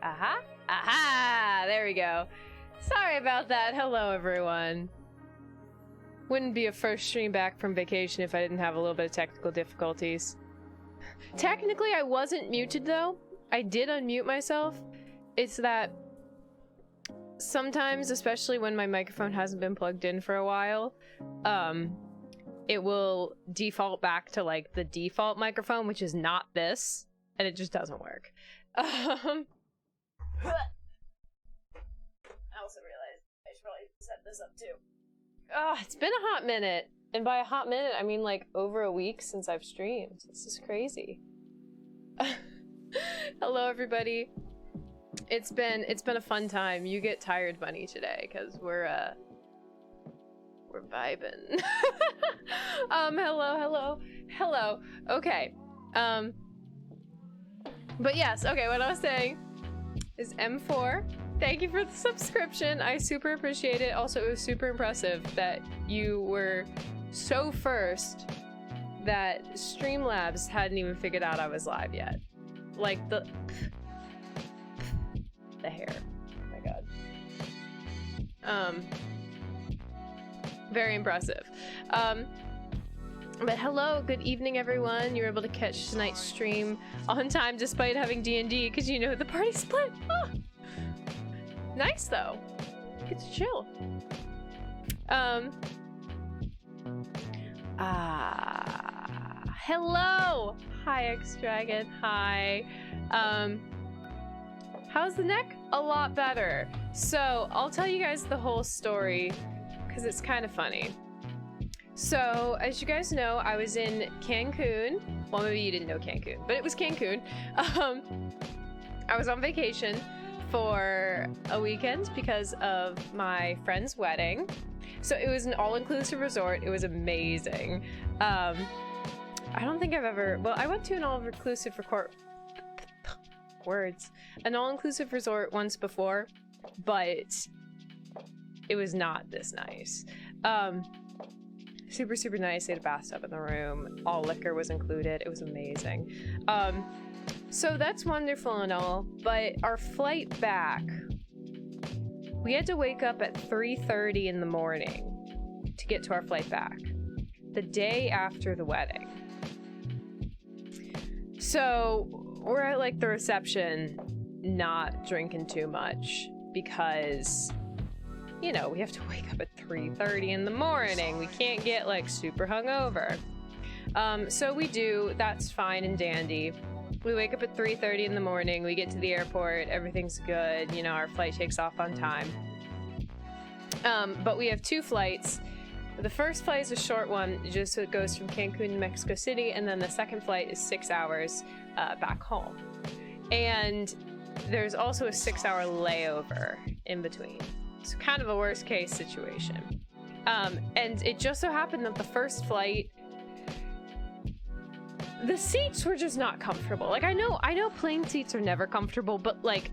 Aha! Aha! There we go. Sorry about that. Hello, everyone. Wouldn't be a first stream back from vacation if I didn't have a little bit of technical difficulties. Technically, I wasn't muted, though. I did unmute myself. It's that sometimes, especially when my microphone hasn't been plugged in for a while, it will default back to, like, the default microphone, which is not this, and it just doesn't work. I also realized I should probably set this up too. Oh, it's been a hot minute. And by a hot minute, I mean like over a week since I've streamed. This is crazy. Hello, everybody. It's been a fun time. You get tired, Bunny, today, because we're vibing. Hello. Okay. But yes, okay, what I was saying is M4. Thank you for the subscription. I super appreciate it. Also, it was super impressive that you were so first that Streamlabs hadn't even figured out I was live yet. Like the hair. Oh my god. Very impressive. But hello, good evening, everyone. You were able to catch tonight's stream on time despite having D&D because you know the party split. Oh. Nice though. Get to chill. Hello! Hi, X-Dragon. Hi. How's the neck? A lot better. So, I'll tell you guys the whole story, because it's kind of funny. So, as you guys know, I was in Cancun. Well, maybe you didn't know Cancun, but it was Cancun. I was on vacation for a weekend because of my friend's wedding. So it was an all-inclusive resort. It was amazing. I don't think I've ever... Well, I went to an all-inclusive an all-inclusive resort once before, but it was not this nice. Super, super nice. They had a bathtub in the room. All liquor was included. It was amazing. So that's wonderful and all, but our flight back, we had to wake up at 3:30 in the morning to get to our flight back, the day after the wedding. So we're at like the reception, not drinking too much because, you know, we have to wake up at 3:30 in the morning. We can't get like super hungover. So we do, that's fine and dandy. We wake up at 3:30 in the morning, we get to the airport, everything's good, you know, our flight takes off on time. But we have two flights. The first flight is a short one, just so it goes from Cancun to Mexico City, and then the second flight is 6 hours back home. And there's also a 6-hour layover in between. It's kind of a worst case situation. And it just so happened that the first flight, the seats were just not comfortable. Like, I know plane seats are never comfortable, but like,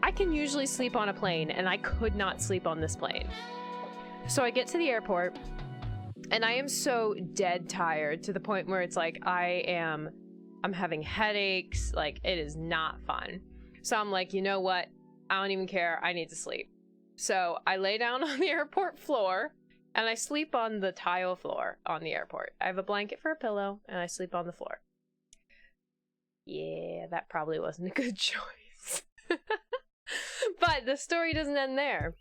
I can usually sleep on a plane, and I could not sleep on this plane. So I get to the airport, and I am so dead tired to the point where it's like, I'm having headaches, like, it is not fun. So I'm like, you know what? I don't even care. I need to sleep. So I lay down on the airport floor, and I sleep on the tile floor on the airport. I have a blanket for a pillow, and I sleep on the floor. Yeah, that probably wasn't a good choice. But the story doesn't end there.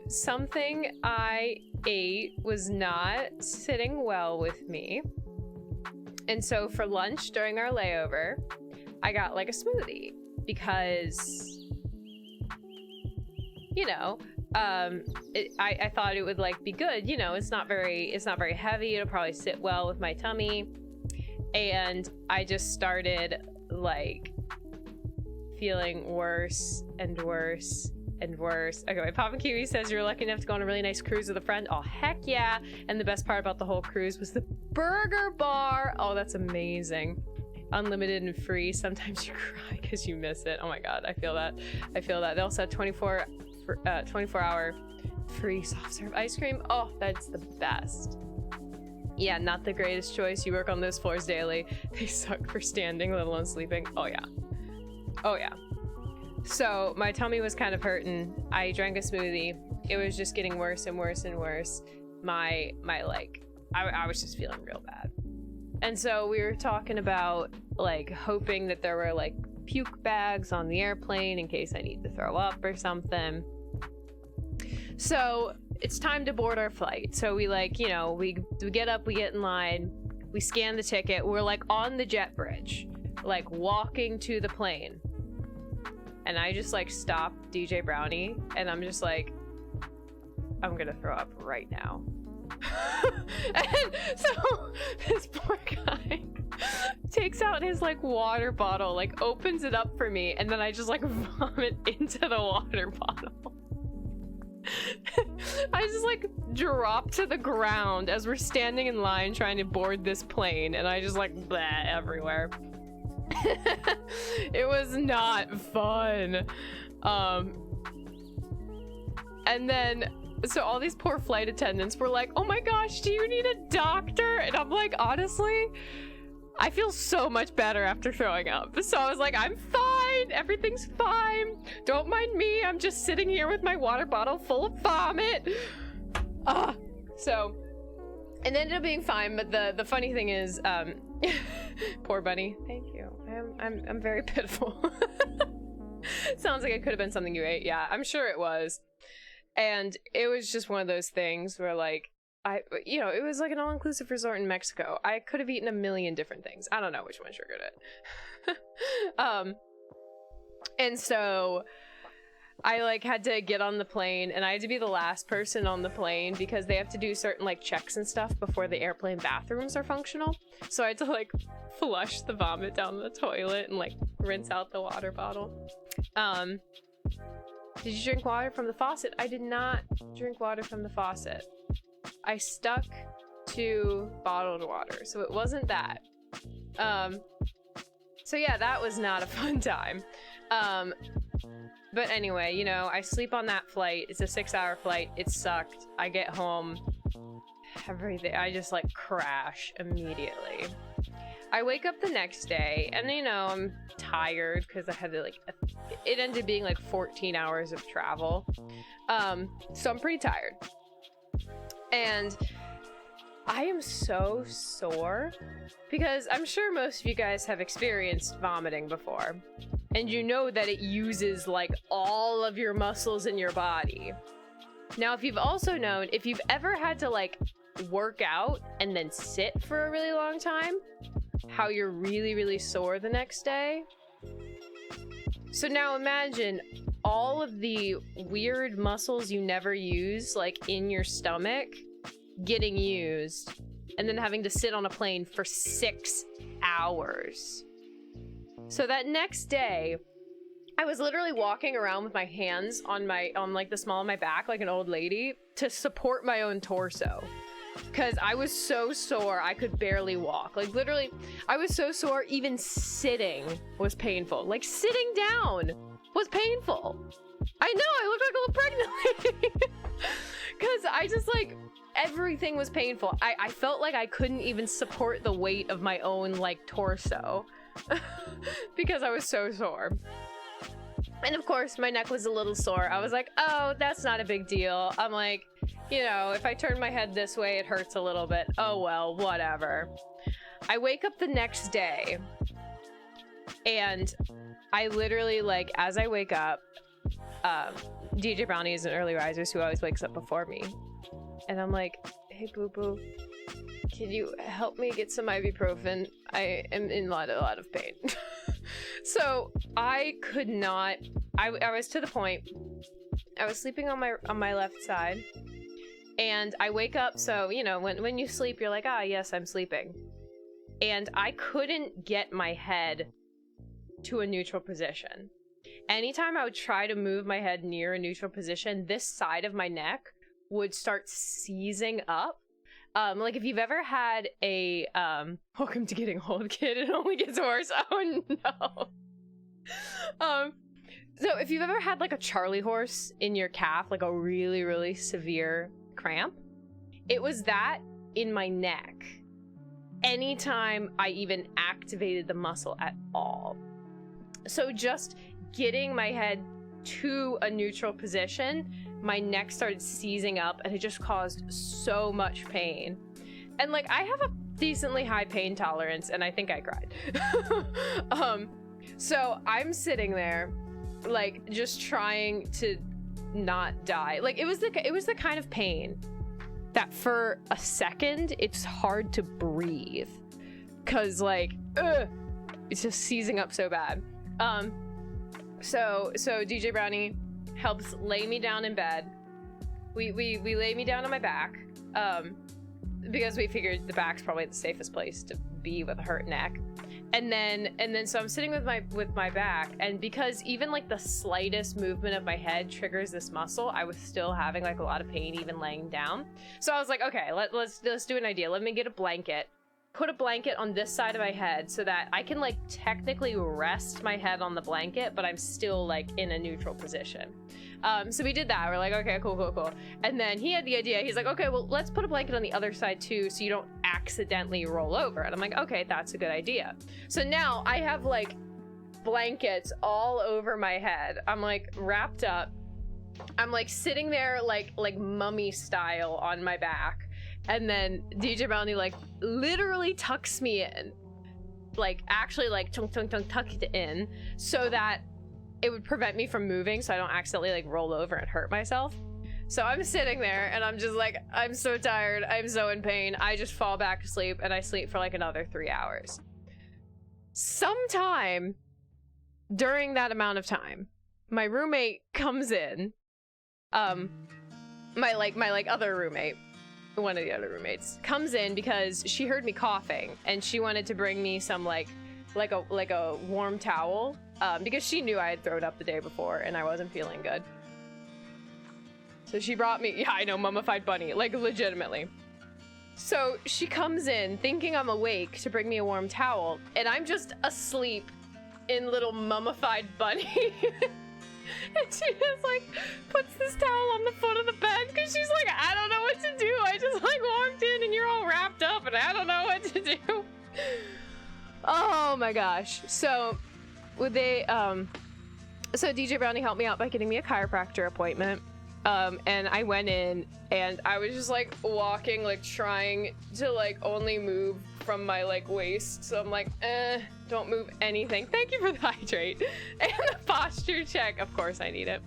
Something I ate was not sitting well with me. And so for lunch during our layover, I got like a smoothie because, you know, I thought it would like be good. You know, it's not very heavy. It'll probably sit well with my tummy. And I just started like feeling worse and worse and worse. Okay, my Papa Kiwi says you're lucky enough to go on a really nice cruise with a friend. Oh, heck yeah. And the best part about the whole cruise was the burger bar. Oh, that's amazing. Unlimited and free. Sometimes you cry because you miss it. Oh my god, I feel that. They also had 24-hour free soft serve ice cream. Oh, that's the best. Yeah, not the greatest choice. You work on those floors daily. They suck for standing, let alone sleeping. Oh yeah. Oh yeah. So my tummy was kind of hurting. I drank a smoothie. It was just getting worse and worse and worse. I was just feeling real bad. And so we were talking about like hoping that there were like puke bags on the airplane in case I need to throw up or something. So it's time to board our flight. So we like, you know, we get up, we get in line, we scan the ticket. We're like on the jet bridge, like walking to the plane. And I just like stop DJ Brownie and I'm just like, I'm gonna throw up right now. And so this poor guy takes out his like water bottle, like opens it up for me, and then I just like vomit into the water bottle. I just like drop to the ground as we're standing in line trying to board this plane, and I just like bleh everywhere. It was not fun. And then so all these poor flight attendants were like, oh my gosh, do you need a doctor? And I'm like, honestly, I feel so much better after throwing up. So I was like, I'm fine, everything's fine, don't mind me, I'm just sitting here with my water bottle full of vomit. So it ended up being fine, but the funny thing is, poor bunny, thank you. I'm very pitiful. Sounds like it could have been something you ate. Yeah, I'm sure it was. And it was just one of those things where like, it was like an all-inclusive resort in Mexico. I could have eaten a million different things. I don't know which one triggered it. And so I like had to get on the plane, and I had to be the last person on the plane because they have to do certain like checks and stuff before the airplane bathrooms are functional. So I had to like flush the vomit down the toilet and like rinse out the water bottle. Did you drink water from the faucet? I did not drink water from the faucet. I stuck to bottled water, so it wasn't that. So yeah, that was not a fun time. But anyway, you know, I sleep on that flight. It's a 6-hour flight. It sucked. I get home. Everything. I just like crash immediately. I wake up the next day, and you know, I'm tired because I had to like, it ended being like 14 hours of travel. So I'm pretty tired. And I am so sore because I'm sure most of you guys have experienced vomiting before. And you know that it uses like all of your muscles in your body. Now, if you've also known, if you've ever had to like work out and then sit for a really long time, how you're really, really sore the next day. So now imagine all of the weird muscles you never use, like in your stomach, getting used, and then having to sit on a plane for 6 hours. So that next day, I was literally walking around with my hands on like the small of my back like an old lady to support my own torso. Because I was so sore, I could barely walk. Like, literally, I was so sore, even sitting was painful. Like, sitting down was painful. I know, I look like a little pregnant lady. Because I just, like, everything was painful. I felt like I couldn't even support the weight of my own, like, torso. Because I was so sore. And, of course, my neck was a little sore. I was like, oh, that's not a big deal. I'm like, you know, if I turn my head this way, it hurts a little bit. Oh, well, whatever. I wake up the next day, and I literally, like, as I wake up, DJ Brownie is an early riser, so he always wakes up before me. And I'm like, hey, boo-boo, can you help me get some ibuprofen? I am in a lot of pain. So I could not, I was to the point, I was sleeping on my left side. And I wake up, so, you know, when you sleep, you're like, ah, yes, I'm sleeping. And I couldn't get my head to a neutral position. Anytime I would try to move my head near a neutral position, this side of my neck would start seizing up. Like, if you've ever had a, welcome to getting old, kid, it only gets worse. Oh, no. So if you've ever had, like, a Charlie horse in your calf, like a really, really severe cramp, it was that in my neck anytime I even activated the muscle at all. So just getting my head to a neutral position, my neck started seizing up, and it just caused so much pain. And like, I have a decently high pain tolerance, and I think I cried. So I'm sitting there like just trying to not die. Like, it was the kind of pain that for a second it's hard to breathe because like it's just seizing up so bad. So DJ Brownie helps lay me down in bed. We lay me down on my back because we figured the back's probably the safest place to be with a hurt neck. And then so I'm sitting with my back, and because even like the slightest movement of my head triggers this muscle, I was still having like a lot of pain even laying down. So I was like, okay, let's do an idea. Let me get a blanket, put a blanket on this side of my head so that I can like technically rest my head on the blanket, but I'm still like in a neutral position. So we did that. We're like, okay, cool. And then he had the idea. He's like, okay, well, let's put a blanket on the other side too, so you don't accidentally roll over. And I'm like, okay, that's a good idea. So now I have like blankets all over my head. I'm like wrapped up. I'm like sitting there like mummy style on my back. And then DJ Brownie like literally tucks me in, like actually like tucked it in so that it would prevent me from moving, so I don't accidentally like roll over and hurt myself. So I'm sitting there and I'm just like, I'm so tired. I'm so in pain. I just fall back to sleep and I sleep for like another 3 hours. Sometime during that amount of time, my roommate comes in. My other roommate, one of the other roommates, comes in because she heard me coughing and she wanted to bring me some like a warm towel, because she knew I had thrown up the day before and I wasn't feeling good. So she brought me, yeah, I know, mummified bunny, like legitimately. So she comes in thinking I'm awake to bring me a warm towel, and I'm just asleep in little mummified bunny. And she just like puts this towel on the foot of the bed because she's like, I don't know what to do. I just like walked in and you're all wrapped up and I don't know what to do. Oh my gosh. So so DJ Brownie helped me out by getting me a chiropractor appointment. And I went in and I was just like walking, like trying to like only move from my like waist. So I'm like, don't move anything. Thank you for the hydrate and the posture check. Of course I need it.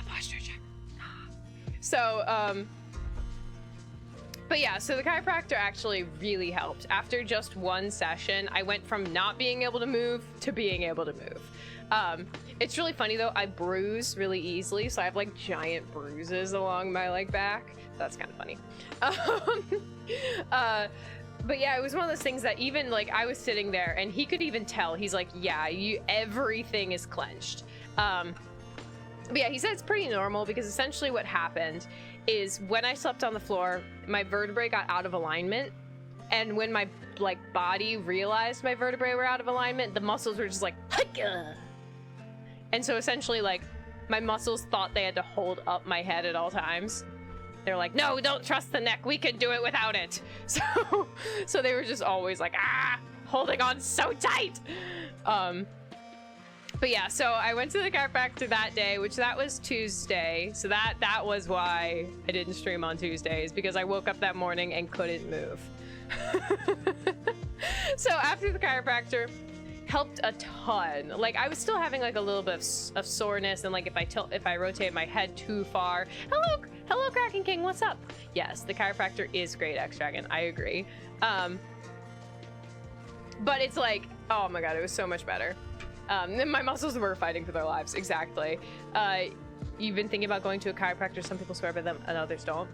Posture check. So, but yeah, so the chiropractor actually really helped. After just one session, I went from not being able to move to being able to move. It's really funny though, I bruise really easily, so I have like giant bruises along my like back. That's kind of funny. But yeah, it was one of those things that even like I was sitting there and he could even tell. He's like, yeah, everything is clenched. But yeah, he said it's pretty normal because essentially what happened is when I slept on the floor, my vertebrae got out of alignment. And when my like body realized my vertebrae were out of alignment, the muscles were just like, Hicka! And so essentially like my muscles thought they had to hold up my head at all times. They're like, no, don't trust the neck. We can do it without it. So they were just always like, holding on so tight. But yeah, so I went to the chiropractor that day, which that was Tuesday. So that was why I didn't stream on Tuesdays, because I woke up that morning and couldn't move. So after the chiropractor, helped a ton. Like I was still having like a little bit of soreness, and like if I rotate my head too far. Hello Kraken King, what's up? Yes, the chiropractor is great, X Dragon, I agree. But it's like, oh my god, it was so much better. And my muscles were fighting for their lives, exactly. You've been thinking about going to a chiropractor. Some people swear by them and others don't.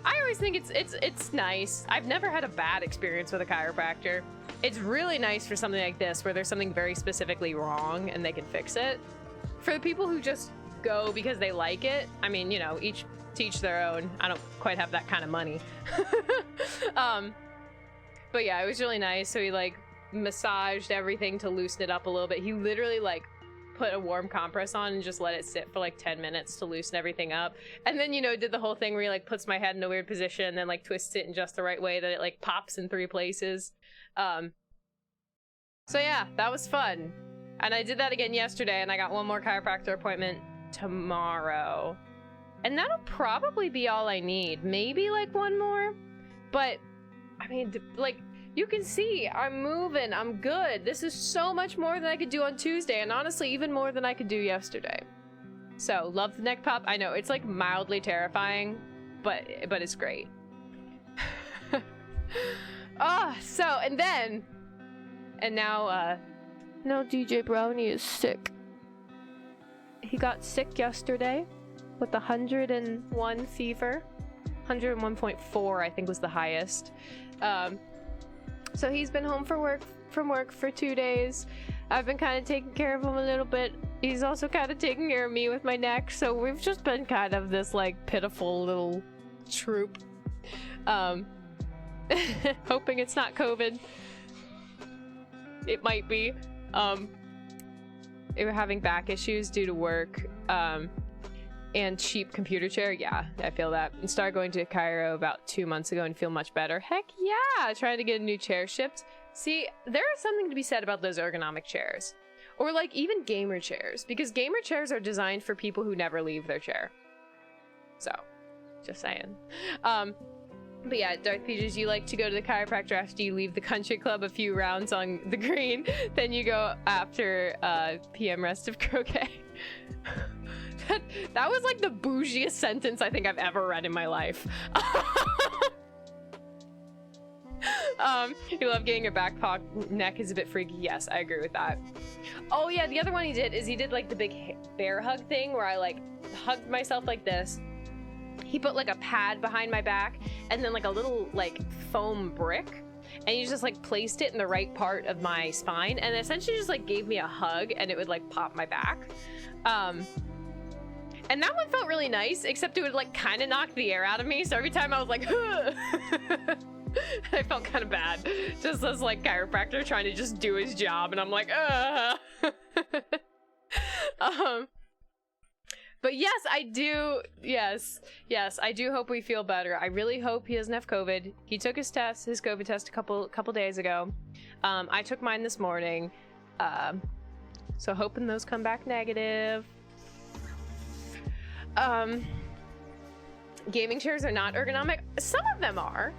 I always think it's nice. I've never had a bad experience with a chiropractor. It's really nice for something like this where there's something very specifically wrong and they can fix it. For the people who just go because they like it, I mean, you know, each teach their own. I don't quite have that kind of money. But yeah, it was really nice. So he like massaged everything to loosen it up a little bit. He literally like put a warm compress on and just let it sit for like 10 minutes to loosen everything up, and then, you know, did the whole thing where he like puts my head in a weird position and then like twists it in just the right way that it like pops in 3 places. So yeah, that was fun, and I did that again yesterday, and I got one more chiropractor appointment tomorrow, and that'll probably be all I need. Maybe like one more, but I mean, like, you can see I'm moving, I'm good. This is so much more than I could do on Tuesday, and honestly even more than I could do yesterday. So love the neck pop. I know it's like mildly terrifying, but it's great. Now DJ Brownie is sick. He got sick yesterday with 101 fever. 101.4 I think was the highest. So he's been home from work for 2 days. I've been kind of taking care of him a little bit. He's also kind of taking care of me with my neck. So we've just been kind of this like pitiful little troop. Hoping it's not COVID. It might be. We're having back issues due to work. And cheap computer chair. Yeah, I feel that. And started going to Cairo about 2 months ago and feel much better. Heck yeah! Trying to get a new chair shipped. See, there is something to be said about those ergonomic chairs. Or like even gamer chairs. Because gamer chairs are designed for people who never leave their chair. So, just saying. But yeah, Darth Peaches, you like to go to the chiropractor after you leave the country club a few rounds on the green. Then you go after PM rest of croquet. That was like the bougiest sentence I think I've ever read in my life. You love getting a back neck is a bit freaky. Yes, I agree with that. Oh yeah, the other one he did is he did like the big bear hug thing where I like hugged myself like this. He put like a pad behind my back and then like a little like foam brick, and he just like placed it in the right part of my spine and essentially just like gave me a hug and it would like pop my back. And that one felt really nice, except it would like kind of knock the air out of me. So every time I was like, I felt kind of bad. Just as like chiropractor trying to just do his job, and I'm like, But yes, I do. Yes, I do hope we feel better. I really hope he doesn't have COVID. He took his COVID test a couple days ago. I took mine this morning. So hoping those come back negative. Gaming chairs are not ergonomic. Some of them are.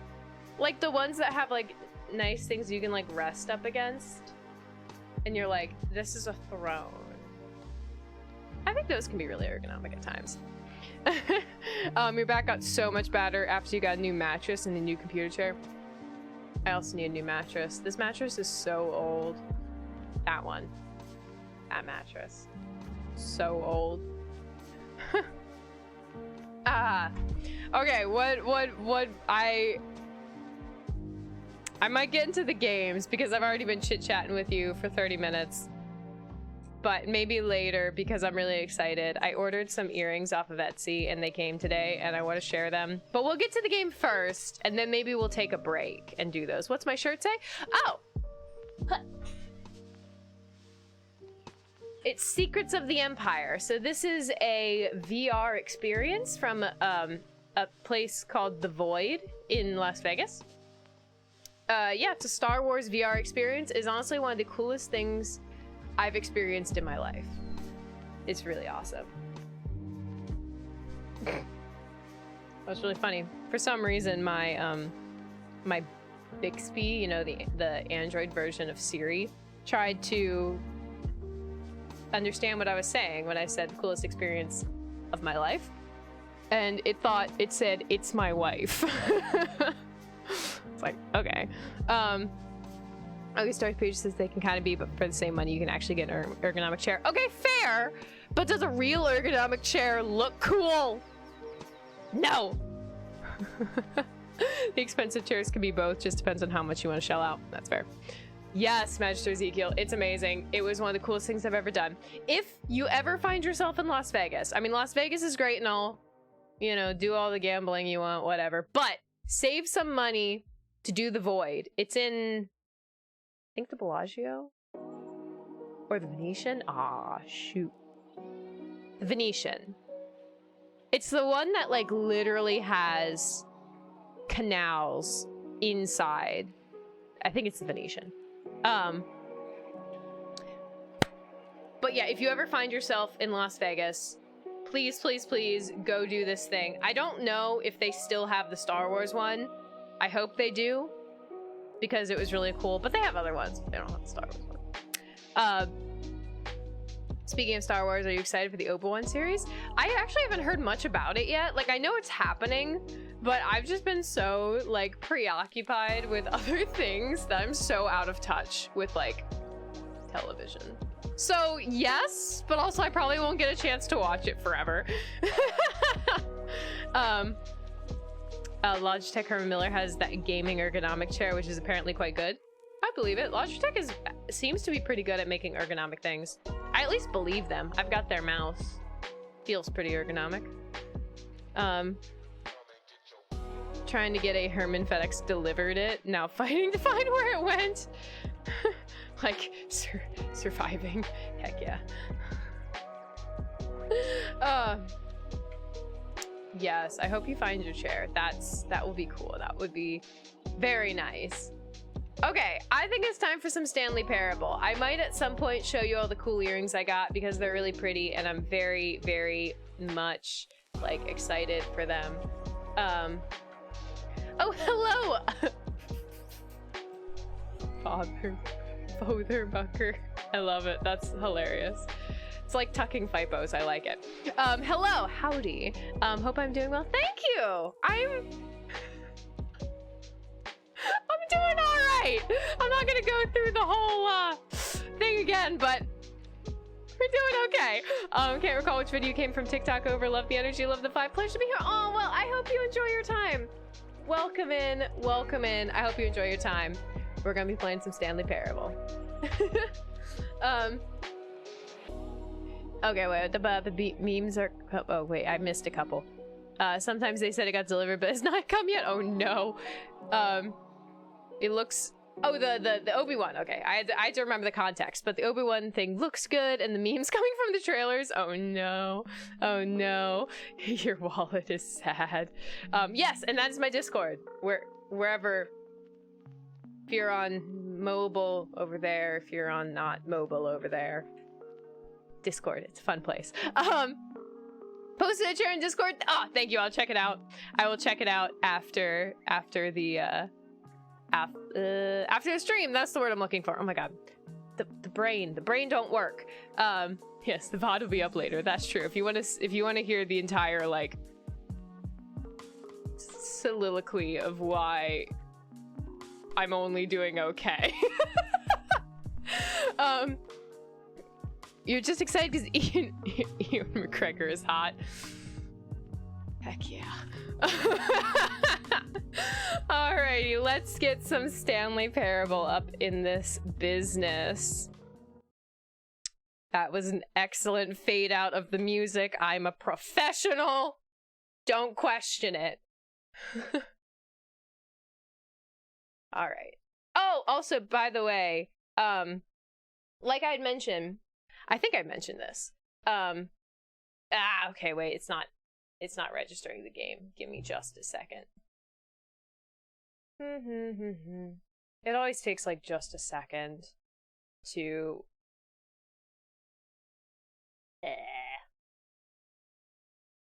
Like the ones that have like nice things you can like rest up against. And you're like, this is a throne. I think those can be really ergonomic at times. Your back got so much better after you got a new mattress and a new computer chair. I also need a new mattress. This mattress is so old. That one. That mattress. So old. Okay, what I might get into the games because I've already been chit-chatting with you for 30 minutes. But maybe later because I'm really excited. I ordered some earrings off of Etsy and they came today and I want to share them. But we'll get to the game first and then maybe we'll take a break and do those. What's my shirt say? Oh! It's Secrets of the Empire. So this is a VR experience from a place called The Void in Las Vegas. Yeah, it's a Star Wars VR experience. It's honestly one of the coolest things I've experienced in my life. It's really awesome. That's really funny. For some reason, my my Bixby, you know, the Android version of Siri, tried to understand what I was saying when I said the coolest experience of my life, and it said it's my wife. It's like, okay. Okay, Star's page says they can kind of be, but for the same money you can actually get an ergonomic chair. Okay, fair, but does a real ergonomic chair look cool? No. The expensive chairs can be both, just depends on how much you want to shell out. That's fair. Yes, Magister Ezekiel, it's amazing. It was one of the coolest things I've ever done. If you ever find yourself in Las Vegas, I mean, Las Vegas is great and all, you know, do all the gambling you want, whatever, but save some money to do The Void. It's in, I think, the Bellagio or the Venetian. Ah, shoot. The Venetian. It's the one that like literally has canals inside. I think it's the Venetian. But yeah, if you ever find yourself in Las Vegas, please, please, please go do this thing. I don't know if they still have the Star Wars one. I hope they do, because it was really cool, but they have other ones. They don't have the Star Wars one. Speaking of Star Wars, are you excited for the Obi-Wan series? I actually haven't heard much about it yet. Like, I know it's happening, but I've just been so, like, preoccupied with other things that I'm so out of touch with, like, television. So, yes, but also I probably won't get a chance to watch it forever. Logitech Herman Miller has that gaming ergonomic chair, which is apparently quite good. I believe it. Logitech seems to be pretty good at making ergonomic things. I at least believe them. I've got their mouse. Feels pretty ergonomic. Trying to get a Herman FedEx delivered it. Now fighting to find where it went. Like, surviving. Heck yeah. Yes, I hope you find your chair. That will be cool. That would be very nice. Okay, I think it's time for some Stanley Parable. I might at some point show you all the cool earrings I got because they're really pretty and I'm very, very much, like, excited for them. Oh, hello! Father Bucker. I love it. That's hilarious. It's like tucking Fipos. I like it. Hello, howdy. Hope I'm doing well. Thank you. I'm doing all right. I'm not gonna go through the whole thing again, but we're doing okay. Can't recall which video came from TikTok over. Love the energy, love the vibe. Pleasure to be here. Oh, well, I hope you enjoy your time. Welcome in, welcome in. I hope you enjoy your time. We're gonna be playing some Stanley Parable. Okay, wait, the memes are, oh wait, I missed a couple. Sometimes they said it got delivered, but it's not come yet. Oh no. It looks, oh, the Obi-Wan, okay. I had to remember the context, but the Obi-Wan thing looks good, and the memes coming from the trailers, oh no. Oh no. Your wallet is sad. Yes, and that's my Discord. Wherever, if you're on mobile over there, if you're on not mobile over there. Discord, it's a fun place. Posted a chair in Discord. Oh, thank you. I'll check it out. I will check it out after the after the stream. That's the word I'm looking for. Oh my god, the brain don't work. Yes, the VOD will be up later. That's true. If you want to hear the entire like soliloquy of why I'm only doing okay. You're just excited because Ian McGregor is hot. Heck yeah. Alrighty, let's get some Stanley Parable up in this business. That was an excellent fade out of the music. I'm a professional. Don't question it. Alright. Oh, also, by the way, like I'd mentioned, I think I mentioned this. Okay, wait, it's not registering the game. Give me just a second. It always takes like just a second to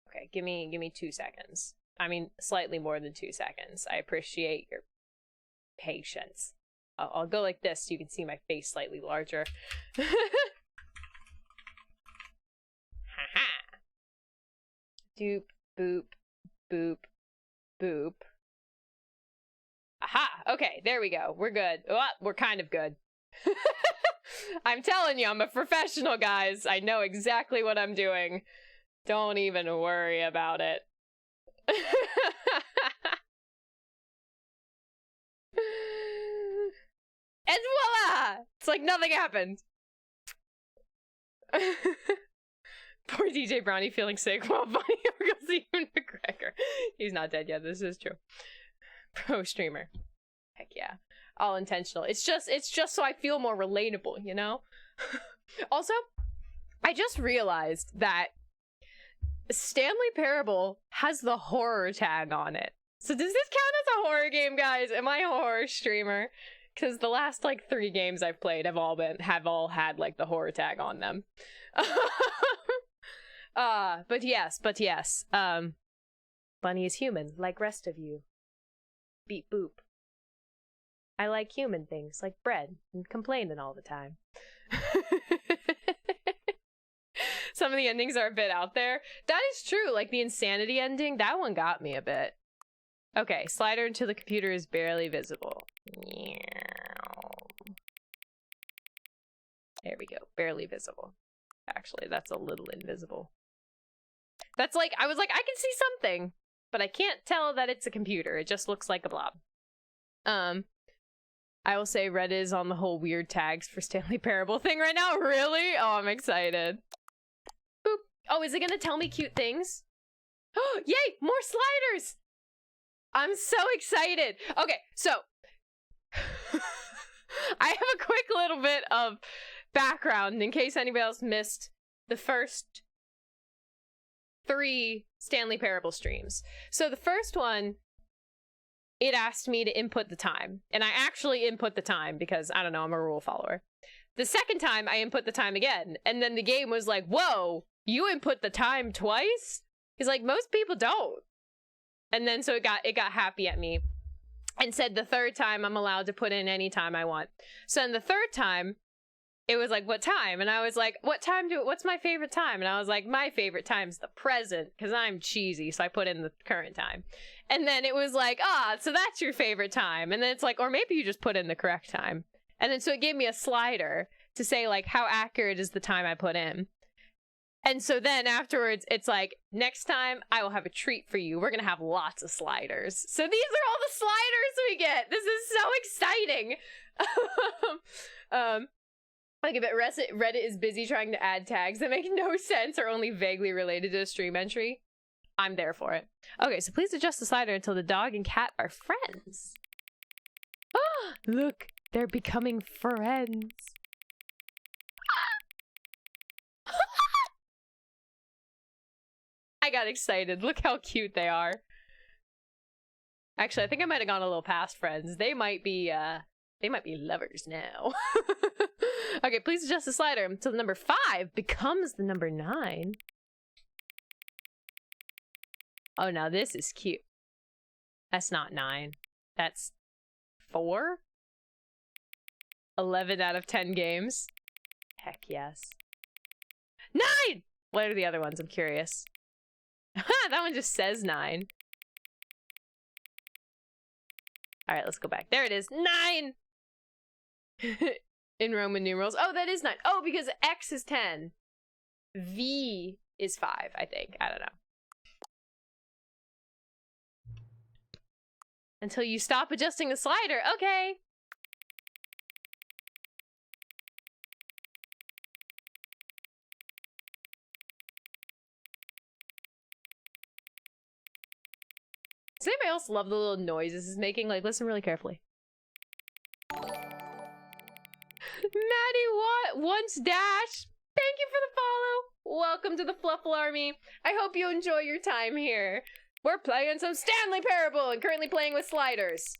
Okay, give me 2 seconds. I mean, slightly more than 2 seconds. I appreciate your patience. I'll go like this so you can see my face slightly larger. Doop, boop, boop, boop. Aha! Okay, there we go. We're good. Oh, we're kind of good. I'm telling you, I'm a professional, guys. I know exactly what I'm doing. Don't even worry about it. And voila! It's like nothing happened. Poor DJ Brownie feeling sick while fighting over Stephen McGregor. He's not dead yet, this is true. Pro streamer. Heck yeah. All intentional. It's just so I feel more relatable, you know? Also, I just realized that Stanley Parable has the horror tag on it. So does this count as a horror game, guys? Am I a horror streamer? Because the last like 3 games I've played have all had like the horror tag on them. But yes. Bunny is human, like rest of you. Beep boop. I like human things, like bread, and complaining all the time. Some of the endings are a bit out there. That is true, like the insanity ending, that one got me a bit. Okay, slider until the computer is barely visible. There we go, barely visible. Actually, that's a little invisible. That's like, I was like, I can see something, but I can't tell that it's a computer. It just looks like a blob. I will say Red is on the whole weird tags for Stanley Parable thing right now. Really? Oh, I'm excited. Boop. Oh, is it gonna tell me cute things? Oh, yay! More sliders! I'm so excited. Okay, so I have a quick little bit of background in case anybody else missed the first 3 Stanley Parable streams. So the first one, it asked me to input the time, and I actually input the time because, I don't know, I'm a rule follower. The second time, I input the time again, and then the game was like, whoa, you input the time twice? He's like, most people don't. And then so it got happy at me and said the third time I'm allowed to put in any time I want. So then the third time, it was like, what time? And I was like, what's my favorite time? And I was like, my favorite time's the present, because I'm cheesy, so I put in the current time. And then it was like, so that's your favorite time. And then it's like, or maybe you just put in the correct time. And then so it gave me a slider to say, like, how accurate is the time I put in. And so then afterwards, it's like, next time I will have a treat for you. We're going to have lots of sliders. So these are all the sliders we get. This is so exciting. Like, if Reddit is busy trying to add tags that make no sense or only vaguely related to a stream entry, I'm there for it. Okay, so please adjust the slider until the dog and cat are friends. Look, they're becoming friends. I got excited. Look how cute they are. Actually, I think I might have gone a little past friends. They might be lovers now. Okay, please adjust the slider until the number 5 becomes the number 9. Oh, now this is cute. That's not 9. That's 4? 11 out of 10 games. Heck yes. 9! What are the other ones? I'm curious. That one just says 9. Alright, let's go back. There it is. 9! In Roman numerals. Oh, that is 9. Oh, because X is 10. V is 5, I think. I don't know. Until you stop adjusting the slider. Okay. Does anybody else love the little noises it's making? Like, listen really carefully. Maddie Once Dash, thank you for the follow. Welcome to the Fluffle Army. I hope you enjoy your time here. We're playing some Stanley Parable and currently playing with sliders.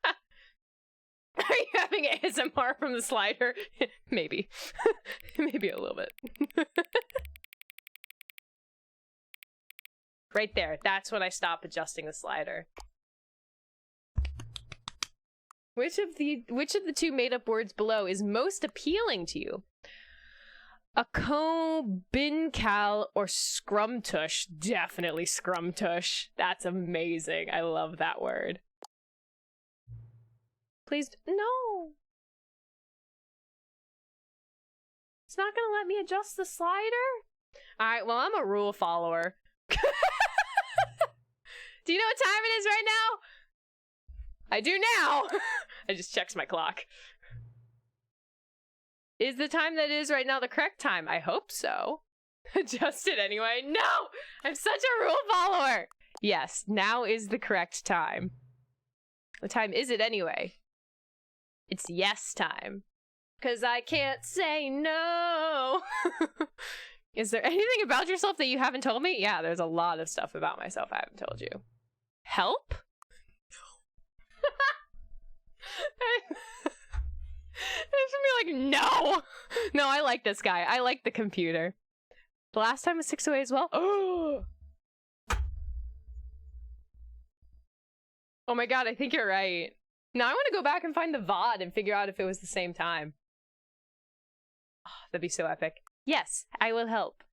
Are you having ASMR from the slider? Maybe. Maybe a little bit. Right there. That's when I stop adjusting the slider. Which of the two made-up words below is most appealing to you? Bincal or scrumtush? Definitely scrumtush. That's amazing. I love that word. Please, no. It's not gonna let me adjust the slider? Alright, well, I'm a rule follower. Do you know what time it is right now? I do now! I just checked my clock. Is the time that it is right now the correct time? I hope so. Adjust it anyway. No! I'm such a rule follower! Yes, now is the correct time. What time is it anyway? It's yes time. 'Cause I can't say no! Is there anything about yourself that you haven't told me? Yeah, there's a lot of stuff about myself I haven't told you. Help? It's gonna be like, no! No, I like this guy. I like the computer. The last time was 6 away as well? Oh! Oh my god, I think you're right. Now I want to go back and find the VOD and figure out if it was the same time. Oh, that'd be so epic. Yes, I will help.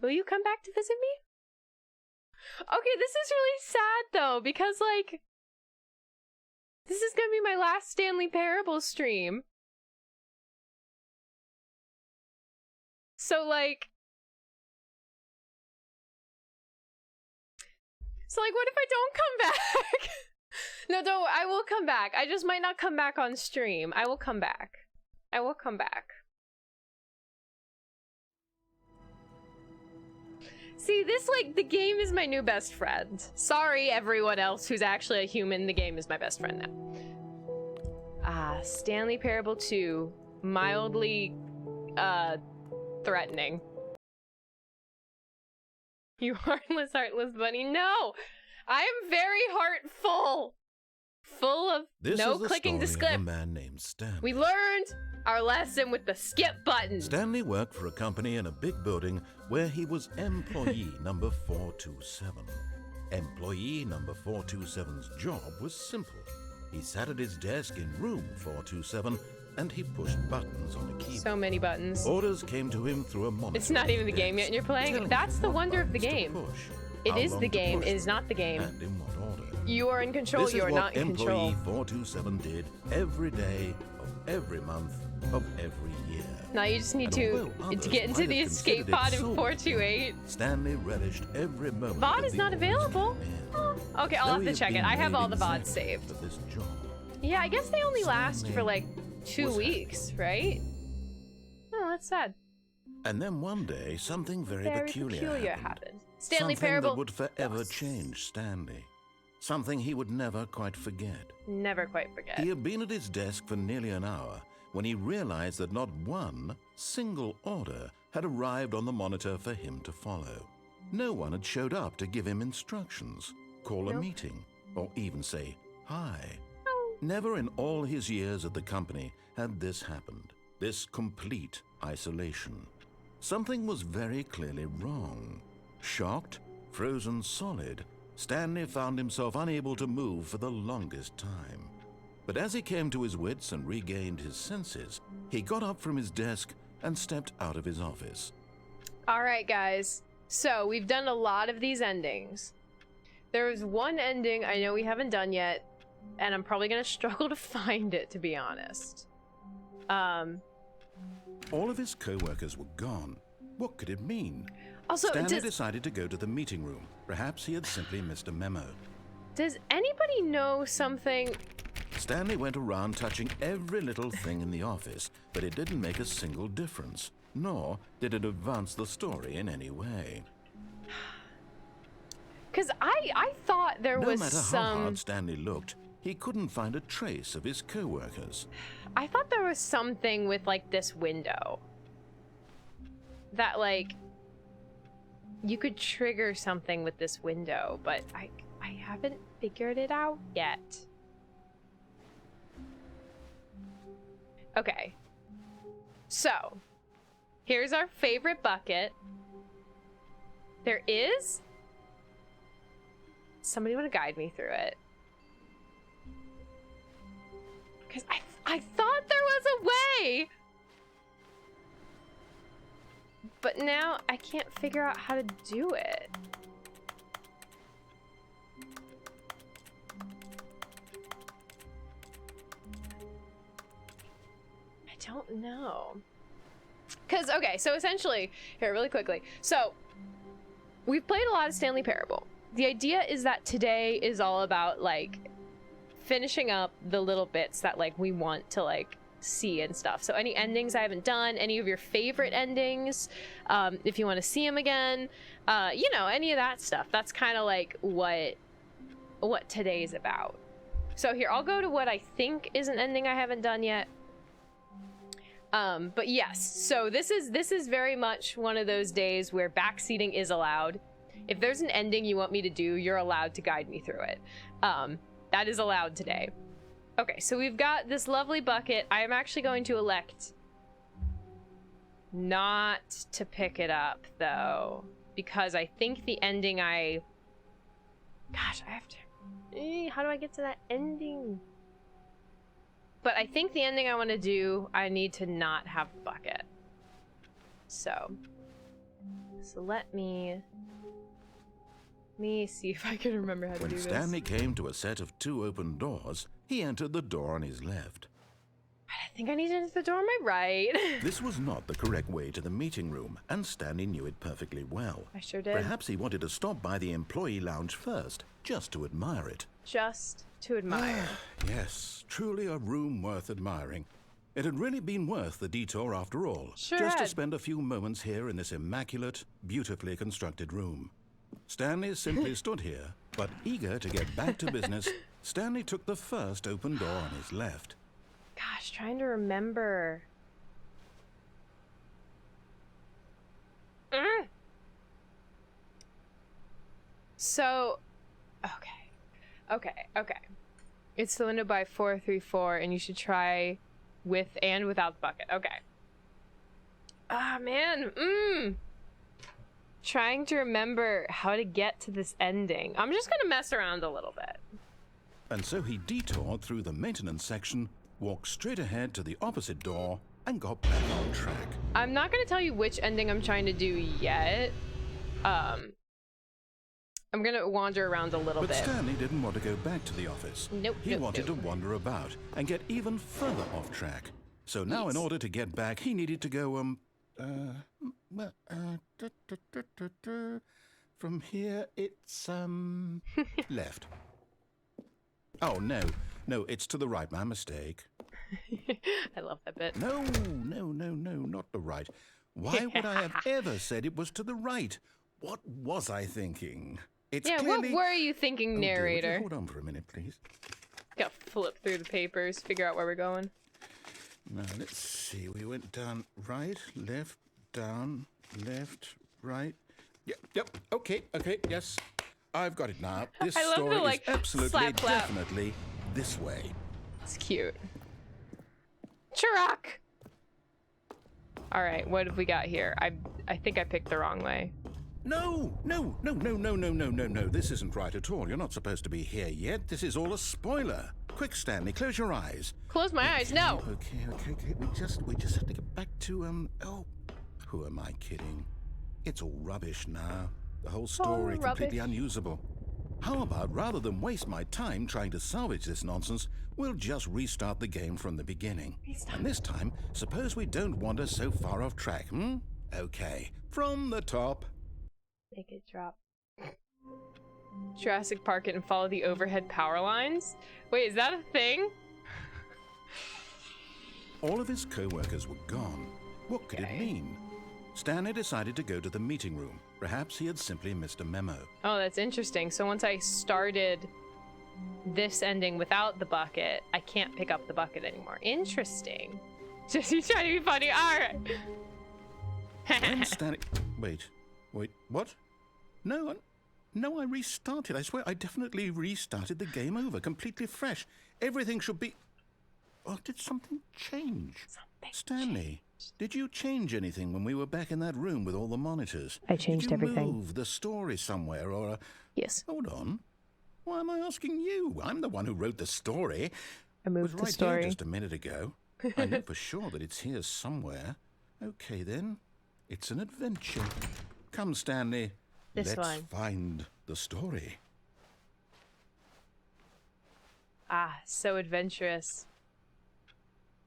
Will you come back to visit me? Okay, this is really sad though, because like, this is gonna be my last Stanley Parable stream. So like, what if I don't come back? No, don't, I will come back. I just might not come back on stream. I will come back. I will come back. See, this, like, the game is my new best friend. Sorry, everyone else who's actually a human, the game is my best friend now. Stanley Parable 2. Mildly, threatening. You heartless bunny. No! I am very heartful! Full of no clicking to skip. A man named Stanley. We learned our lesson with the skip button. Stanley worked for a company in a big building where he was employee number 427. Employee number 427's job was simple. He sat at his desk in room 427 and he pushed buttons on a keyboard. So many buttons. Orders came to him through a monitor. It's not even the game yet and you're playing. That's the wonder of the game. It is the game, it is not the game. And in what order. You are in control, you are not in control. This is what employee 427 did every day of every month of every year. Now you just need to get into the escape pod in 428. Stanley relished every moment. VOD is not available. Oh, okay, I'll have to check it. I have all the VODs saved. For this job. Yeah, I guess they only last for like 2 weeks, right? Oh, that's sad. And then one day, something very peculiar happened. Stanley Something Parable that would forever change Stanley. Something he would never quite forget. Never quite forget. He had been at his desk for nearly an hour when he realized that not one single order had arrived on the monitor for him to follow. No one had showed up to give him instructions, call a meeting, or even say hi. Never in all his years at the company had this happened, this complete isolation. Something was very clearly wrong. Shocked, frozen solid, Stanley found himself unable to move for the longest time. But as he came to his wits and regained his senses, he got up from his desk and stepped out of his office. All right, guys. So we've done a lot of these endings. There was one ending I know we haven't done yet, and I'm probably going to struggle to find it, to be honest. All of his co-workers were gone. What could it mean? Also, Stanley decided to go to the meeting room. Perhaps he had simply missed a memo. Does anybody know something? Stanley went around touching every little thing in the office, but it didn't make a single difference, nor did it advance the story in any way. Because I thought there was some... No matter how hard Stanley looked, he couldn't find a trace of his co-workers. I thought there was something with, like, this window. That, like, you could trigger something with this window, but I haven't figured it out yet. Okay. So, here's our favorite bucket. There is... Somebody want to guide me through it. Because I thought there was a way! But now I can't figure out how to do it. I don't know. Because, okay, so essentially, here, really quickly. So, we've played a lot of Stanley Parable. The idea is that today is all about, like, finishing up the little bits that, like, we want to, like, see and stuff. So any endings I haven't done, any of your favorite endings, if you want to see them again, you know, any of that stuff. That's kind of like what today's about. So here, I'll go to what I think is an ending I haven't done yet. But yes, so this is very much one of those days where backseating is allowed. If there's an ending you want me to do, you're allowed to guide me through it. That is allowed today. Okay, so we've got this lovely bucket. I am actually going to elect not to pick it up, though, because I think the ending Gosh, I have to... How do I get to that ending? But I think the ending I want to do, I need to not have a bucket. So let me see if I can remember how to do this. When Stanley came to a set of 2 open doors, he entered the door on his left. I think I need to enter the door on my right. This was not the correct way to the meeting room, and Stanley knew it perfectly well. I sure did. Perhaps he wanted to stop by the employee lounge first, just to admire it. Just to admire. Yes, truly a room worth admiring. It had really been worth the detour after all. Sure just had. to spend a few moments here in this immaculate, beautifully constructed room. Stanley simply stood here, but eager to get back to business, Stanley took the first open door on his left. Gosh, trying to remember. So, okay. It's the window by 434, and you should try with and without the bucket. Okay. Ah, man. Trying to remember how to get to this ending. I'm just gonna mess around a little bit. And so he detoured through the maintenance section, walked straight ahead to the opposite door, and got back on track. I'm not going to tell you which ending I'm trying to do yet. I'm going to wander around a little bit. But Stanley didn't want to go back to the office. Nope. He wanted to wander about and get even further off track. So now in order to get back, he needed to go, from here, it's, left. Oh, no, it's to the right. My mistake. I love that bit. No, not the right. Why would I have ever said it was to the right? What was I thinking? It's clearly... what were you thinking, narrator? Hold on for a minute, please. Gotta flip through the papers, figure out where we're going. Now, let's see. We went down, right, left, down, left, right. Yep, okay, yes. I've got it now. This I love story the, like, is absolutely, slap, clap. definitely this way. It's cute. Chirac! Alright, what have we got here? I think I picked the wrong way. No. This isn't right at all. You're not supposed to be here yet. This is all a spoiler. Quick, Stanley, close your eyes. Close my eyes, no! Okay. We just have to get back to, oh, who am I kidding? It's all rubbish now. The whole story completely unusable. How about, rather than waste my time trying to salvage this nonsense, we'll just restart the game from the beginning. And this time, suppose we don't wander so far off track, Okay, from the top. Make it drop. Jurassic Park it and follow the overhead power lines? Wait, is that a thing? All of his co-workers were gone. What could it mean? Stanley decided to go to the meeting room. Perhaps he had simply missed a memo. Oh, that's interesting. So once I started this ending without the bucket, I can't pick up the bucket anymore. Interesting. Just you trying to be funny. All right. When Stanley... Wait, what? No, I restarted. I swear I definitely restarted the game over, completely fresh. Everything should be... Oh, did something change? Stanley, did you change anything when we were back in that room with all the monitors? I changed everything. Did you move the story somewhere or... Yes. Hold on. Why am I asking you? I'm the one who wrote the story. I moved the story. It was right here just a minute ago. I know for sure that it's here somewhere. Okay, then. It's an adventure. Come, Stanley. Let's find the story. Ah, so adventurous.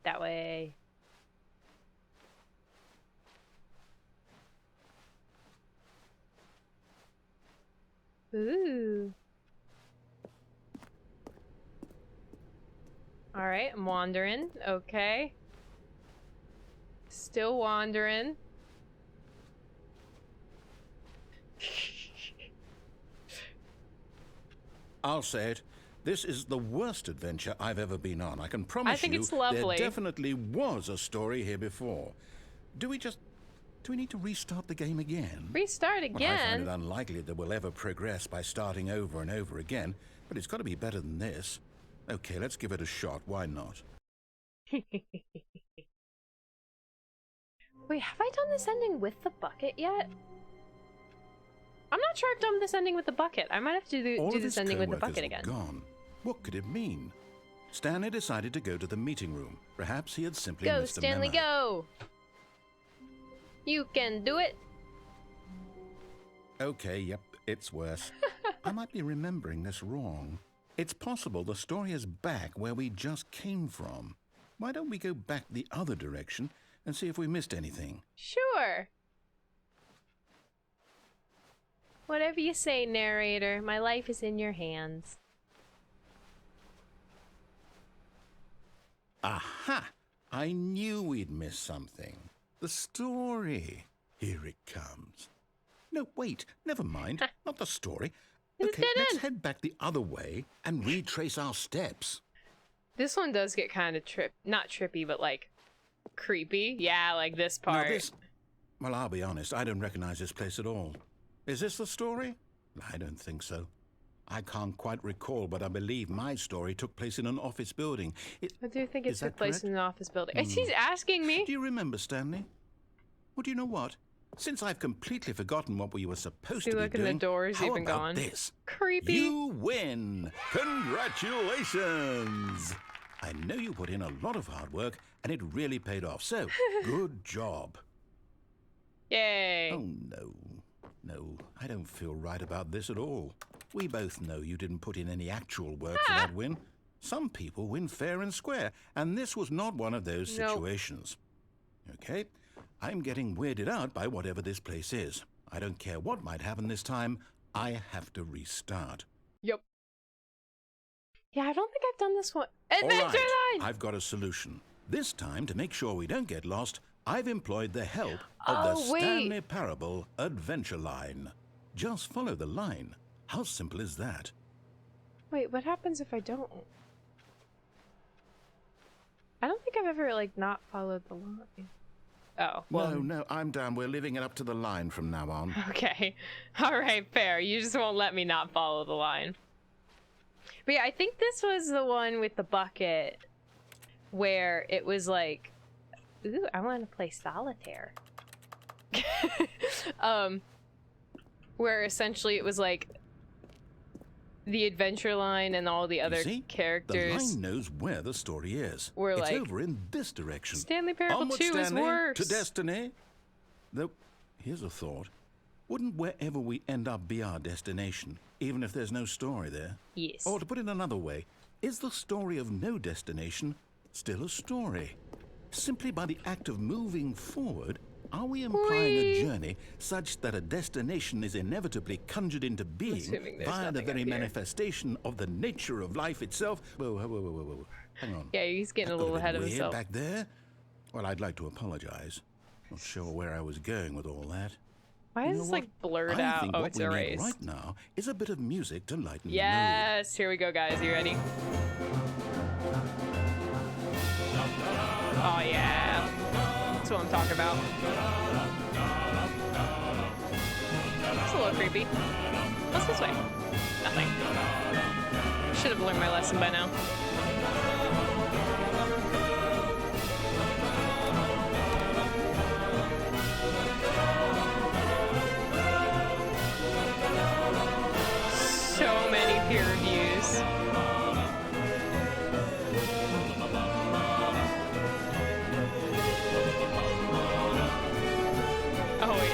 That way. Ooh. All right, I'm wandering. Okay. Still wandering. I'll say it. This is the worst adventure I've ever been on. I can promise you. I think it's lovely. There definitely was a story here before. Do we need to restart the game again? Restart again? Well, I find it unlikely that we'll ever progress by starting over and over again, but it's got to be better than this. Okay, let's give it a shot. Why not? Wait, have I done this ending with the bucket yet? I'm not sure I've done this ending with the bucket. I might have to do this ending with the bucket again. Gone. What could it mean? Stanley decided to go to the meeting room. Perhaps he had simply go, missed Stanley, a memo. go! You can do it! Okay, yep, it's worse. I might be remembering this wrong. It's possible the story is back where we just came from. Why don't we go back the other direction and see if we missed anything? Sure. Whatever you say, narrator. My life is in your hands. Aha! I knew we'd miss something. The story. Here it comes. No, wait. Never mind. Not the story. Okay, let's head back the other way and retrace our steps. This one does get kind of not trippy, but like creepy. Yeah, like this part. Well, I'll be honest. I don't recognize this place at all. Is this the story? I don't think so. I can't quite recall, but I believe my story took place in an office building. I do think it took place in an office building. He's asking me. Do you remember, Stanley? Well, do you know what? since I've completely forgotten what we were supposed See, to be look, doing, and the door's how even about gone. this? Creepy. You win! Congratulations! I know you put in a lot of hard work, and it really paid off, so good job. Yay. Oh, no. No, I don't feel right about this at all. We both know you didn't put in any actual work for that win. Some people win fair and square, and this was not one of those situations. Okay? I'm getting weirded out by whatever this place is. I don't care what might happen this time. I have to restart. Yep. Yeah, I don't think I've done this one. All Adventure right, Line! I've got a solution. This time, to make sure we don't get lost, I've employed the help of the Stanley Parable Adventure Line. Just follow the line. How simple is that? Wait, what happens if I don't? I don't think I've ever, like, not followed the line. Oh, well. No, I'm down. We're leaving it up to the line from now on. Okay. Alright, fair. You just won't let me not follow the line. But yeah, I think this was the one with the bucket where it was like, ooh, I want to play solitaire. Where essentially it was like the adventure line and all the other characters. The line knows where the story is. It's like, over in this direction. Stanley Parable Onward, 2 Stanley, is worse. to destiny. Though, here's a thought. Wouldn't wherever we end up be our destination, even if there's no story there? Yes. Or to put it another way, is the story of no destination still a story? Simply by the act of moving forward, are we implying a journey such that a destination is inevitably conjured into being via the very manifestation of the nature of life itself? Whoa. Hang on. Yeah, he's getting a little ahead of himself. Back there? Well, I'd like to apologize. Not sure where I was going with all that. Why is this like blurred out? I think what it's we erased. need right now is a bit of music to lighten the mood. Yes, here we go, guys. You ready? Oh yeah, that's what I'm talking about. It's a little creepy. What's this way? Nothing. Should have learned my lesson by now. So many peer reviews. Oh wait,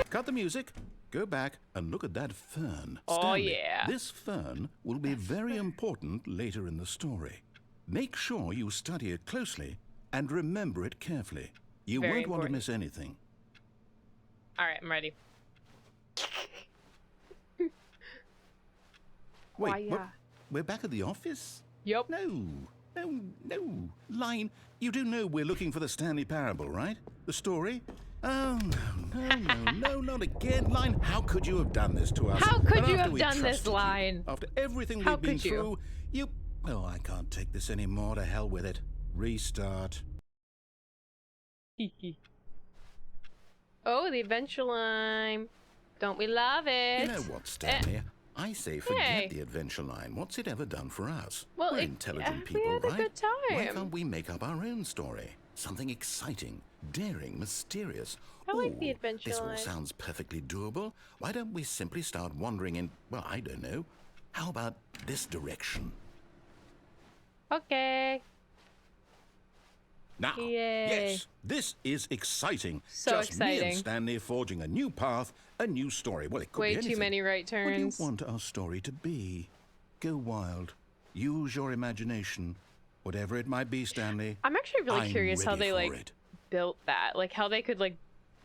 Cut the music. Go back and look at that fern. Oh, Stanley, yeah. This fern will be very important later in the story. Make sure you study it closely and remember it carefully. You won't want to miss anything. Alright, I'm ready. Wait, we're back at the office? Yep. No. Line, you do know we're looking for the Stanley Parable, right? The story? Oh, no, not again. Line, how could you have done this to us? How could you have done this, Line? After everything we've been through, you... Oh, I can't take this anymore. To hell with it. Restart. Oh, the adventure line. Don't we love it? You know what, Stanley? I say forget the adventure line. What's it ever done for us? Well, we're intelligent people, we had right? a good time. Why can't we make up our own story? Something exciting, daring, mysterious. I like the adventure this line. all sounds perfectly doable. Why don't we simply start wandering in, well, I don't know. How about this direction? Okay. Now, yes, this is exciting. So Just me and Stanley forging a new path, a new story. Well, it could be anything. Way too many right turns. What do you want our story to be? Go wild. Use your imagination. Whatever it might be, Stanley. I'm actually really curious how they built that. Like how they could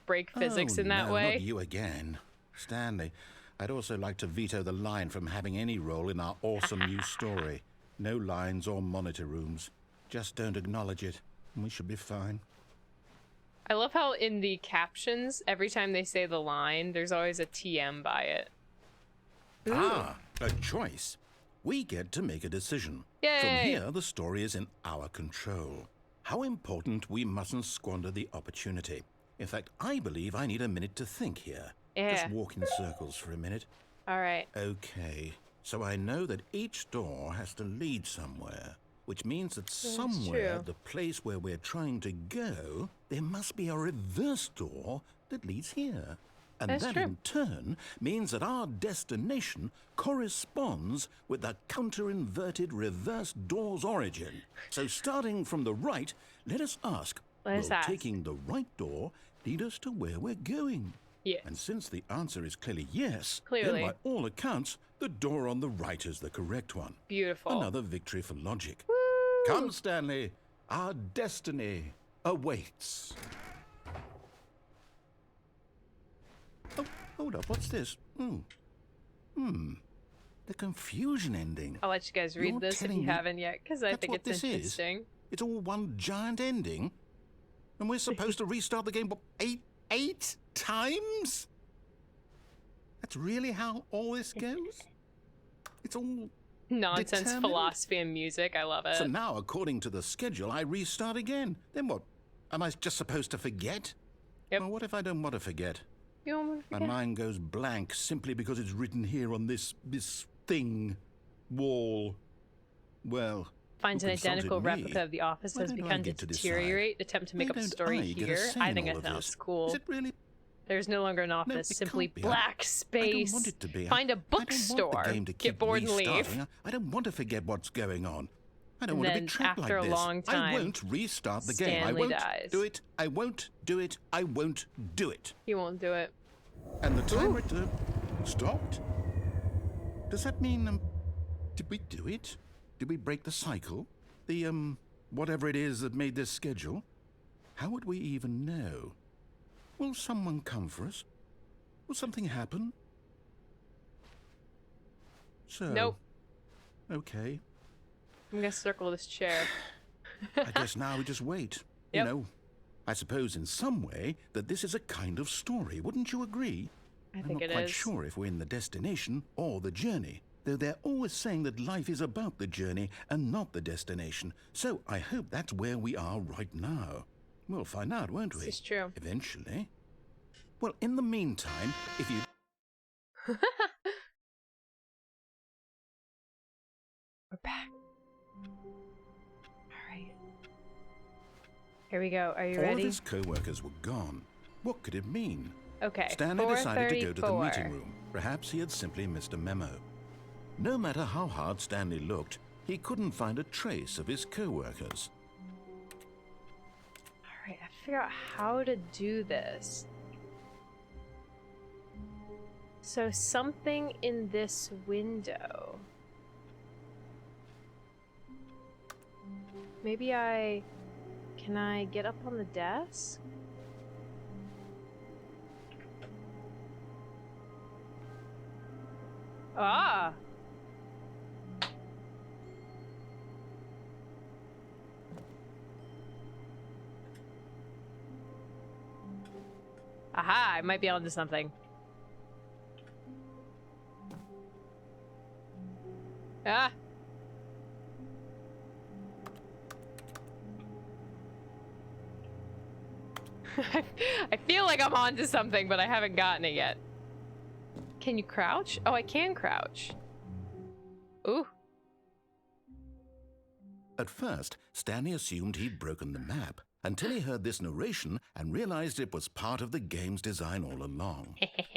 break physics in that way. Not you again. Stanley, I'd also like to veto the line from having any role in our awesome new story. No lines or monitor rooms. Just don't acknowledge it. We should be fine. I love how in the captions, every time they say the line, there's always a TM by it. Ooh. Ah, a choice. We get to make a decision. Yay. From here, the story is in our control. How important we mustn't squander the opportunity. In fact, I believe I need a minute to think here. Yeah. Just walk in circles for a minute. All right. Okay, so I know that each door has to lead somewhere. Which means that somewhere, the place where we're trying to go, there must be a reverse door that leads here. And That's that true. in turn means that our destination corresponds with the counter-inverted reverse door's origin. So starting from the right, let us ask, will taking the right door lead us to where we're going? Yes. And since the answer is clearly yes, Clearly. then by all accounts, the door on the right is the correct one. Beautiful. Another victory for logic. Woo! Come, Stanley, our destiny awaits. Oh, hold up, what's this? The confusion ending. I'll let you guys read You're this if telling you me haven't yet, because I that's think what it's this is? interesting. It's all one giant ending? And we're supposed to restart the game, what, eight times? That's really how all this goes? It's all Nonsense determined? philosophy and music. I love it. So now, according to the schedule, I restart again. Then what? Am I just supposed to forget? Yep. Well, what if I don't want to forget? You don't want to My forget? mind goes blank simply because it's written here on this thing, wall. Well, Finds who an identical consulted me? replica of the office Why has don't I begun to get to decide? deteriorate. Attempt to make Why up a don't story I get a here. say I in think all that of sounds this? cool. Is it really? There's no longer an office, it simply can't be. black I space. don't want it to be. Find a I don't bookstore. want the game to Get keep bored and leave. restarting. I don't want to forget what's going on. I don't And want to then be trapped after like a this. long time, I won't restart the game. I Stanley won't dies. do it. I won't do it. I won't do it. He won't do it. And the timer stopped? Does that mean, did we do it? Did we break the cycle? The, whatever it is that made this schedule? How would we even know? Will someone come for us? Will something happen? So... Nope. Okay. I'm gonna circle this chair. I guess now we just wait. Yep. You know, I suppose in some way that this is a kind of story. Wouldn't you agree? I I'm think not it quite is. sure if we're in the destination or the journey, though they're always saying that life is about the journey and not the destination. So I hope that's where we are right now. We'll find out, won't we? This is true. Eventually. Well, in the meantime, if you... We're back. Alright. Here we go. Are you All of ready? his co-workers were gone. What could it mean? Okay. Stanley decided to go to the 4:34. meeting room. Perhaps he had simply missed a memo. No matter how hard Stanley looked, he couldn't find a trace of his co-workers. Alright, I figure out how to do this. So something in this window. Maybe can I get up on the desk? Ah! Aha, I might be onto something. Ah! I feel like I'm onto something, but I haven't gotten it yet. Can you crouch? Oh, I can crouch. Ooh. At first, Stanley assumed he'd broken the map, until he heard this narration and realized it was part of the game's design all along.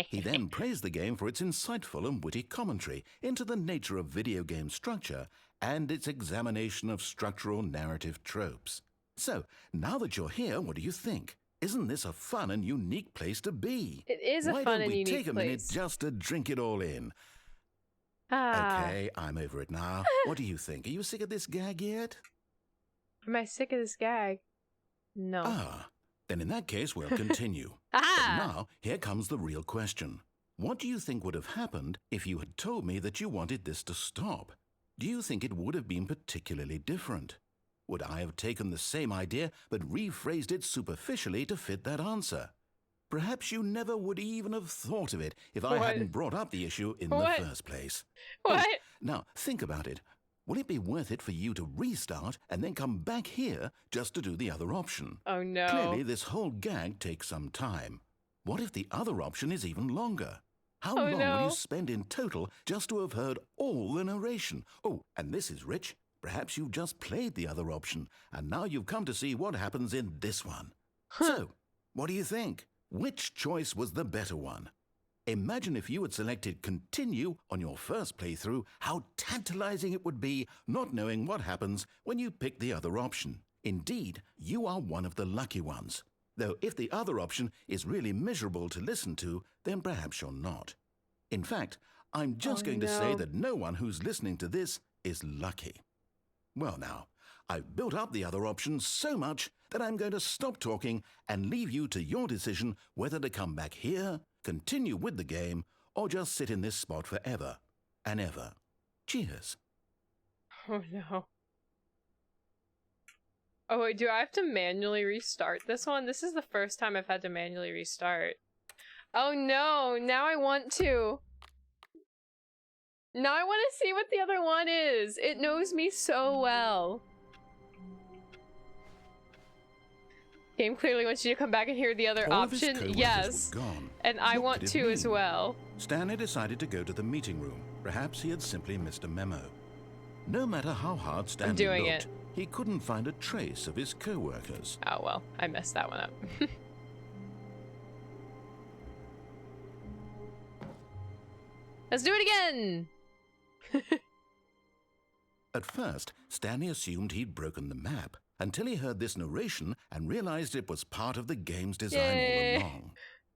He then praised the game for its insightful and witty commentary into the nature of video game structure and its examination of structural narrative tropes. So, now that you're here, what do you think? Isn't this a fun and unique place to be? It is a fun and unique Why don't we take a minute place. just to drink it all in? Ah. Okay, I'm over it now. What do you think? Are you sick of this gag yet? Am I sick of this gag? No. Ah, then in that case, we'll continue. Ah! But now, here comes the real question. What do you think would have happened if you had told me that you wanted this to stop? Do you think it would have been particularly different? Would I have taken the same idea but rephrased it superficially to fit that answer? Perhaps you never would even have thought of it if I What? hadn't brought up the issue in What? the first place. What? Oh, now, think about it. Will it be worth it for you to restart and then come back here just to do the other option? Oh no. Clearly, this whole gag takes some time. What if the other option is even longer? How long no. will you spend in total just to have heard all the narration? Oh, and this is rich. Perhaps you've just played the other option, and now you've come to see what happens in this one. So, what do you think? Which choice was the better one? Imagine if you had selected Continue on your first playthrough, how tantalizing it would be not knowing what happens when you pick the other option. Indeed, you are one of the lucky ones. Though if the other option is really miserable to listen to, then perhaps you're not. In fact, I'm just going to say that no one who's listening to this is lucky. Well now, I've built up the other options so much that I'm going to stop talking and leave you to your decision whether to come back here, continue with the game, or just sit in this spot forever and ever. Cheers. Oh no. Oh wait, do I have to manually restart this one? This is the first time I've had to manually restart. Oh no, now I want to. Now I want to see what the other one is. It knows me so well. Game clearly wants you to come back and hear the other option. Yes. And I want to as well. Stanley decided to go to the meeting room. Perhaps he had simply missed a memo. No matter how hard Stanley looked, he couldn't find a trace of his co-workers. Oh well, I messed that one up. Let's do it again! At first, Stanley assumed he'd broken the map, until he heard this narration and realized it was part of the game's design all along.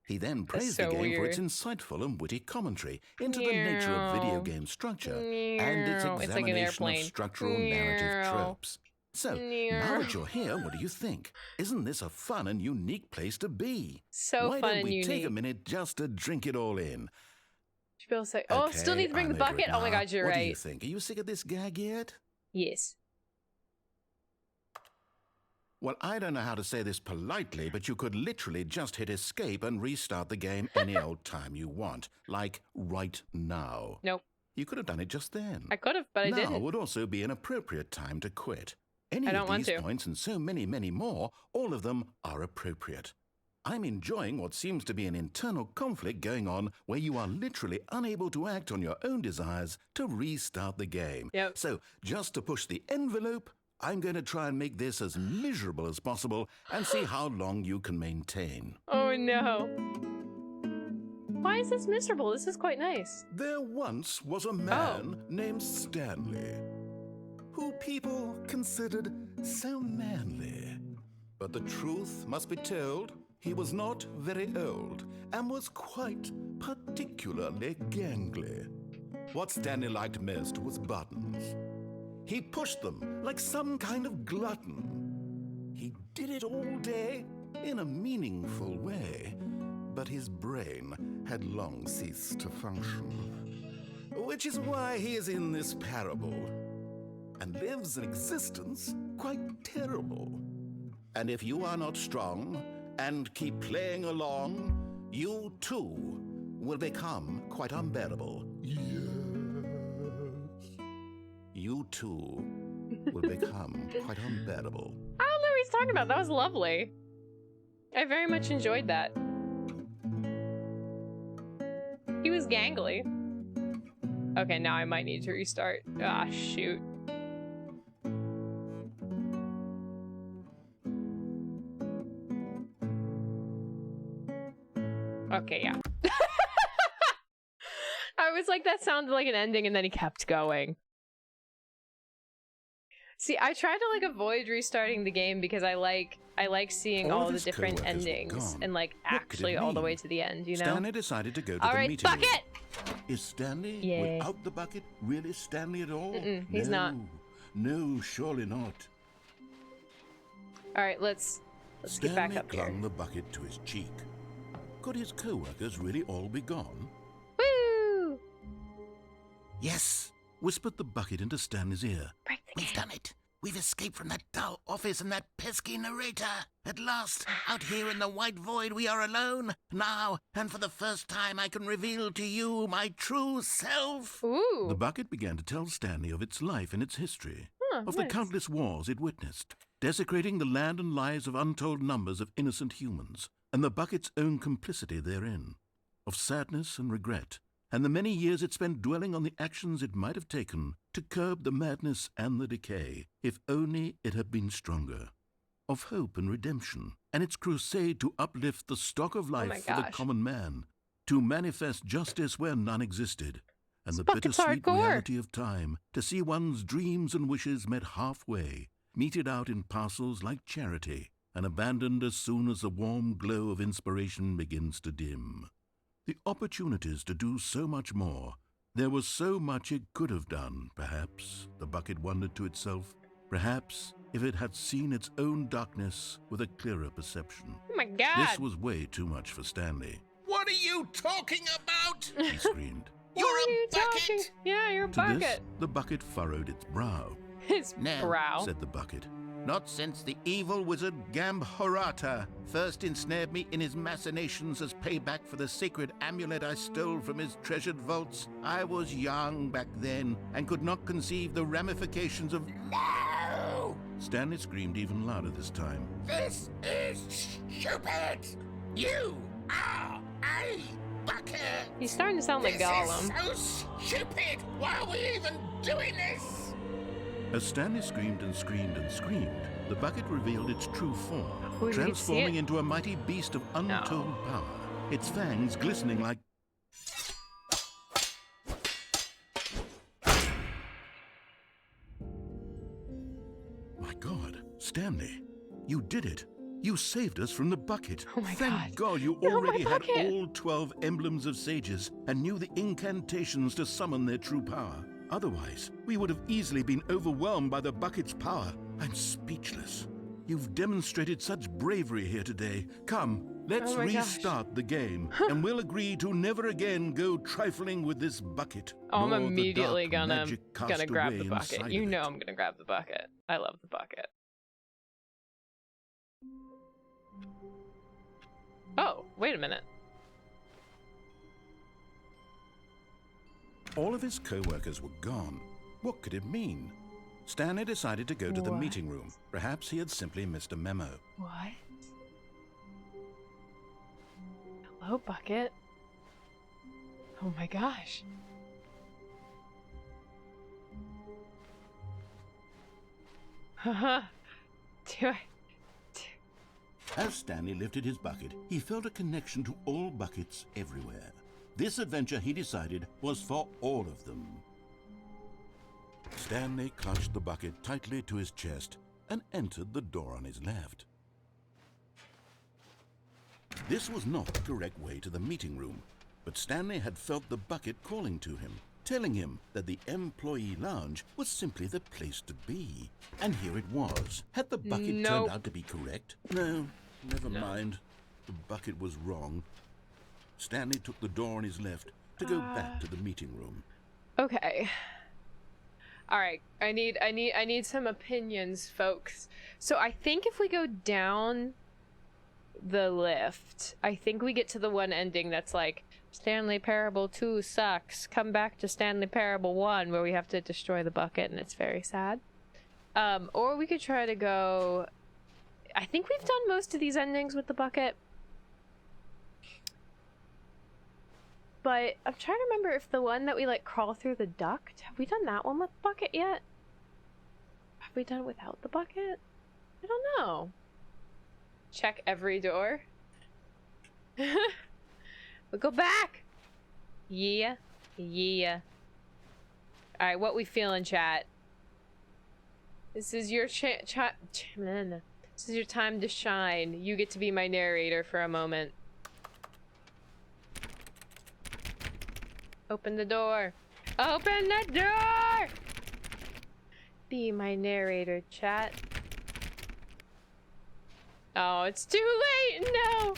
He then praised the game for its insightful and witty commentary into the nature of video game structure and its examination of structural narrative tropes. So, now that you're here, what do you think? Isn't this a fun and unique place to be? So Why fun don't we and take unique. a minute just to drink it all in? Say, oh, Okay, still need to bring the bucket? Oh my god, you're what right. What do you think? Are you sick of this gag yet? Yes. Well, I don't know how to say this politely, but you could literally just hit escape and restart the game any old time you want. Like, right now. Nope. You could have done it just then. I could have, but I didn't. Now would also be an appropriate time to quit. Any I don't of want these to. points and so many, many more, all of them are appropriate. I'm enjoying what seems to be an internal conflict going on where you are literally unable to act on your own desires to restart the game. Yep. So, just to push the envelope, I'm going to try and make this as miserable as possible and see how long you can maintain. Oh no. Why is this miserable? This is quite nice. There once was a man named Stanley, who people considered so manly. But the truth must be told, he was not very old and was quite particularly gangly. What Stanley liked most was buttons. He pushed them like some kind of glutton. He did it all day in a meaningful way, but his brain had long ceased to function. Which is why he is in this parable and lives an existence quite terrible. And if you are not strong and keep playing along, you too will become quite unbearable. Yes. You too will become quite unbearable. I don't know what he's talking about. That was lovely. I very much enjoyed that. He was gangly. Okay, now I might need to restart. Ah, shoot. Okay, yeah. I was like, that sounded like an ending, and then he kept going. See, I try to like avoid restarting the game because I like seeing all the different endings and like actually all the way to the end, you know? Stanley decided to go to all the right, meeting bucket! room. Is Stanley without the bucket really Stanley at all? He's not. No, surely not. All right, let's get back up here. Stanley clung the bucket to his cheek. Could his co-workers really all be gone? Woo! Yes, whispered the bucket into Stanley's ear. We've done it. We've escaped from that dull office and that pesky narrator. At last, out here in the white void, we are alone. Now, and for the first time, I can reveal to you my true self. Ooh. The bucket began to tell Stanley of its life and its history, of the nice. countless wars it witnessed, desecrating the land and lives of untold numbers of innocent humans, and the bucket's own complicity therein, of sadness and regret, and the many years it spent dwelling on the actions it might have taken to curb the madness and the decay, if only it had been stronger. of hope and redemption, and its crusade to uplift the stock of life for the common man, to manifest justice where none existed, and the bittersweet reality of time, to see one's dreams and wishes met halfway, meted out in parcels like charity, and abandoned as soon as the warm glow of inspiration begins to dim. The opportunities to do so much more. There was so much it could have done, perhaps, the bucket wondered to itself. Perhaps if it had seen its own darkness with a clearer perception. Oh my God! This was way too much for Stanley. What are you talking about? He screamed. You're a bucket! Yeah, you're a To bucket. this, the bucket furrowed its brow. His brow. Said the bucket. Not since the evil wizard Gambhorata first ensnared me in his machinations as payback for the sacred amulet I stole from his treasured vaults. I was young back then and could not conceive the ramifications of... No! Stanley screamed even louder this time. This is stupid! You are a bucket! He's starting to sound like Gollum. This is so stupid! Why are we even doing this? As Stanley screamed and screamed and screamed, the bucket revealed its true form, transforming into a mighty beast of untold power, its fangs glistening like... My God, Stanley, you did it. You saved us from the bucket. Oh my Thank God you already had all 12 emblems of sages and knew the incantations to summon their true power. Otherwise, we would have easily been overwhelmed by the bucket's power. I'm speechless. You've demonstrated such bravery here today. Come, let's restart the game, and we'll agree to never again go trifling with this bucket. I'm immediately gonna grab the bucket. You know I'm gonna grab the bucket. I love the bucket. Oh, wait a minute. All of his co-workers were gone. What could it mean? Stanley decided to go to the meeting room. Perhaps he had simply missed a memo. What? Hello, bucket. Oh my gosh. Haha. As Stanley lifted his bucket, he felt a connection to all buckets everywhere. This adventure, he decided, was for all of them. Stanley clutched the bucket tightly to his chest and entered the door on his left. This was not the correct way to the meeting room, but Stanley had felt the bucket calling to him, telling him that the employee lounge was simply the place to be. And here it was. Had the bucket turned out to be correct? No, never mind. The bucket was wrong. Stanley took the door on his left to go back to the meeting room. Okay. All right. I need some opinions, folks. So I think if we go down the lift, I think we get to the one ending that's like Stanley Parable 2 sucks. Come back to Stanley Parable 1 where we have to destroy the bucket and it's very sad. Or we could try to go... I think we've done most of these endings with the bucket. But I'm trying to remember if the one that we like crawl through the duct, have we done that one with the bucket yet? Have we done it without the bucket? I don't know. Check every door. We'll go back. Yeah. Yeah. Alright, what we feeling, chat? This is your this is your time to shine. You get to be my narrator for a moment. Open the door. Open the door! Be my narrator, chat. Oh, it's too late! No!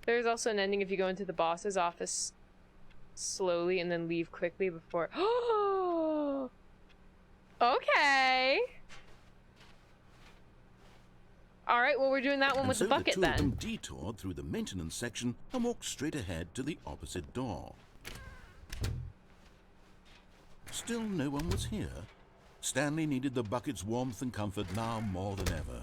There's also an ending if you go into the boss's office slowly and then leave quickly before... Oh! Okay! Alright, well we're doing that one with the bucket then. And so the two of them detoured through the maintenance section and walked straight ahead to the opposite door. Still no one was here. Stanley needed the bucket's warmth and comfort now more than ever.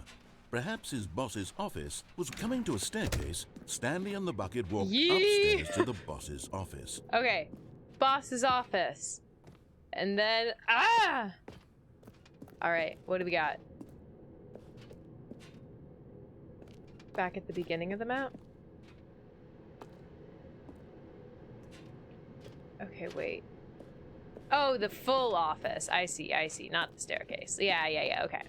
Perhaps his boss's office was coming to a staircase. Stanley and the bucket walked upstairs to the boss's office. Okay, boss's office. And then, Alright, what do we got? back at the beginning of the map? Okay, wait. Oh, the full office. I see, not the staircase. Yeah, okay.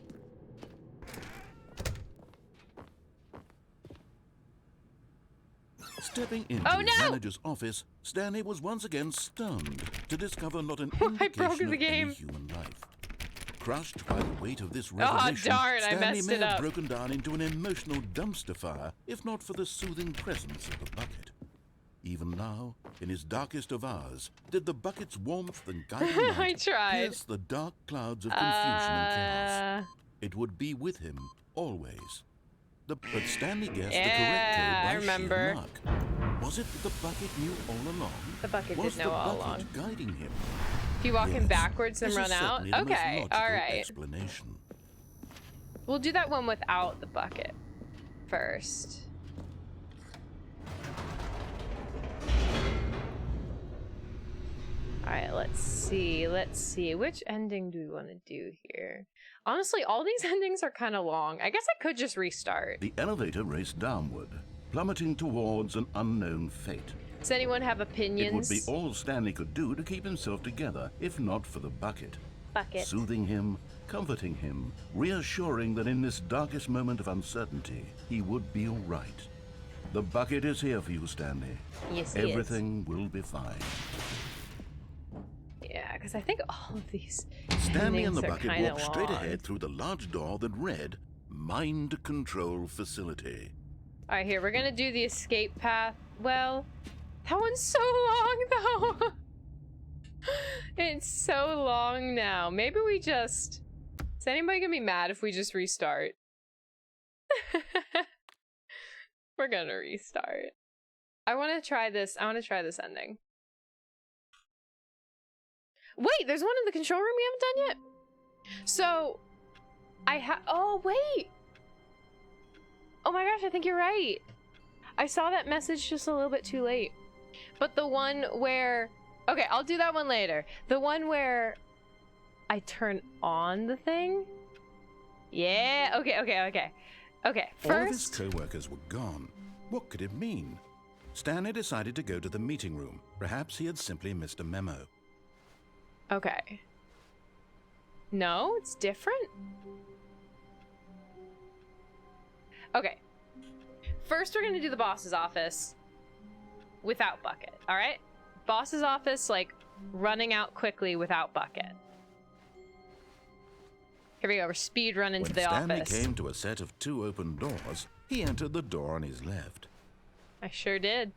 Stepping into his manager's office, Stanley was once again stunned to discover not an indication of any human life. Crushed by the weight of this revelation, Stanley may have broken down into an emotional dumpster fire, if not for the soothing presence of the bucket. Even now, in his darkest of hours, did the bucket's warmth and guiding light pierce the dark clouds of confusion and chaos. It would be with him always. But Stanley guessed the correct code by sheer luck. Was it that the bucket knew all along? The bucket did know all along. Guiding him? If you walk him backwards and run out? Okay, alright. We'll do that one without the bucket first. Alright, let's see. Which ending do we want to do here? Honestly, all these endings are kind of long. I guess I could just restart. The elevator raced downward, plummeting towards an unknown fate. Does anyone have opinions? It would be all Stanley could do to keep himself together, if not for the bucket. Soothing him, comforting him, reassuring that in this darkest moment of uncertainty, he would be all right. The bucket is here for you, Stanley. Yes, everything will be fine. Yeah, because I think all of these Stanley and the bucket walked straight ahead through the large door that read, Mind Control Facility. Alright, here, we're gonna do the escape path. Well, that one's so long, though. It's so long now. Maybe we just... Is anybody gonna be mad if we just restart? We're gonna restart. I want to try this. I want to try this ending. Wait, there's one in the control room we haven't done yet? So, oh, wait. Oh my gosh, I think you're right. I saw that message just a little bit too late. But the one where... Okay, I'll do that one later. The one where I turn on the thing? Yeah, okay. Okay, first... All of his co-workers were gone. What could it mean? Stanley decided to go to the meeting room. Perhaps he had simply missed a memo. Okay. No, it's different? Okay. First, we're gonna do the boss's office without bucket, alright? Boss's office, like, running out quickly without bucket. Here we go, we're speed run into the office. When Stanley came to a set of 2 open doors, he entered the door on his left. I sure did.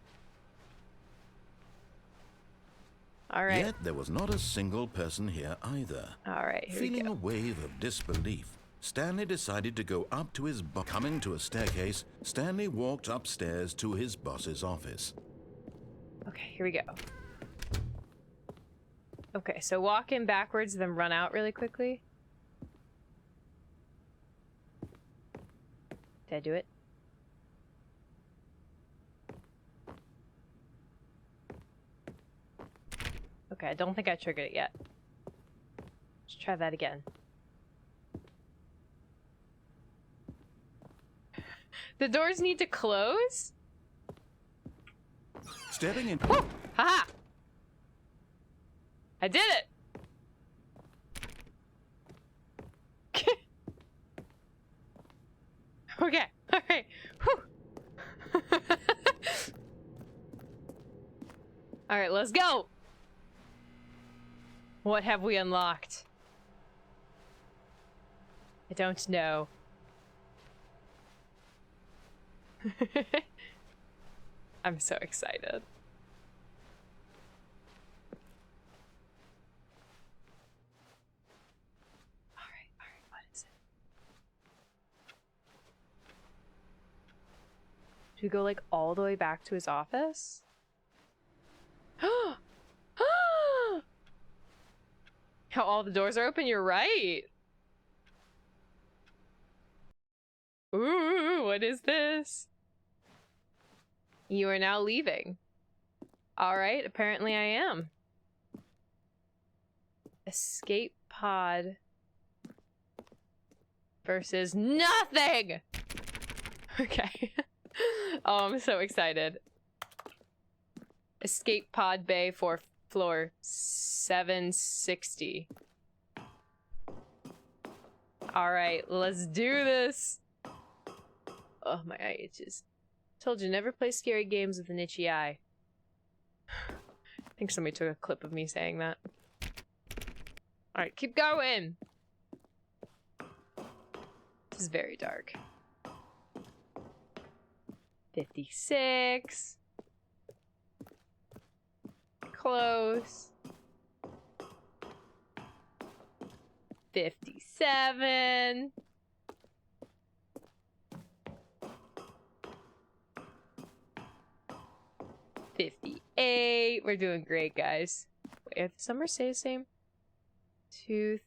Alright. Yet there was not a single person here either. Alright, here we go. Feeling a wave of disbelief, Stanley decided to go up to his boss. Coming to a staircase, Stanley walked upstairs to his boss's office. Okay, here we go. Okay, so walk in backwards, then run out really quickly. Did I do it? Okay, I don't think I triggered it yet. Let's try that again. The doors need to close? Stepping in. Woo! Haha! I did it! Okay, alright. Alright, let's go! What have we unlocked? I don't know. I'm so excited. Alright, what is it? Do we go like all the way back to his office? How all the doors are open, you're right. Ooh, what is this? You are now leaving. Alright, apparently I am. Escape pod versus nothing! Okay. Oh, I'm so excited. Escape pod bay for floor 760. Alright, let's do this! Oh, my eye itches. Told you, never play scary games with an itchy eye. I think somebody took a clip of me saying that. Alright, keep going! This is very dark. 56. Close. 57. We're doing great, guys. Wait, if the numbers stay the same? 2,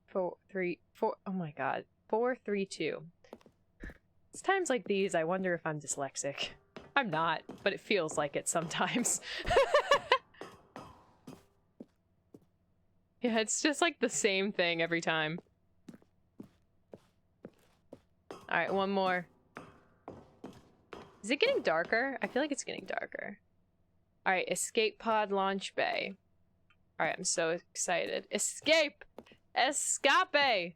4, 3, 4. Oh my god. 4, 3, 2. It's times like these I wonder if I'm dyslexic. I'm not, but it feels like it sometimes. Yeah, it's just like the same thing every time. Alright, one more. Is it getting darker? I feel like it's getting darker. Alright, escape pod launch bay. Alright, I'm so excited. Escape! Escape!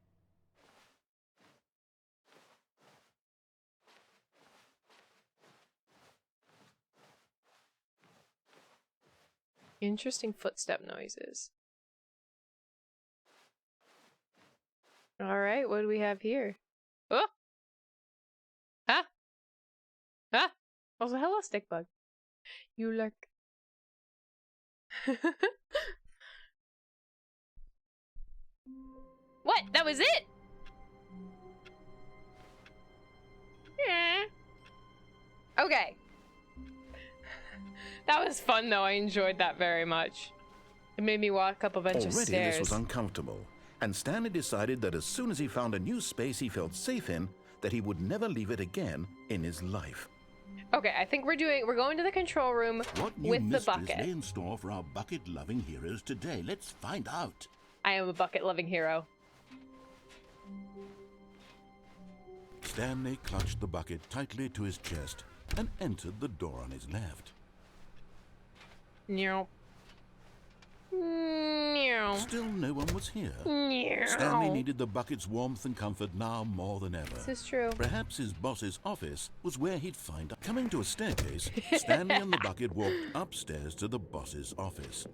Interesting footstep noises. Alright, what do we have here? Oh! Ah! Ah! Also, hello, stick bug. You lurk. What? That was it? Yeah. Okay. That was fun, though. I enjoyed that very much. It made me walk up a bunch of stairs. Already this was uncomfortable, and Stanley decided that as soon as he found a new space he felt safe in, that he would never leave it again in his life. Okay, I think we're going to the control room with the bucket. Lay in store for our bucket-loving heroes today? Let's find out. I am a bucket-loving hero. Stanley clutched the bucket tightly to his chest and entered the door on his left. Meow. Meow. Still no one was here. Meow. Stanley needed the bucket's warmth and comfort now more than ever. This is true. Perhaps his boss's office was where he'd find... Coming to a staircase, Stanley and the bucket walked upstairs to the boss's office.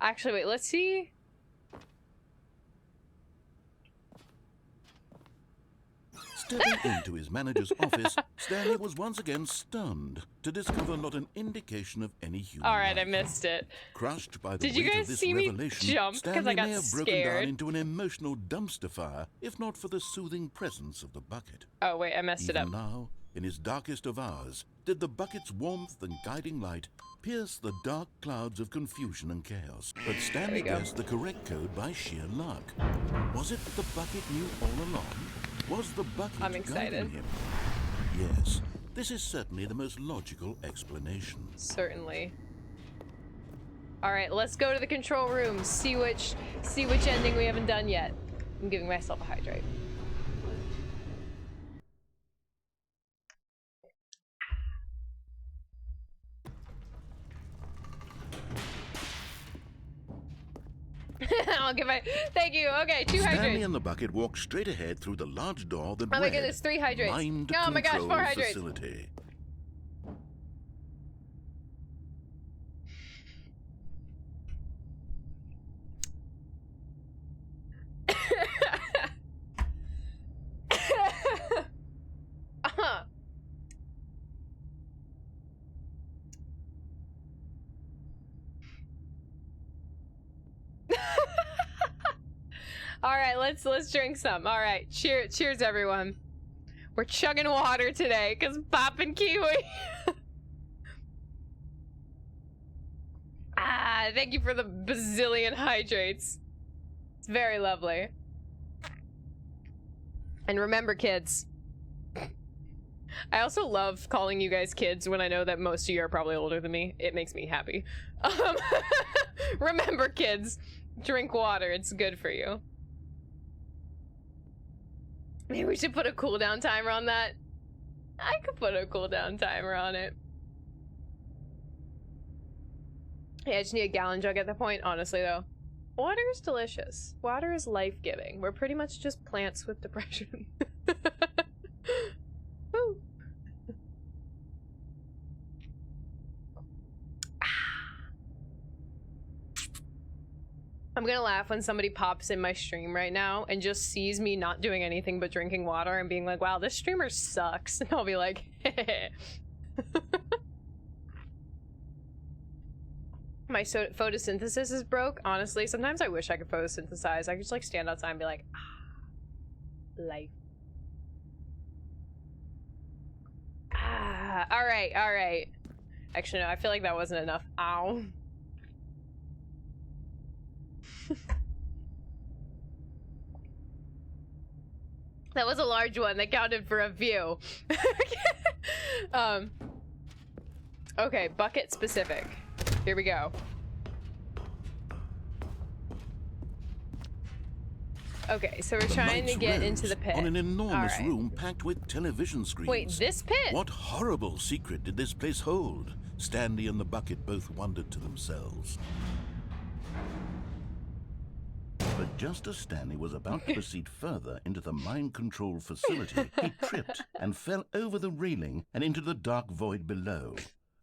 Actually, wait, let's see. Stepping into his manager's office, Stanley was once again stunned to discover not an indication of any human Alright, I life. missed it. Crushed by the Did you weight guys of this see me revelation, jump because I Stanley got may have broken scared? down into an emotional dumpster fire, if not for the soothing presence of the bucket. Oh, wait, I messed it Even up. now, in his darkest of hours, did the bucket's warmth and guiding light pierce the dark clouds of confusion and chaos. But Stanley go. guessed the correct code by sheer luck. Was it the bucket knew all along? Was the bucket I'm excited. guiding him? Yes, this is certainly the most logical explanation. Certainly. Alright, let's go to the control room. See which ending we haven't done yet. I'm giving myself a hydrate. I'll give my... Thank you. Okay, 2 Stanley hydrates. and the bucket walked straight ahead through the large door that Oh my read, goodness, 3 hydrates. Mind Oh my gosh, 4 Control hydrates. Facility. All right, let's drink some. All right, cheers everyone. We're chugging water today cuz poppin' kiwi. Thank you for the bazillion hydrates. It's very lovely. And remember, kids. I also love calling you guys kids when I know that most of you are probably older than me. It makes me happy. Remember, kids, drink water. It's good for you. Maybe we should put a cooldown timer on that. I could put a cooldown timer on it. Yeah, I just need a gallon jug at that point, honestly, though. Water is delicious. Water is life-giving. We're pretty much just plants with depression. Woo. I'm gonna laugh when somebody pops in my stream right now and just sees me not doing anything but drinking water and being like, wow, this streamer sucks. And I'll be like, heh. My photosynthesis is broke. Honestly, sometimes I wish I could photosynthesize. I could just like stand outside and be like, ah, life. Ah, all right, all right. Actually, no, I feel like that wasn't enough. Ow. That was a large one that counted for a few. Okay, bucket specific. Here we go. Okay, so we're trying to get into the pit. On an enormous All right. room packed with television screens. Wait, this pit? What horrible secret did this place hold? Stanley and the bucket both wondered to themselves. But just as Stanley was about to proceed further into the mind control facility, he tripped and fell over the railing and into the dark void below.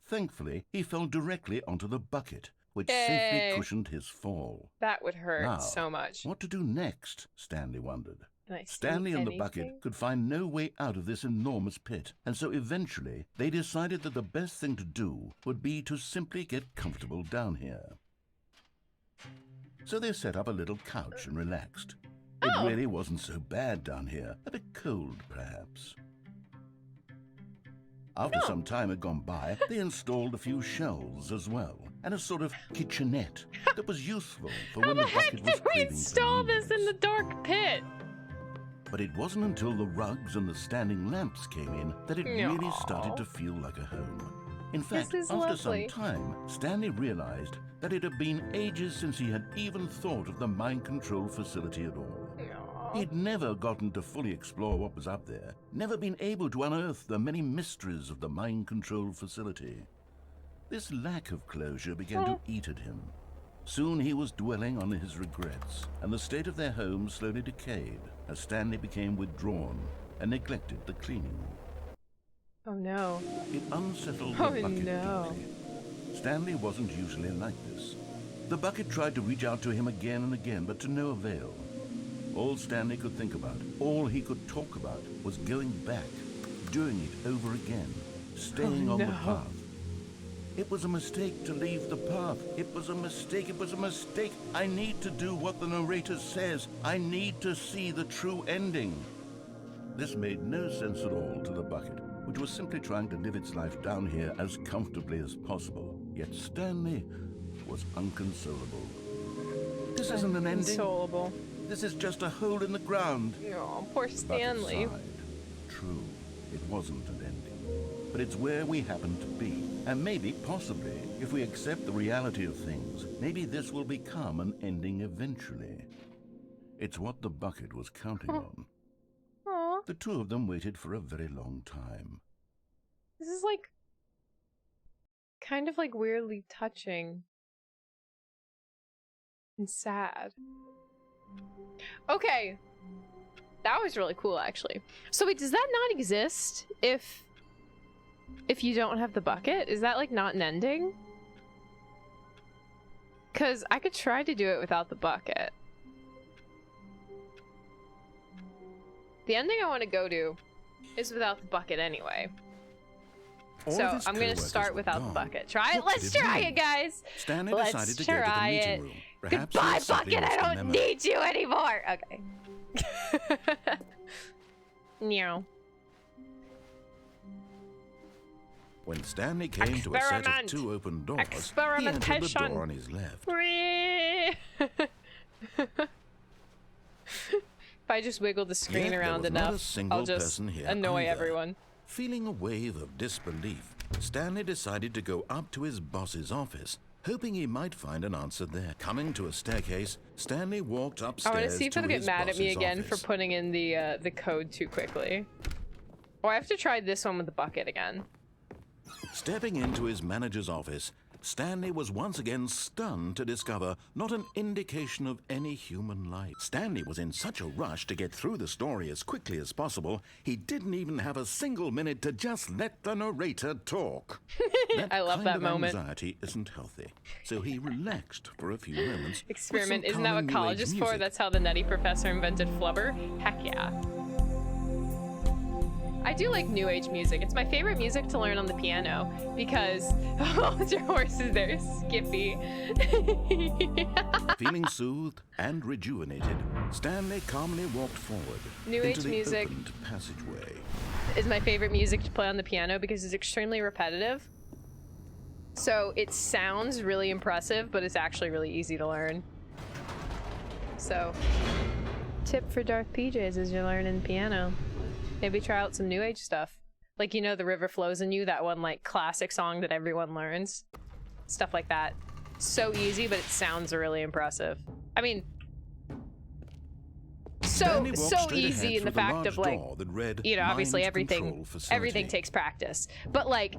Thankfully, he fell directly onto the bucket, which safely cushioned his fall. That would hurt Now, so much. What to do next, Stanley wondered. Can I see Stanley and the anything? bucket could find no way out of this enormous pit, and so eventually they decided that the best thing to do would be to simply get comfortable down here. So they set up a little couch and relaxed. It really wasn't so bad down here, a bit cold perhaps. After some time had gone by, they installed a few shelves as well, and a sort of kitchenette that was useful for when the bucket was How did we craving install this in the convenience. dark pit? But it wasn't until the rugs and the standing lamps came in that it really started to feel like a home. In fact, This is after lovely. some time, Stanley realized that it had been ages since he had even thought of the mind control facility at all. He'd never gotten to fully explore what was up there, never been able to unearth the many mysteries of the mind control facility. This lack of closure began to eat at him. Soon he was dwelling on his regrets, and the state of their home slowly decayed as Stanley became withdrawn and neglected the cleaning. Oh no. It unsettled Oh, the bucket no. deeply. Stanley wasn't usually like this. The bucket tried to reach out to him again and again, but to no avail. All Stanley could think about, all he could talk about, was going back, doing it over again, staying on the path. It was a mistake to leave the path. It was a mistake. It was a mistake. I need to do what the narrator says. I need to see the true ending. This made no sense at all to the bucket, which was simply trying to live its life down here as comfortably as possible. Yet Stanley was unconsolable. This isn't an ending. Inconsolable. This is just a hole in the ground. Oh, poor The bucket Stanley. sighed. True, it wasn't an ending. But it's where we happen to be. And maybe, possibly, if we accept the reality of things, maybe this will become an ending eventually. It's what the bucket was counting on. Aw, The two of them waited for a very long time. this is like kind of like weirdly touching and sad. Okay, that was really cool actually. So wait, does that not exist if you don't have the bucket? Is that like not an ending? Because I could try to do it without the bucket. The ending I want to go to is without the bucket anyway. All So of his I'm gonna co-workers start were without the gone. bucket. Try it. What Let's did it try mean? it, guys. Stanley Let's decided to go to the try meeting it. room. Perhaps Goodbye, he simply bucket. I lost don't memory. need you anymore. Okay. Meow. When Stanley came to a set of Experiment. 2 open doors, he entered the Experimentation. door on his left. If I just wiggle the screen Yet there around was not a enough, single I'll just person here annoy either. everyone. Feeling a wave of disbelief, Stanley decided to go up to his boss's office hoping he might find an answer there. Coming to a staircase, Stanley walked upstairs. I want to see if to it'll get his mad at me boss's again office. for putting in the code too quickly. Oh, I have to try this one with the bucket again. Stepping into his manager's office, Stanley was once again stunned to discover not an indication of any human life. Stanley was in such a rush to get through the story as quickly as possible, he didn't even have a single minute to just let the narrator talk. I love that moment. Anxiety isn't healthy, so he relaxed for a few moments. Experiment. with some Isn't that what calming college New Age is for? music. That's how the nutty professor invented flubber? Heck yeah. I do like New Age music. It's my favorite music to learn on the piano because oh, your horse is there, Skippy. Feeling soothed and rejuvenated, Stanley calmly walked forward New into Age the music opened passageway. is my favorite music to play on the piano because it's extremely repetitive. So it sounds really impressive, but it's actually really easy to learn. So, tip for Darth PJs as you're learning piano. Maybe try out some New Age stuff. Like, you know, The River Flows in You, that one, like, classic song that everyone learns. Stuff like that. So easy, but it sounds really impressive. I mean, Stanley walked so straight easy ahead in the through fact of, large like, door that read, you know, obviously "Mind everything Control Facility." everything takes practice. But, like,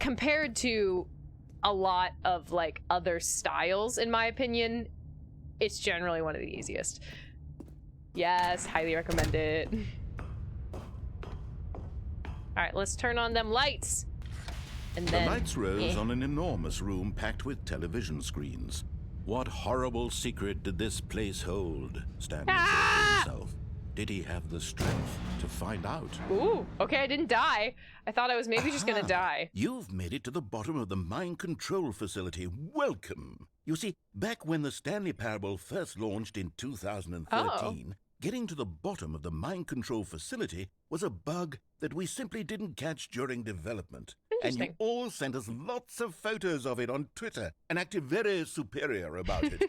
compared to a lot of, like, other styles, in my opinion, it's generally one of the easiest. Yes, highly recommend it. All right, let's turn on them lights. And then The lights rose on an enormous room packed with television screens. What horrible secret did this place hold? Stanley said to himself. Did he have the strength to find out? Ooh, okay, I didn't die. I thought I was maybe just gonna die. You've made it to the bottom of the mind control facility. Welcome. You see, back when the Stanley Parable first launched in 2013, getting to the bottom of the mind control facility was a bug that we simply didn't catch during development. And you Interesting. all sent us lots of photos of it on Twitter and acted very superior about it.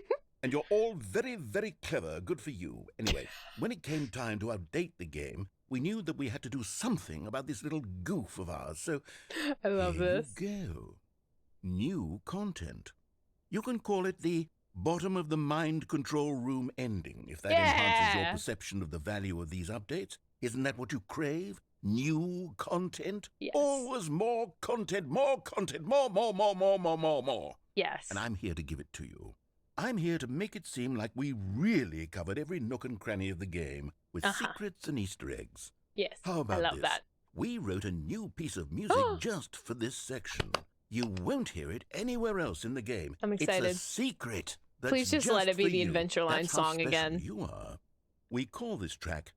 And you're all very, very clever. Good for you. Anyway, when it came time to update the game, we knew that we had to do something about this little goof of ours. So I love here this. you go. New content. You can call it the bottom of the mind control room ending, if that enhances your Yeah. perception of the value of these updates. Isn't that what you crave? New content? Yes. Always more content, more content, more. Yes. And I'm here to give it to you. I'm here to make it seem like we really covered every nook and cranny of the game with secrets and Easter eggs. Yes. How about I love this? that. We wrote a new piece of music just for this section. You won't hear it anywhere else in the game. I'm It's excited. a secret. That's Please just let it be for the you. Adventureline That's how song special again. You are. We call this track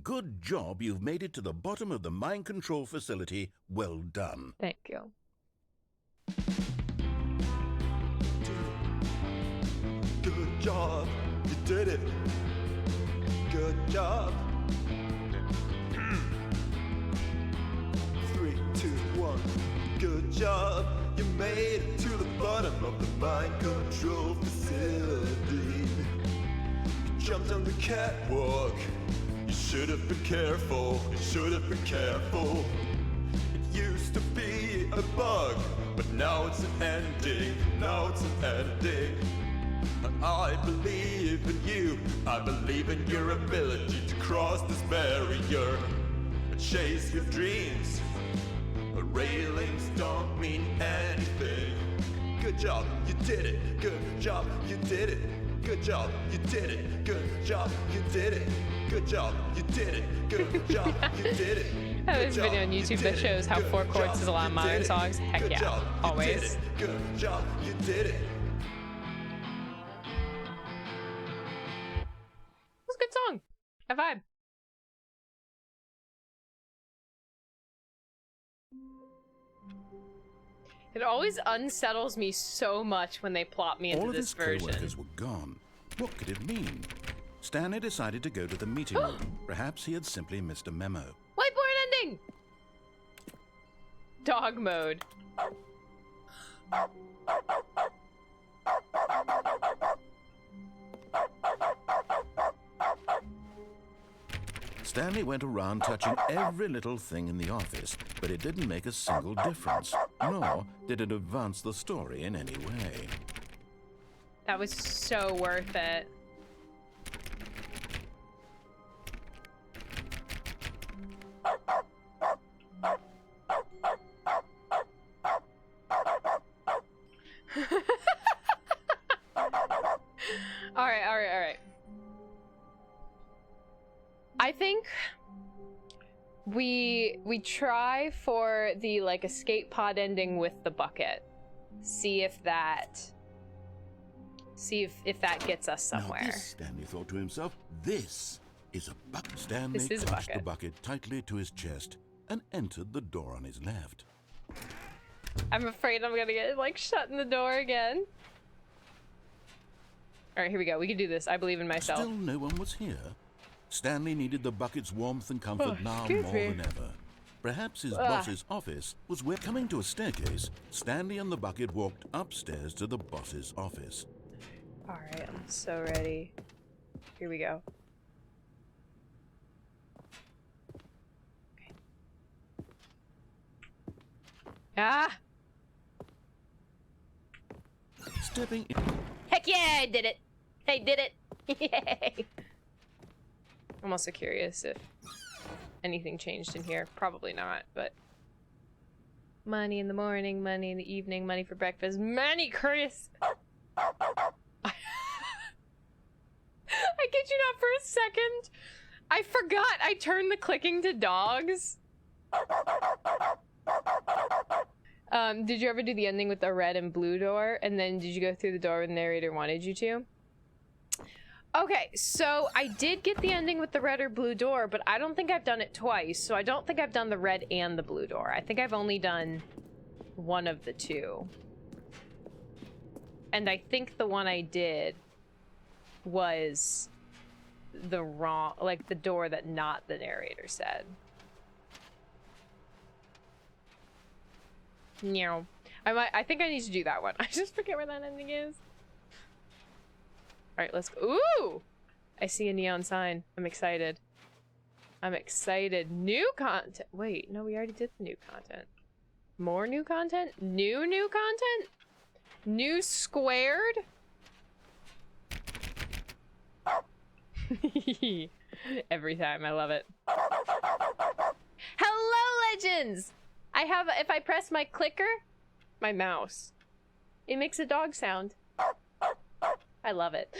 "Good Job You've Made It to the Bottom of the Mind Control Facility. Well done." Thank you. Good job, you did it. Good job. 3, 2, 1. Good job, you made it to the bottom of the mind control facility. You jumped on the catwalk. You should have been careful. You should have been careful. It used to be a bug, but now it's an ending. Now it's an ending. I believe in you. I believe in your ability to cross this barrier and chase your dreams. But railings don't mean anything. Good job, you did it. Good job, you did it. Good job, you did it. Good job, you did it. Good job, you did it. Good job, you did it. I have this Good video on job, you YouTube did that it. shows how Good 4 chords job, is a lot of you modern did it. songs. Heck Good yeah, job, you always. did it. Good job, you did it. It was a good song. A vibe. It always unsettles me so much when they plop me into All of this his version. co-workers were gone. What could it mean? Stanley decided to go to the meeting room. Perhaps he had simply missed a memo. Whiteboard ending! Dog mode. Stanley went around touching every little thing in the office, but it didn't make a single difference, nor did it advance the story in any way. That was so worth it. All right. I think we try for the like escape pod ending with the bucket. See if that gets us somewhere. Now this, Stanley thought to himself, this is a bucket. Stanley This is a clutched the bucket. bucket tightly to his chest and entered the door on his left. I'm afraid I'm gonna get like shut in the door again. All right, here we go. We can do this. I believe in myself. Still no one was here. Stanley needed the bucket's warmth and comfort now excuse more me. than ever. Perhaps his boss's office was where, coming to a staircase, Stanley and the bucket walked upstairs to the boss's office. All right, I'm so ready. Here we go. Okay. Ah! Stepping in. Heck yeah, I did it! I did it! Yay! I'm also curious if anything changed in here. Probably not, but... Money in the morning, money in the evening, money for breakfast, money, Chris! I kid you not for a second. I forgot I turned the clicking to dogs. Did you ever do the ending with the red and blue door? And then did you go through the door when the narrator wanted you to? Okay, so I did get the ending with the red or blue door, but I don't think I've done it twice. So I don't think I've done the red and the blue door. I think I've only done one of the two. And I think the one I did was the wrong, like the door that not the narrator said. No. I think I need to do that one. I just forget where that ending is. Alright, let's go. Ooh! I see a neon sign. I'm excited. I'm excited. New content. Wait, no, we already did the new content. More new content? New content? New squared? Every time. I love it. Hello, legends! I have, if I press my clicker, my mouse, it makes a dog sound. I love it.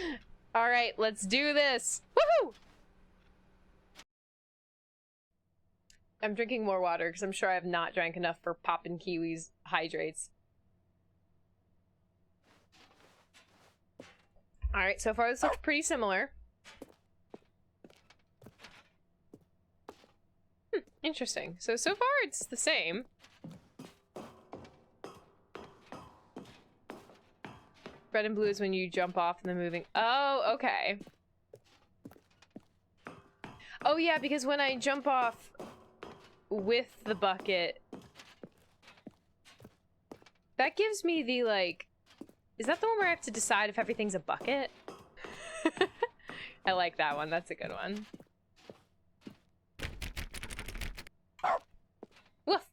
All right, let's do this. Woohoo! I'm drinking more water because I'm sure I have not drank enough for Poppin' Kiwi's hydrates. All right, so far this looks pretty similar. Interesting. So far it's the same. Red and blue is when you jump off and then moving. Oh, okay. Oh yeah, because when I jump off with the bucket, that gives me the like, is that the one where I have to decide if everything's a bucket? I like that one. That's a good one. Woof.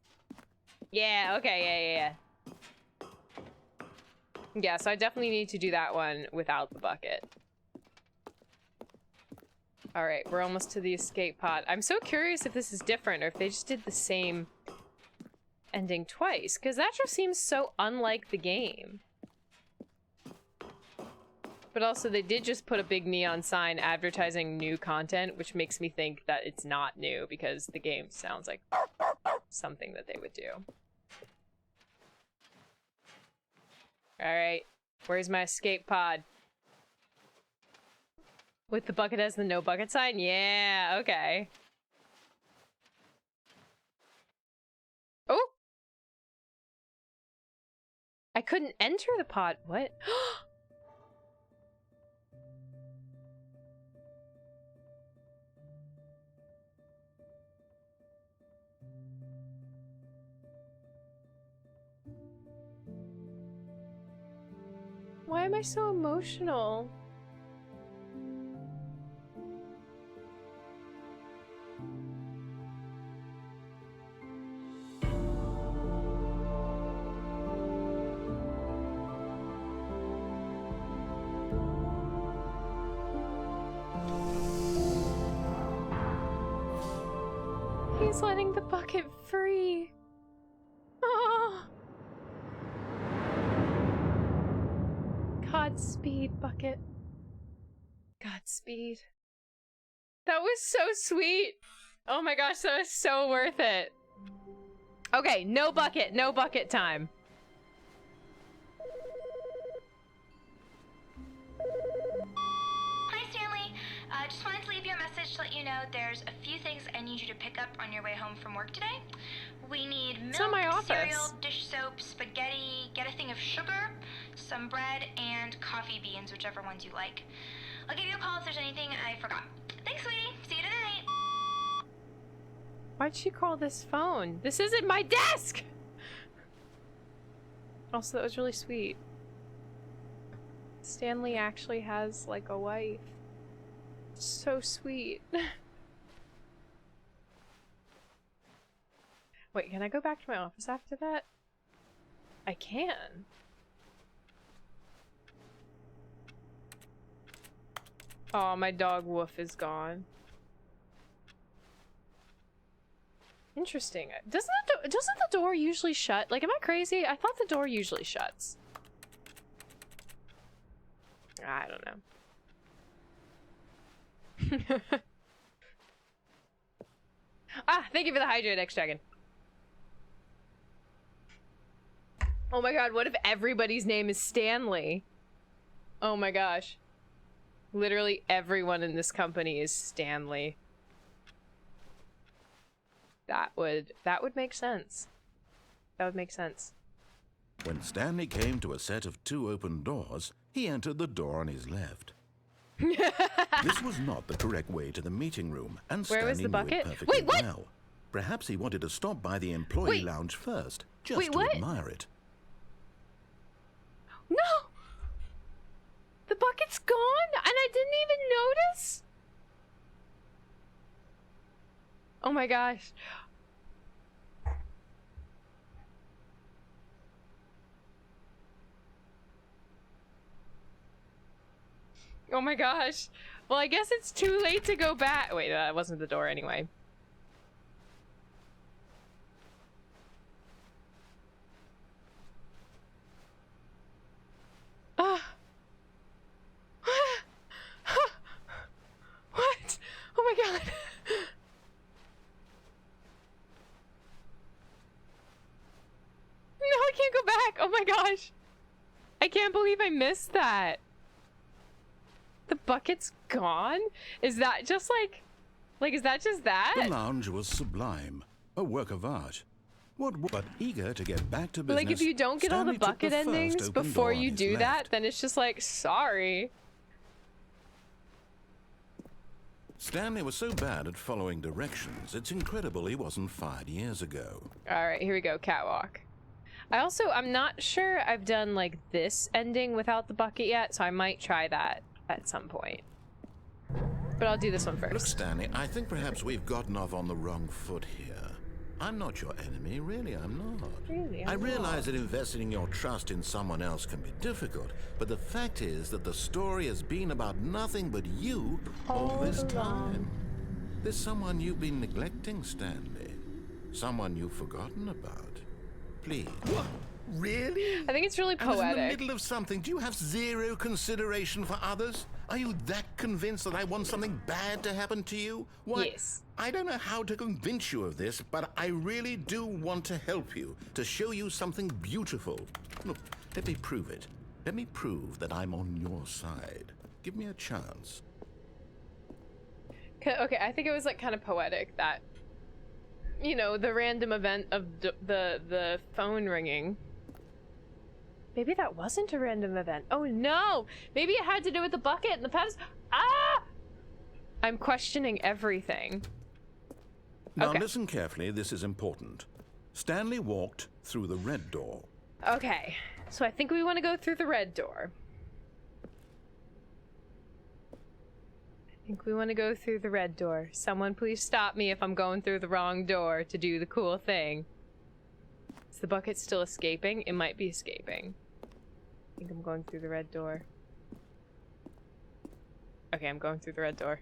Yeah, okay, yeah. Yeah, so I definitely need to do that one without the bucket. Alright, we're almost to the escape pod. I'm so curious if this is different or if they just did the same ending twice, because that just seems so unlike the game. But also, they did just put a big neon sign advertising new content, which makes me think that it's not new, because the game sounds like something that they would do. Alright, where's my escape pod? With the bucket as the no bucket sign? Yeah, okay. Oh! I couldn't enter the pod. What? Why am I so emotional? He's letting the bucket free. Oh. Godspeed, bucket. Godspeed. That was so sweet. Oh my gosh, that was so worth it. Okay, no bucket time. Hi, Stanley. Just wanted to leave you a message to let you know there's a few things I need you to pick up on your way home from work today. We need milk, not my office. cereal, dish soap, spaghetti, get a thing of sugar, some bread, and coffee beans, whichever ones you like. I'll give you a call if there's anything I forgot. Thanks, sweetie. See you tonight. Why'd she call this phone? This isn't my desk! Also, that was really sweet. Stanley actually has, like, a wife. So sweet. Wait, can I go back to my office after that? I can. Oh, my dog Woof is gone. Interesting. Doesn't the door usually shut? Like, am I crazy? I thought the door usually shuts. I don't know. Ah, thank you for the hydrate, X-Dragon. Oh my god, what if everybody's name is Stanley? Oh my gosh. Literally everyone in this company is Stanley. That would make sense. That would make sense. When Stanley came to a set of 2 open doors, he entered the door on his left. This was not the correct way to the meeting room, and Where Stanley was the knew bucket? it perfectly Wait, what? well. Perhaps he wanted to stop by the employee Wait. lounge first, just Wait, to what? admire it. No! The bucket's gone and I didn't even notice? Oh my gosh. Oh my gosh. Well, I guess it's too late to go back. Wait, that wasn't the door anyway. Ah. What? Oh my god. No, I can't go back. Oh my gosh. I can't believe I missed that. The bucket's gone? Is that just like, is that just that? The lounge was sublime, a work of art. But eager to get back to business, Like, if you don't get all the Stanley took bucket first endings open before door on you his do that, left. then it's just like, sorry. Stanley was so bad at following directions, it's incredible he wasn't fired years ago. Alright, here we go, catwalk. I'm not sure I've done, like, this ending without the bucket yet, so I might try that at some point. But I'll do this one Look, first. Stanley, I think perhaps we've gotten off on the wrong foot here. I'm not your enemy, really, I'm not. Really, I I'm realize not. that investing your trust in someone else can be difficult, but the fact is that the story has been about nothing but you all this time. There's someone you've been neglecting, Stanley. Someone you've forgotten about. Please. What? Really? I think it's really I was in the poetic. middle of something. Do you have zero consideration for others? Are you that convinced that I want something bad to happen to you? What? Yes. I don't know how to convince you of this, but I really do want to help you, to show you something beautiful. Look, let me prove it. Let me prove that I'm on your side. Give me a chance. Okay, I think it was, like, kind of poetic that, you know, the random event of the phone ringing. Maybe that wasn't a random event. Oh no! Maybe it had to do with the bucket and the past. Ah! I'm questioning everything. Now Okay. listen carefully, this is important. Stanley walked through the red door. Okay, so I think we want to go through the red door. Someone please stop me if I'm going through the wrong door to do the cool thing. Is the bucket still escaping? It might be escaping. I think I'm going through the red door. Okay, I'm going through the red door.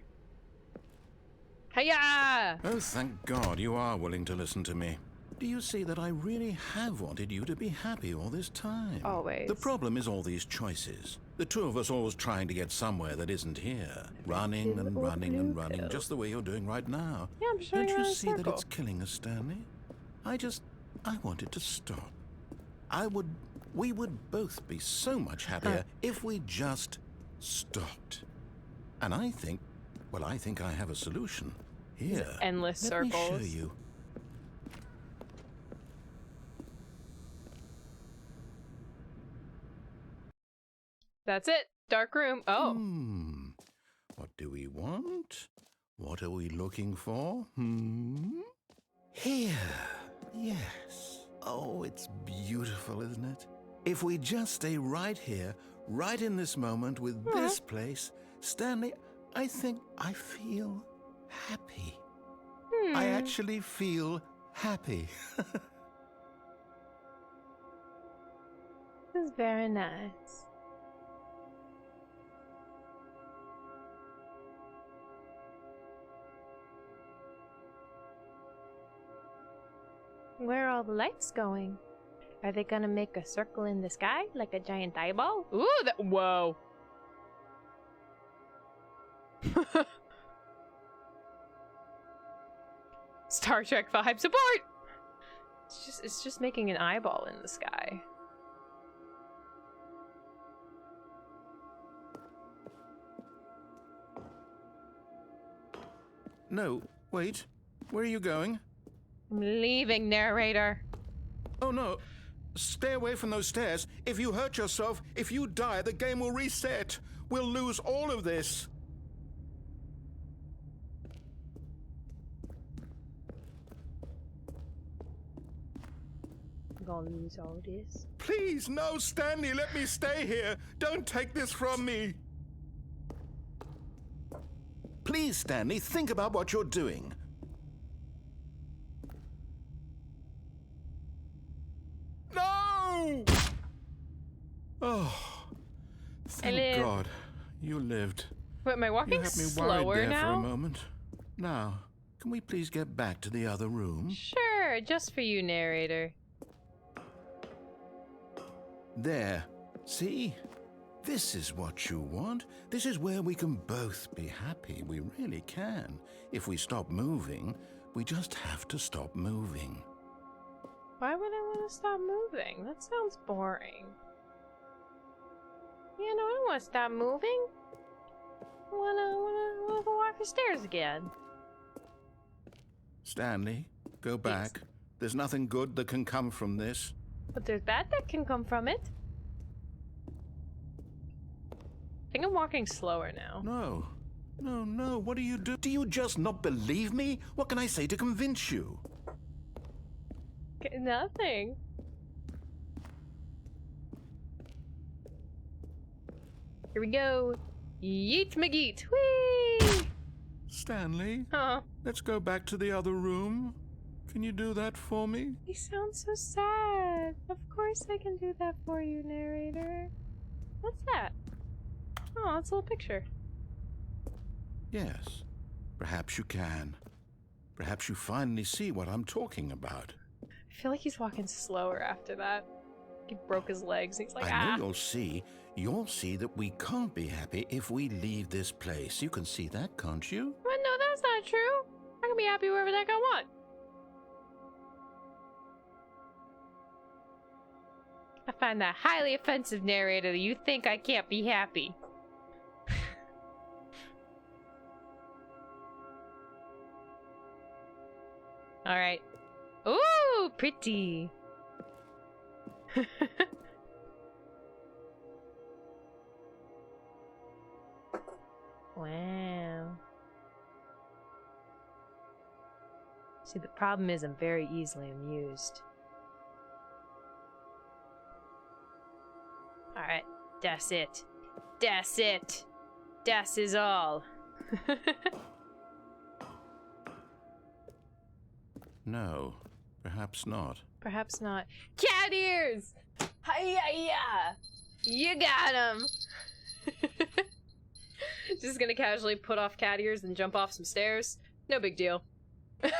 Hiya! Oh, thank God you are willing to listen to me. Do you see that I really have wanted you to be happy all this time? Always. The problem is all these choices. The two of us always trying to get somewhere that isn't here. Running and or running and blue running, pill. just the way you're doing right now. Yeah, I'm just running Don't around you in a see that circle. it's killing us, Stanley? I want it to stop. We would both be so much happier if we just stopped. And I think I have a solution. Here, Endless let me circles. show you. That's it. Dark room. Oh. What do we want? What are we looking for? Here. Yes. Oh, it's beautiful, isn't it? If we just stay right here, right in this moment with this place, Stanley, I think I feel happy. I actually feel happy. This is very nice. Where are all the lights going? Are they gonna make a circle in the sky like a giant eyeball? Ooh, whoa. Star Trek vibe support. It's just making an eyeball in the sky. No, wait. Where are you going? I'm leaving, narrator. Oh no. Stay away from those stairs. If you hurt yourself, if you die, the game will reset. We'll lose all of this. I'm gonna lose all this. Please, no, Stanley, let me stay here. Don't take this from me. Please, Stanley, think about what you're doing. No! Oh, thank God you lived. Wait, am I walking You had me worried slower there now? for a moment. Now, can we please get back to the other room? Sure, just for you, narrator. There. See? This is what you want. This is where we can both be happy. We really can. If we stop moving, we just have to stop moving. Why would I want to stop moving? That sounds boring. Yeah, no, I don't want to stop moving. I wanna go walk the stairs again. Stanley, go back. There's nothing good that can come from this. But there's bad that can come from it. I think I'm walking slower now. No. No, no. What do you do? Do you just not believe me? What can I say to convince you? Nothing. Here we go. Yeet McGeet. Whee! Stanley, Huh. let's go back to the other room. Can you do that for me? You sound so sad. Of course I can do that for you, narrator. What's that? Oh, it's a little picture. Yes. Perhaps you can. Perhaps you finally see what I'm talking about. I feel like he's walking slower after that. He broke his legs. He's like, I know you'll see that we can't be happy if we leave this place. You can see that, can't you? But no, that's not true. I can be happy wherever the heck I want. I find that highly offensive, narrator, that you think I can't be happy. Alright. Ooh, pretty. Wow. See, the problem is I'm very easily amused. Alright, that's it. That's it. Das is all. No, perhaps not. Perhaps not. Cat ears! Hi-ya-ya! You got him! Just gonna casually put off cat ears and jump off some stairs. No big deal. Wait,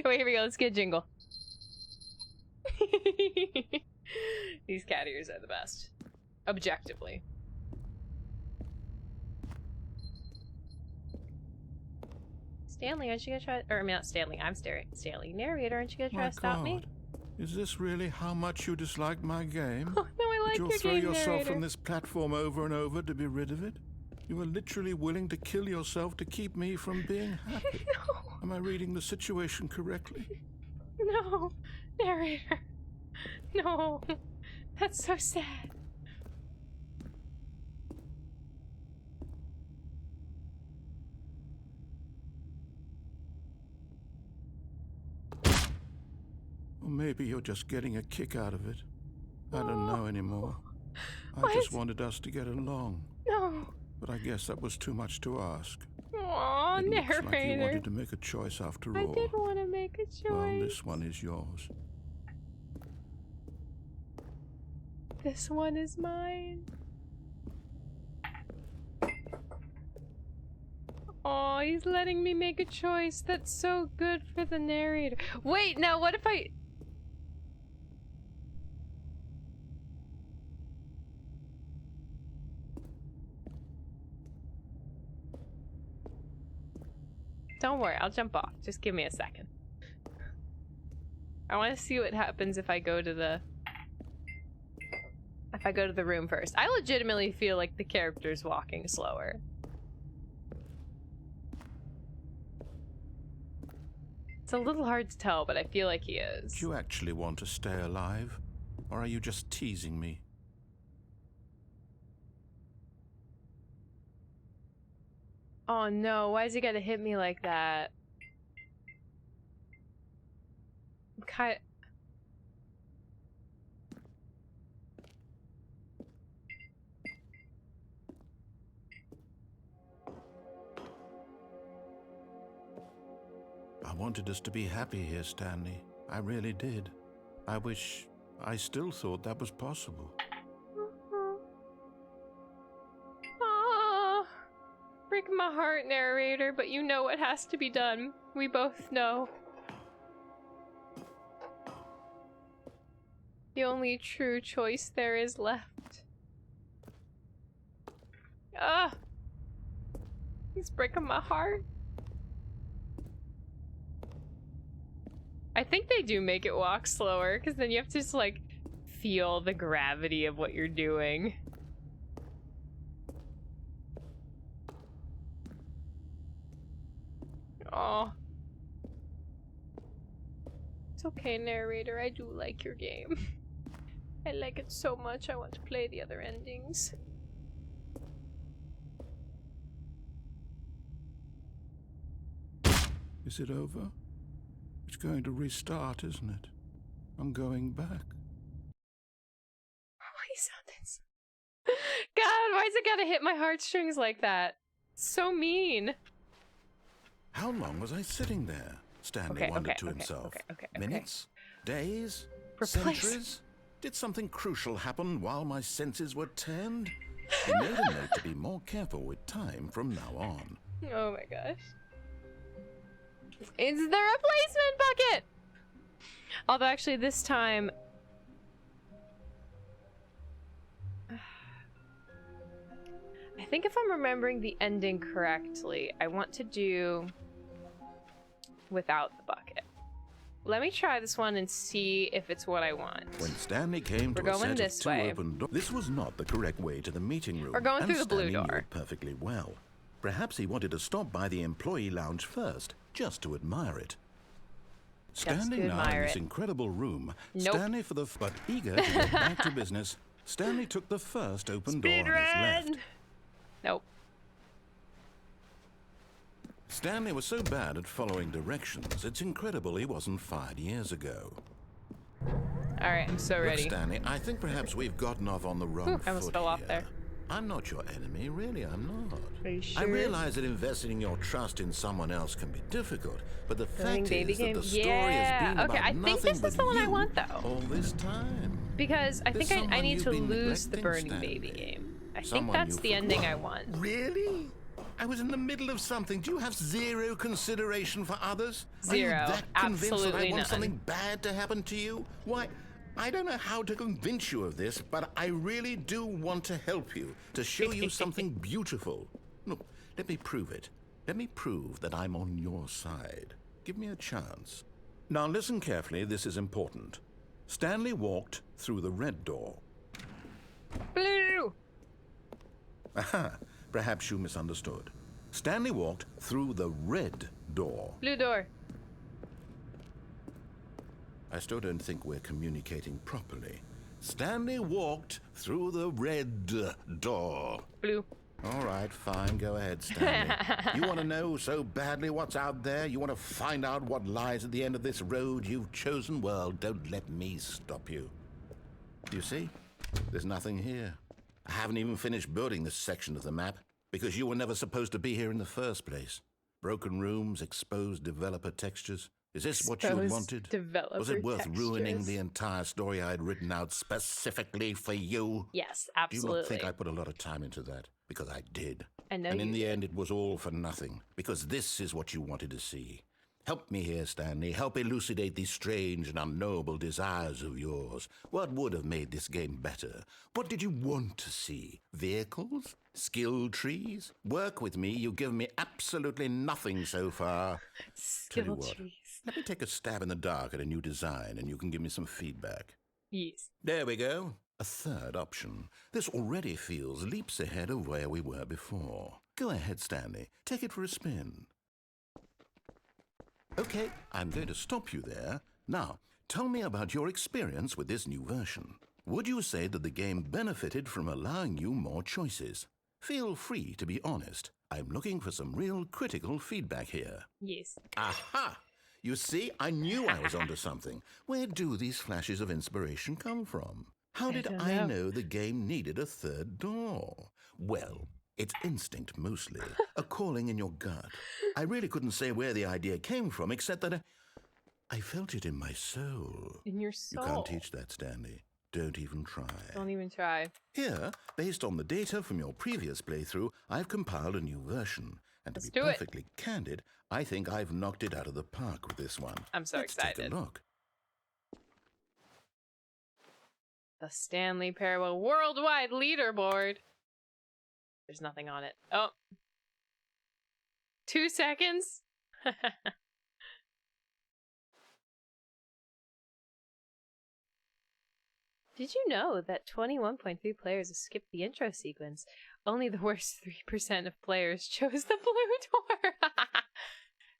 here we go. Let's get a jingle. These cat ears are the best. Objectively. Stanley, aren't you gonna try? Or I mean, not Stanley. I'm Stanley. Narrator, aren't you gonna try to stop me? Is this really how much you dislike my game? Oh, no, I like That your you'll throw game, yourself narrator. from this platform over and over to be rid of it? You are literally willing to kill yourself to keep me from being happy. No. Am I reading the situation correctly? No, narrator. No, that's so sad. Or maybe you're just getting a kick out of it. I don't know anymore. I What? just wanted us to get along. No. But I guess that was too much to ask. Aw, It looks like you narrator. wanted to make a choice after I all. did want to make a choice. Well, this one is yours. This one is mine. Oh, he's letting me make a choice. That's so good for the narrator. Wait, now what if I... Don't worry, I'll jump off. Just give me a second. I want to see what happens if I go to the... If I go to the room first. I legitimately feel like the character's walking slower. It's a little hard to tell, but I feel like he is. Do you actually want to stay alive? Or are you just teasing me? Oh no, why is he gonna hit me like that? Kind. I wanted us to be happy here, Stanley. I really did. I still thought that was possible. Ah, break my heart, narrator, but you know what has to be done. We both know. The only true choice there is left. Ah! He's breaking my heart. I think they do make it walk slower, because then you have to just, like, feel the gravity of what you're doing. Oh. It's okay, narrator. I do like your game. I like it so much, I want to play the other endings. Is it over? It's going to restart, isn't it? I'm going back. Oh, he sounded God, why's it gotta hit my heartstrings like that? So mean. How long was I sitting there? Stanley wondered to himself. Minutes? Days? Centuries? Did something crucial happen while my senses were turned? He made a note to be more careful with time from now on. Oh my gosh. It's the replacement bucket! Although actually this time... I think if I'm remembering the ending correctly, I want to do without the bucket. Let me try this one and see if it's what I want. When Stanley came to a set of two open doors, this was not the correct way to the meeting room. We're going through the blue Stanley knew door. it perfectly well. Perhaps he wanted to stop by the employee lounge first, just to admire it. Standing now in this incredible room, Stanley but eager to get back to business, Stanley took the first open door on his left. Nope. Stanley was so bad at following directions, it's incredible he wasn't fired years ago. Alright, I'm so ready. Look, Stanley, I think perhaps we've gotten off on the wrong foot I almost fell off there. I'm not your enemy, really, I'm not. Are you sure? I realize that investing your trust in someone else can be difficult, but the fact is that the story has been about I think this is the one I want, though. All this time. Because I think I need to lose the burning baby game. I think that's the ending I want. Really? I was in the middle of something. Do you have zero consideration for others? Zero. Are you that convinced that I Absolutely want none. something bad to happen to you? Why, I don't know how to convince you of this, but I really do want to help you, to show you something beautiful. Look, let me prove it. Let me prove that I'm on your side. Give me a chance. Now listen carefully, this is important. Stanley walked through the red door. Blue. Aha, perhaps you misunderstood. Stanley walked through the red door. Blue door. I still don't think we're communicating properly. Stanley walked through the red door. Blue. All right, fine, go ahead, Stanley. You want to know so badly what's out there? You want to find out what lies at the end of this road you've chosen? Well, don't let me stop you. You see? There's nothing here. I haven't even finished building this section of the map because you were never supposed to be here in the first place. Broken rooms, exposed developer textures. Is this what you had wanted? Was it worth ruining the entire story I had written out specifically for you? Yes, Do you absolutely. not think I put a lot of time into that? Because I did. I know And in you the did. end, it was all for nothing. Because this is what you wanted to see. Help me here, Stanley. Help elucidate these strange and unknowable desires of yours. What would have made this game better? What did you want to see? Vehicles? Skill trees? Work with me. You've given me absolutely nothing so far. Tell you Skill what, trees. let me take a stab in the dark at a new design, and you can give me some feedback. Yes. There we go. A third option. This already feels leaps ahead of where we were before. Go ahead, Stanley. Take it for a spin. Okay, I'm going to stop you there. Now, tell me about your experience with this new version. Would you say that the game benefited from allowing you more choices? Feel free to be honest. I'm looking for some real critical feedback here. Yes. Aha! You see, I knew I was onto something. Where do these flashes of inspiration come from? How did don't I know. know the game needed a third door? Well, it's instinct mostly, a calling in your gut. I really couldn't say where the idea came from, except that I felt it in my soul. In your You soul. can't teach that, Stanley. Don't even try. Don't even try. Here, based on the data from your previous playthrough, I've compiled a new version. And to Let's be do it. perfectly candid, I think I've knocked it out of the park with this one. I'm so Let's excited. Take a look. The Stanley Parable Worldwide Leaderboard. There's nothing on it. Oh. 2 seconds? Did you know that 21.3 players skipped the intro sequence? Only the worst 3% of players chose the blue door.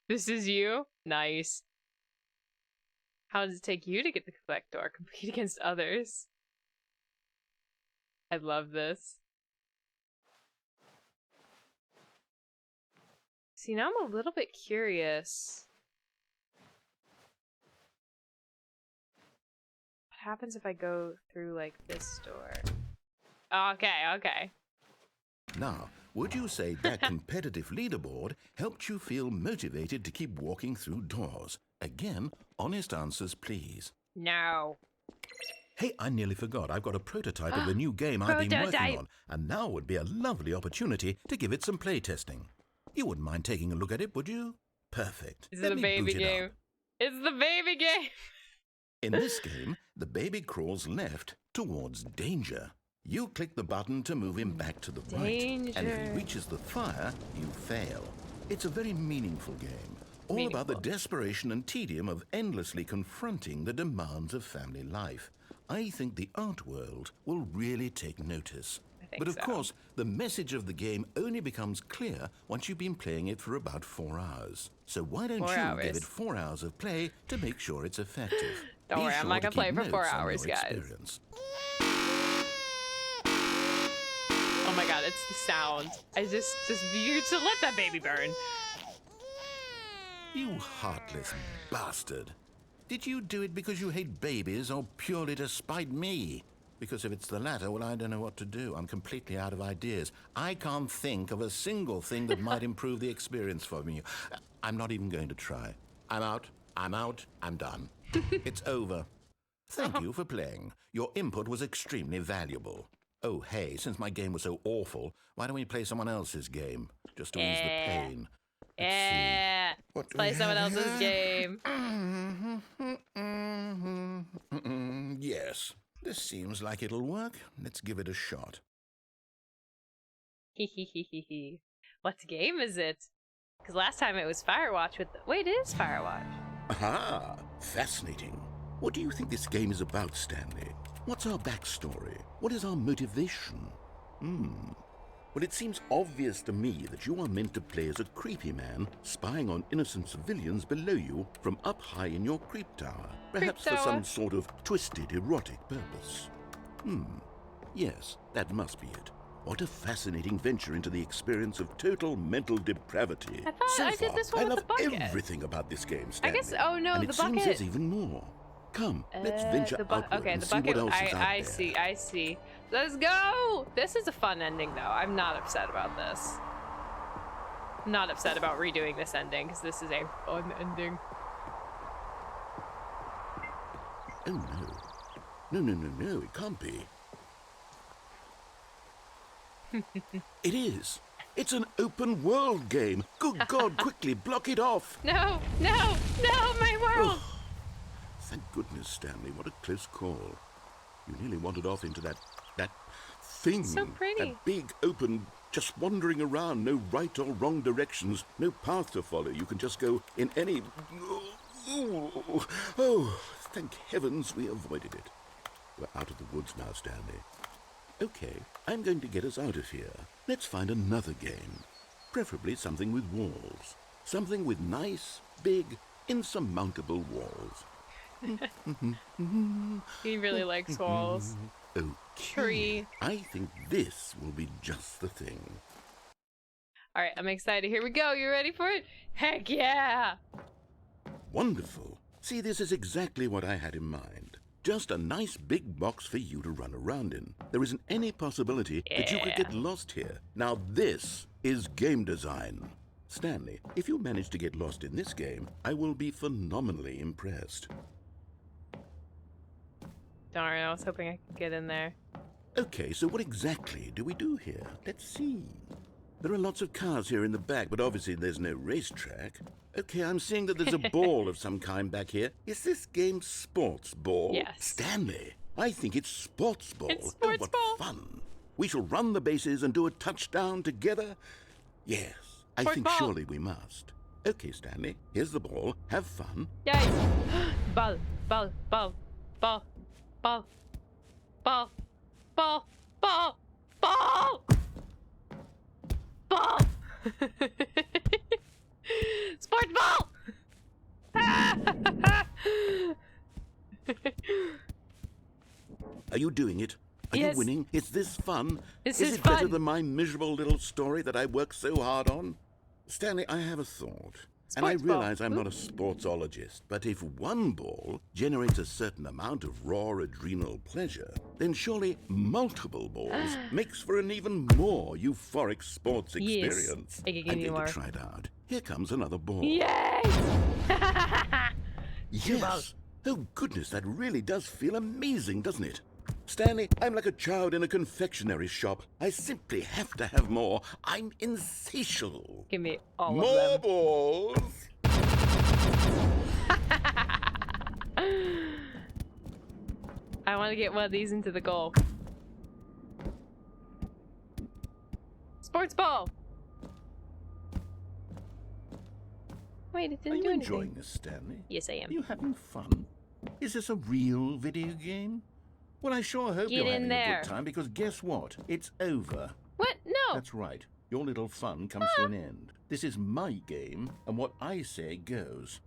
This is you? Nice. How does it take you to get the collect door? Compete against others. I love this. See, now I'm a little bit curious. What happens if I go through, like, this door? Okay. Now, would you say that competitive leaderboard helped you feel motivated to keep walking through doors? Again, honest answers, please. No. Hey, I nearly forgot. I've got a prototype of the new game I've been working Prototype. on, and now would be a lovely opportunity to give it some playtesting. You wouldn't mind taking a look at it, would you? Perfect. Is Let it a me baby boot it game? up. It's the baby game! In this game, the baby crawls left towards danger. You click the button to move him back to the right, and if he Danger. reaches the fire, you fail. It's a very meaningful game, all about the Meaningful. desperation and tedium of endlessly confronting the demands of family life. I think the art world will really take notice. I think But of so. course, the message of the game only becomes clear once you've been playing it for about 4 hours. So why don't 4 you hours. give it 4 hours of play to make sure it's effective? Don't Be worry, I'm sure not to gonna play keep for 4 notes on hours, your guys. experience. Oh my god, it's the sound. I just you to let that baby burn. You heartless bastard. Did you do it because you hate babies or purely to spite me? Because if it's the latter, well, I don't know what to do. I'm completely out of ideas. I can't think of a single thing that might improve the experience for me. I'm not even going to try. I'm out. I'm done. It's over. Thank you for playing. Your input was extremely valuable. Oh, hey, since my game was so awful, why don't we play someone else's game? Just to ease the pain. Let's Yeah. see. What Let's do play we someone have else's here? game. Yes, this seems like it'll work. Let's give it a shot. What game is it? Because last time it was Firewatch with the... Wait, it is Firewatch. Aha! Fascinating. What do you think this game is about, Stanley? What's our backstory? What is our motivation? Well, it seems obvious to me that you are meant to play as a creepy man spying on innocent civilians below you from up high in your creep tower. Perhaps for some sort of twisted, erotic purpose. Yes, that must be it. What a fascinating venture into the experience of total mental depravity. I thought so I did this one I with love the bucket. everything about this game, I Stanley. guess... Oh, no, and the it seems bucket... there's even more. Come, let's venture outward okay, and the see bucket. what else is out I there. I see. Let's go! This is a fun ending, though. I'm not upset about this. I'm not upset about redoing this ending, because this is a fun ending. Oh, no. No, it can't be. It is. It's an open world game. Good God, quickly block it off. No, my world! Oh, thank goodness, Stanley. What a close call. You nearly wandered off into that thing. So pretty. That big, open, just wandering around. No right or wrong directions. No path to follow. You can just go in any... Oh, thank heavens we avoided it. We're out of the woods now, Stanley. Okay, I'm going to get us out of here. Let's find another game. Preferably something with walls. Something with nice, big, insurmountable walls. He really likes walls. Okay. Tree. I think this will be just the thing. Alright, I'm excited. Here we go. You ready for it? Heck yeah! Wonderful. See, this is exactly what I had in mind. Just a nice big box for you to run around in. There isn't any possibility that you could get lost here. Now this is game design. Stanley, if you manage to get lost in this game, I will be phenomenally impressed. Darn, I was hoping I could get in there. Okay, so what exactly do we do here? Let's see. There are lots of cars here in the back, but obviously there's no racetrack. Okay, I'm seeing that there's a ball of some kind back here. Is this game sports ball? Yes. Stanley, I think it's sports ball. It's sports what ball. Fun. We shall run the bases and do a touchdown together. Yes, I Sports think ball. surely we must. Okay, Stanley, here's the ball. Have fun. Yay! Ball, ball, ball, ball, ball, ball, ball, ball, ball, ball. Sports ball! Are you doing it? Are Yes. you winning? Is this fun? This is is it better fun. than my miserable little story that I worked so hard on? Stanley, I have a thought. And I Sports ball. realize I'm not a sportsologist, but if one ball generates a certain amount of raw adrenal pleasure, then surely multiple balls makes for an even more euphoric sports Yes. experience. I can give I'm you going more. to try it out. Here comes another ball. Yay! Yes! Oh goodness, that really does feel amazing, doesn't it? Stanley, I'm like a child in a confectionery shop. I simply have to have more. I'm insatiable. Give me all More of them. balls! I want to get one of these into the goal. Sports ball! Wait, it Are didn't you do enjoying anything. this, Stanley? Yes, I am. Are you having fun? Is this a real video game? Well, I sure hope Get you're in having a there. good time, because guess what? It's over. What? No! That's right. Your little fun comes to an end. This is my game, and what I say goes.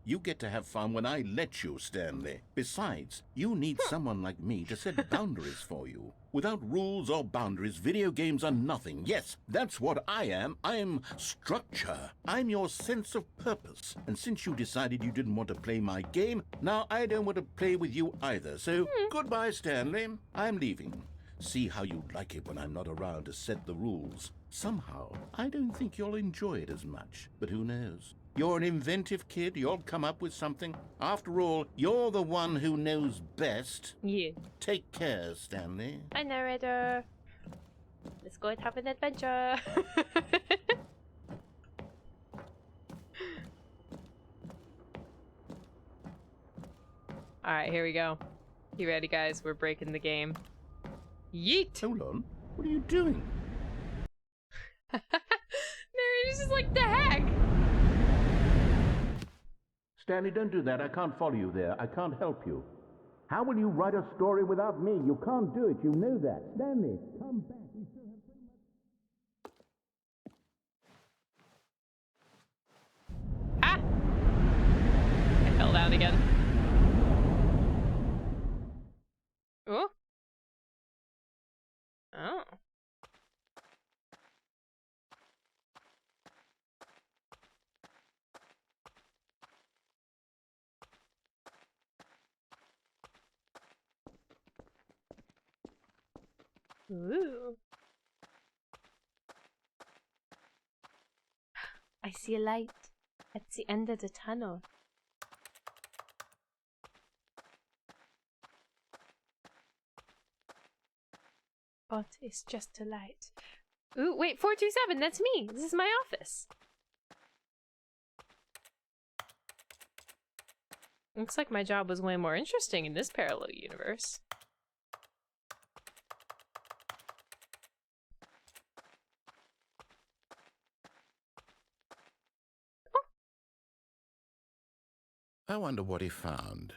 You get to have fun when I let you, Stanley. Besides, you need someone like me to set boundaries for you. Without rules or boundaries, video games are nothing. Yes, that's what I am. I'm structure. I'm your sense of purpose. And since you decided you didn't want to play my game, now I don't want to play with you either. So, goodbye, Stanley. I'm leaving. See how you like it when I'm not around to set the rules. Somehow, I don't think you'll enjoy it as much. But who knows? You're an inventive kid. You'll come up with something. After all, you're the one who knows best. Yeah. Take care, Stanley. Hi, narrator. Let's go and have an adventure. Alright, here we go. You ready, guys? We're breaking the game. Yeet! Hold on. What are you doing? Narrator's just like, the heck? Stanley, don't do that. I can't follow you there. I can't help you. How will you write a story without me? You can't do it. You know that. Stanley, come back. We still have so much... Ah! I fell down again. Oh. Oh. Ooh. I see a light at the end of the tunnel. But it's just a light. Ooh, wait, 427, that's me. This is my office. Looks like my job was way more interesting in this parallel universe. I wonder what he found.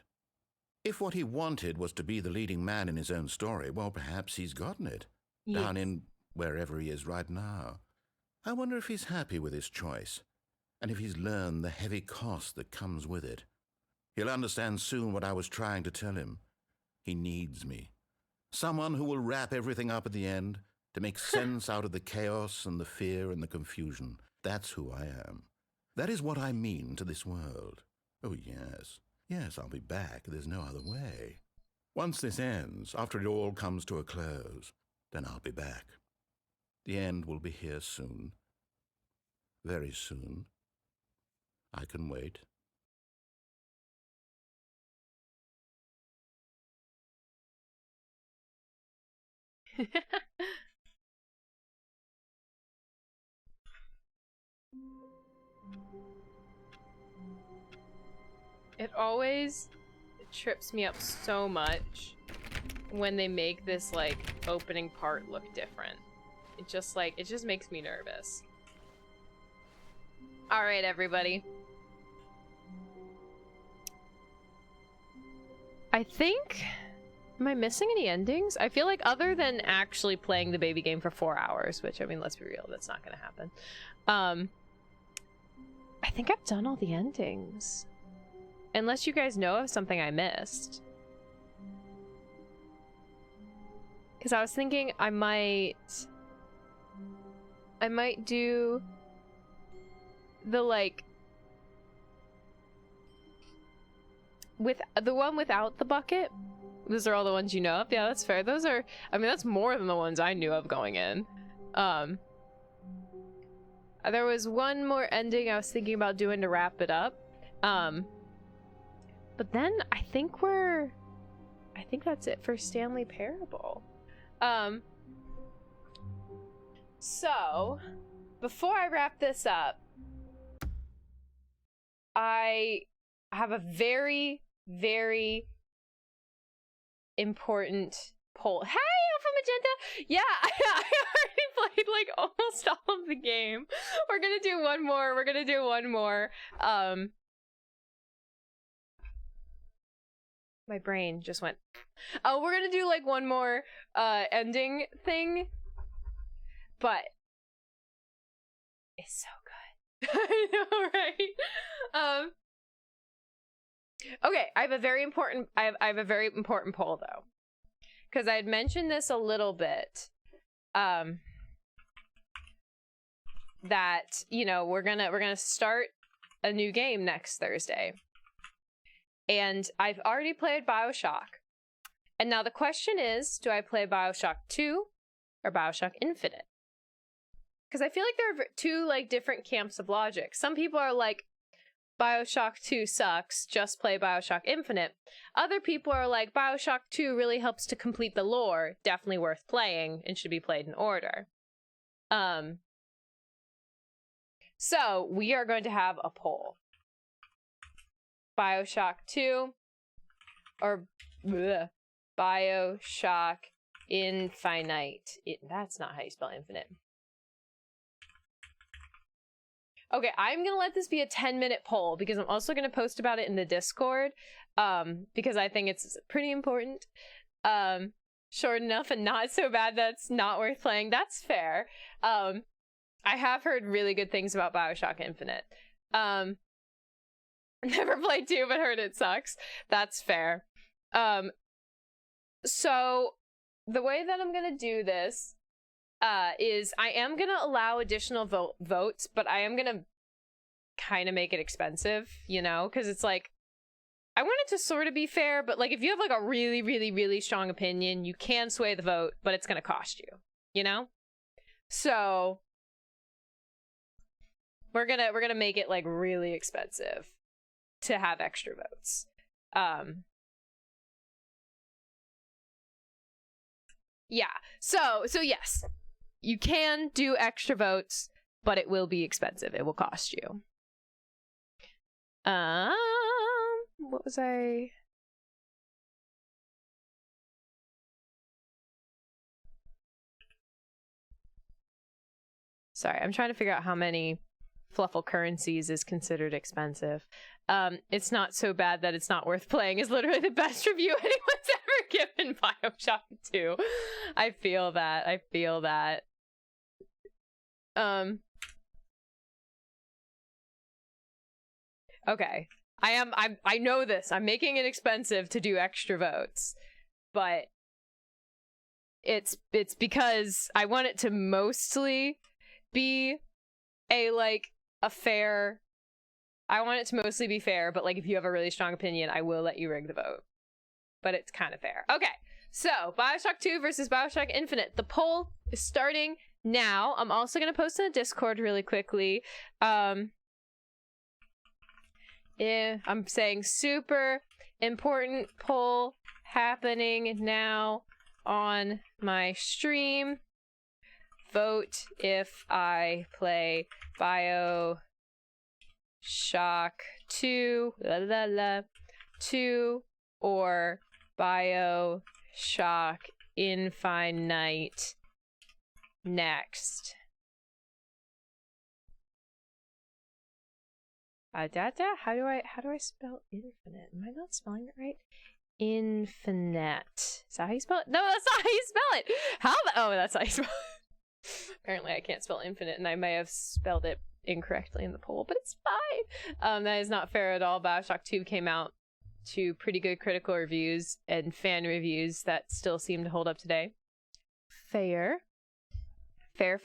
If what he wanted was to be the leading man in his own story, well, perhaps he's gotten it. Yes. Down in wherever he is right now. I wonder if he's happy with his choice, and if he's learned the heavy cost that comes with it. He'll understand soon what I was trying to tell him. He needs me. Someone who will wrap everything up at the end, to make sense out of the chaos and the fear and the confusion. That's who I am. That is what I mean to this world. Oh, yes. Yes, I'll be back. There's no other way. Once this ends, after it all comes to a close, then I'll be back. The end will be here soon. Very soon. I can wait. It always trips me up so much when they make this, like, opening part look different. It just makes me nervous. Alright, everybody. I think... Am I missing any endings? I feel like other than actually playing the baby game for 4 hours, which, I mean, let's be real, that's not gonna happen. I think I've done all the endings. Unless you guys know of something I missed. Because I was thinking I might do the, like, with the one without the bucket. Those are all the ones you know of. Yeah, that's fair. Those are, I mean, that's more than the ones I knew of going in. There was one more ending I was thinking about doing to wrap it up. But then I think that's it for Stanley Parable. So before I wrap this up, I have a very, very important poll. Hey, Alpha Magenta! Yeah, I already played like almost all of the game. We're gonna do one more. My brain just went. Oh, we're gonna do like one more ending thing. But it's so good. I know, right? Okay, I have a very important poll though. Because I had mentioned this a little bit. That, you know, we're gonna start a new game next Thursday. And I've already played BioShock. And now the question is, do I play BioShock 2 or BioShock Infinite? Because I feel like there are two like different camps of logic. Some people are like, BioShock 2 sucks, just play BioShock Infinite. Other people are like, BioShock 2 really helps to complete the lore, definitely worth playing, and should be played in order. So, we are going to have a poll. BioShock 2 or BioShock Infinite. That's not how you spell infinite. Okay, I'm going to let this be a 10-minute poll because I'm also going to post about it in the Discord because I think it's pretty important. Short enough and not so bad that's not worth playing. That's fair. I have heard really good things about BioShock Infinite. Never played 2, but heard it sucks. That's fair. So the way that I'm gonna do this is I am gonna allow additional votes, but I am gonna kind of make it expensive, you know, because it's like I want it to sort of be fair, but like if you have like a really, really, really strong opinion, you can sway the vote, but it's gonna cost you, you know. So we're gonna make it like really expensive to have extra votes. Yeah. So yes, you can do extra votes, but it will be expensive. It will cost you. What was I? Sorry, I'm trying to figure out how many fluffle currencies is considered expensive. It's not so bad that it's not worth playing is literally the best review anyone's ever given BioShock 2. I feel that. Okay. I know this. I'm making it expensive to do extra votes. But it's because I want it to mostly be a fair. I want it to mostly be fair, but like if you have a really strong opinion, I will let you rig the vote. But it's kind of fair. Okay, so BioShock 2 versus BioShock Infinite. The poll is starting now. I'm also going to post in the Discord really quickly. Yeah, I'm saying super important poll happening now on my stream. Vote if I play BioShock 2 or BioShock Infinite next. How do I spell infinite? Am I not spelling it right? Infinite. Is that how you spell it? No, that's not how you spell it. Oh, that's how you spell it. Apparently I can't spell infinite, and I may have spelled it incorrectly in the poll, but it's fine. That is not fair at all. BioShock 2 came out to pretty good critical reviews and fan reviews that still seem to hold up today. Fair. And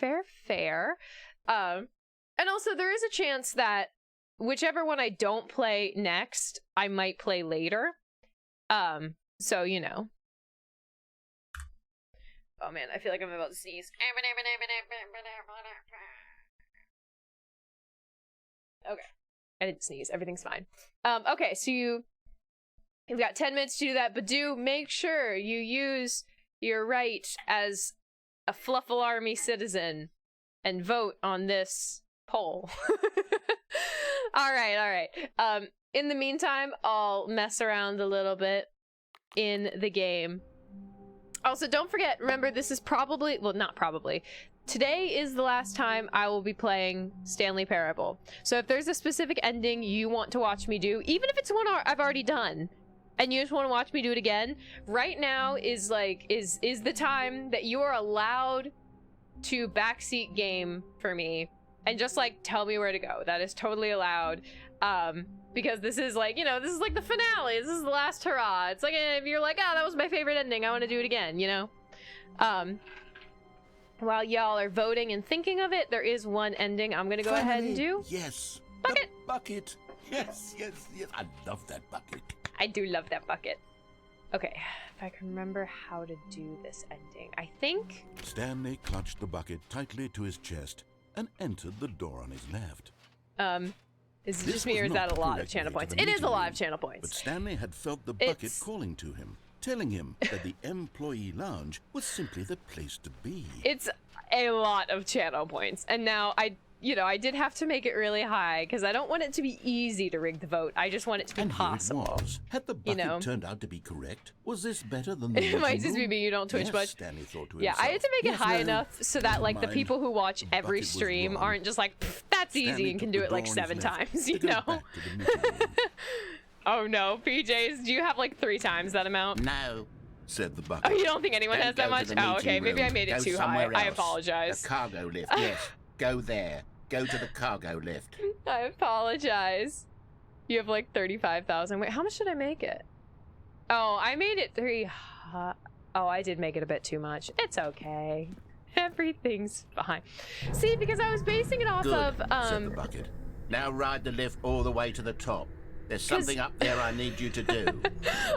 also there is a chance that whichever one I don't play next, I might play later. So, you know. Oh man, I feel like I'm about to sneeze. Okay. I didn't sneeze. Everything's fine. Okay, so you've got 10 minutes to do that, but do make sure you use your right as a Fluffle Army citizen and vote on this poll. All right. In the meantime, I'll mess around a little bit in the game. Also, don't forget, remember, this is today is the last time I will be playing Stanley Parable. So if there's a specific ending you want to watch me do, even if it's one I've already done, and you just want to watch me do it again, right now is the time that you are allowed to backseat game for me and just tell me where to go. That is totally allowed. Because this is this is the finale. This is the last hurrah. It's like if you're like, oh, that was my favorite ending, I want to do it again, you know? While y'all are voting and thinking of it, there is one ending I'm gonna go ahead and do. Yes. Bucket. The bucket. Yes. I love that bucket. I do love that bucket. Okay, if I can remember how to do this ending. I think... Stanley clutched the bucket tightly to his chest and entered the door on his left. Is it This just me, was or is not that a lot the of channel correct points? way to It the is a meeting lot room, of channel But points. Stanley had felt the bucket It's- calling to him, telling him that the employee lounge was simply the place to be. It's a lot of channel points, and now I did have to make it really high because I don't want it to be easy to rig the vote. I just want it to be And possible. here it was. Had the bucket know. turned out to be correct? Was this better than the It might meeting just be room? me, you don't twitch Yes, much. Stanley thought to Yeah, himself. I had to make it Yes, high no, enough so that never like the mind. people who watch The every bucket was stream wrong. aren't just like, "Pfft, that's easy," Stanley and can took do the it like door on 7 his left times, to you go know? back to the meeting room. Oh no, PJs, do you have like 3 times that amount? No. Said the bucket. Oh, you don't think anyone Don't has that go much? to the Oh, meeting okay, maybe I room. made it Go too high. somewhere I else. apologize. The cargo lift, yes. Go there. Go to the cargo lift. I apologize. You have like 35,000. Wait, how much did I make it? Oh, I made it 3. Oh, I did make it a bit too much. It's okay. Everything's fine. See, because I was basing it off Good, of said the bucket. Now ride the lift all the way to the top. There's something up there I need you to do.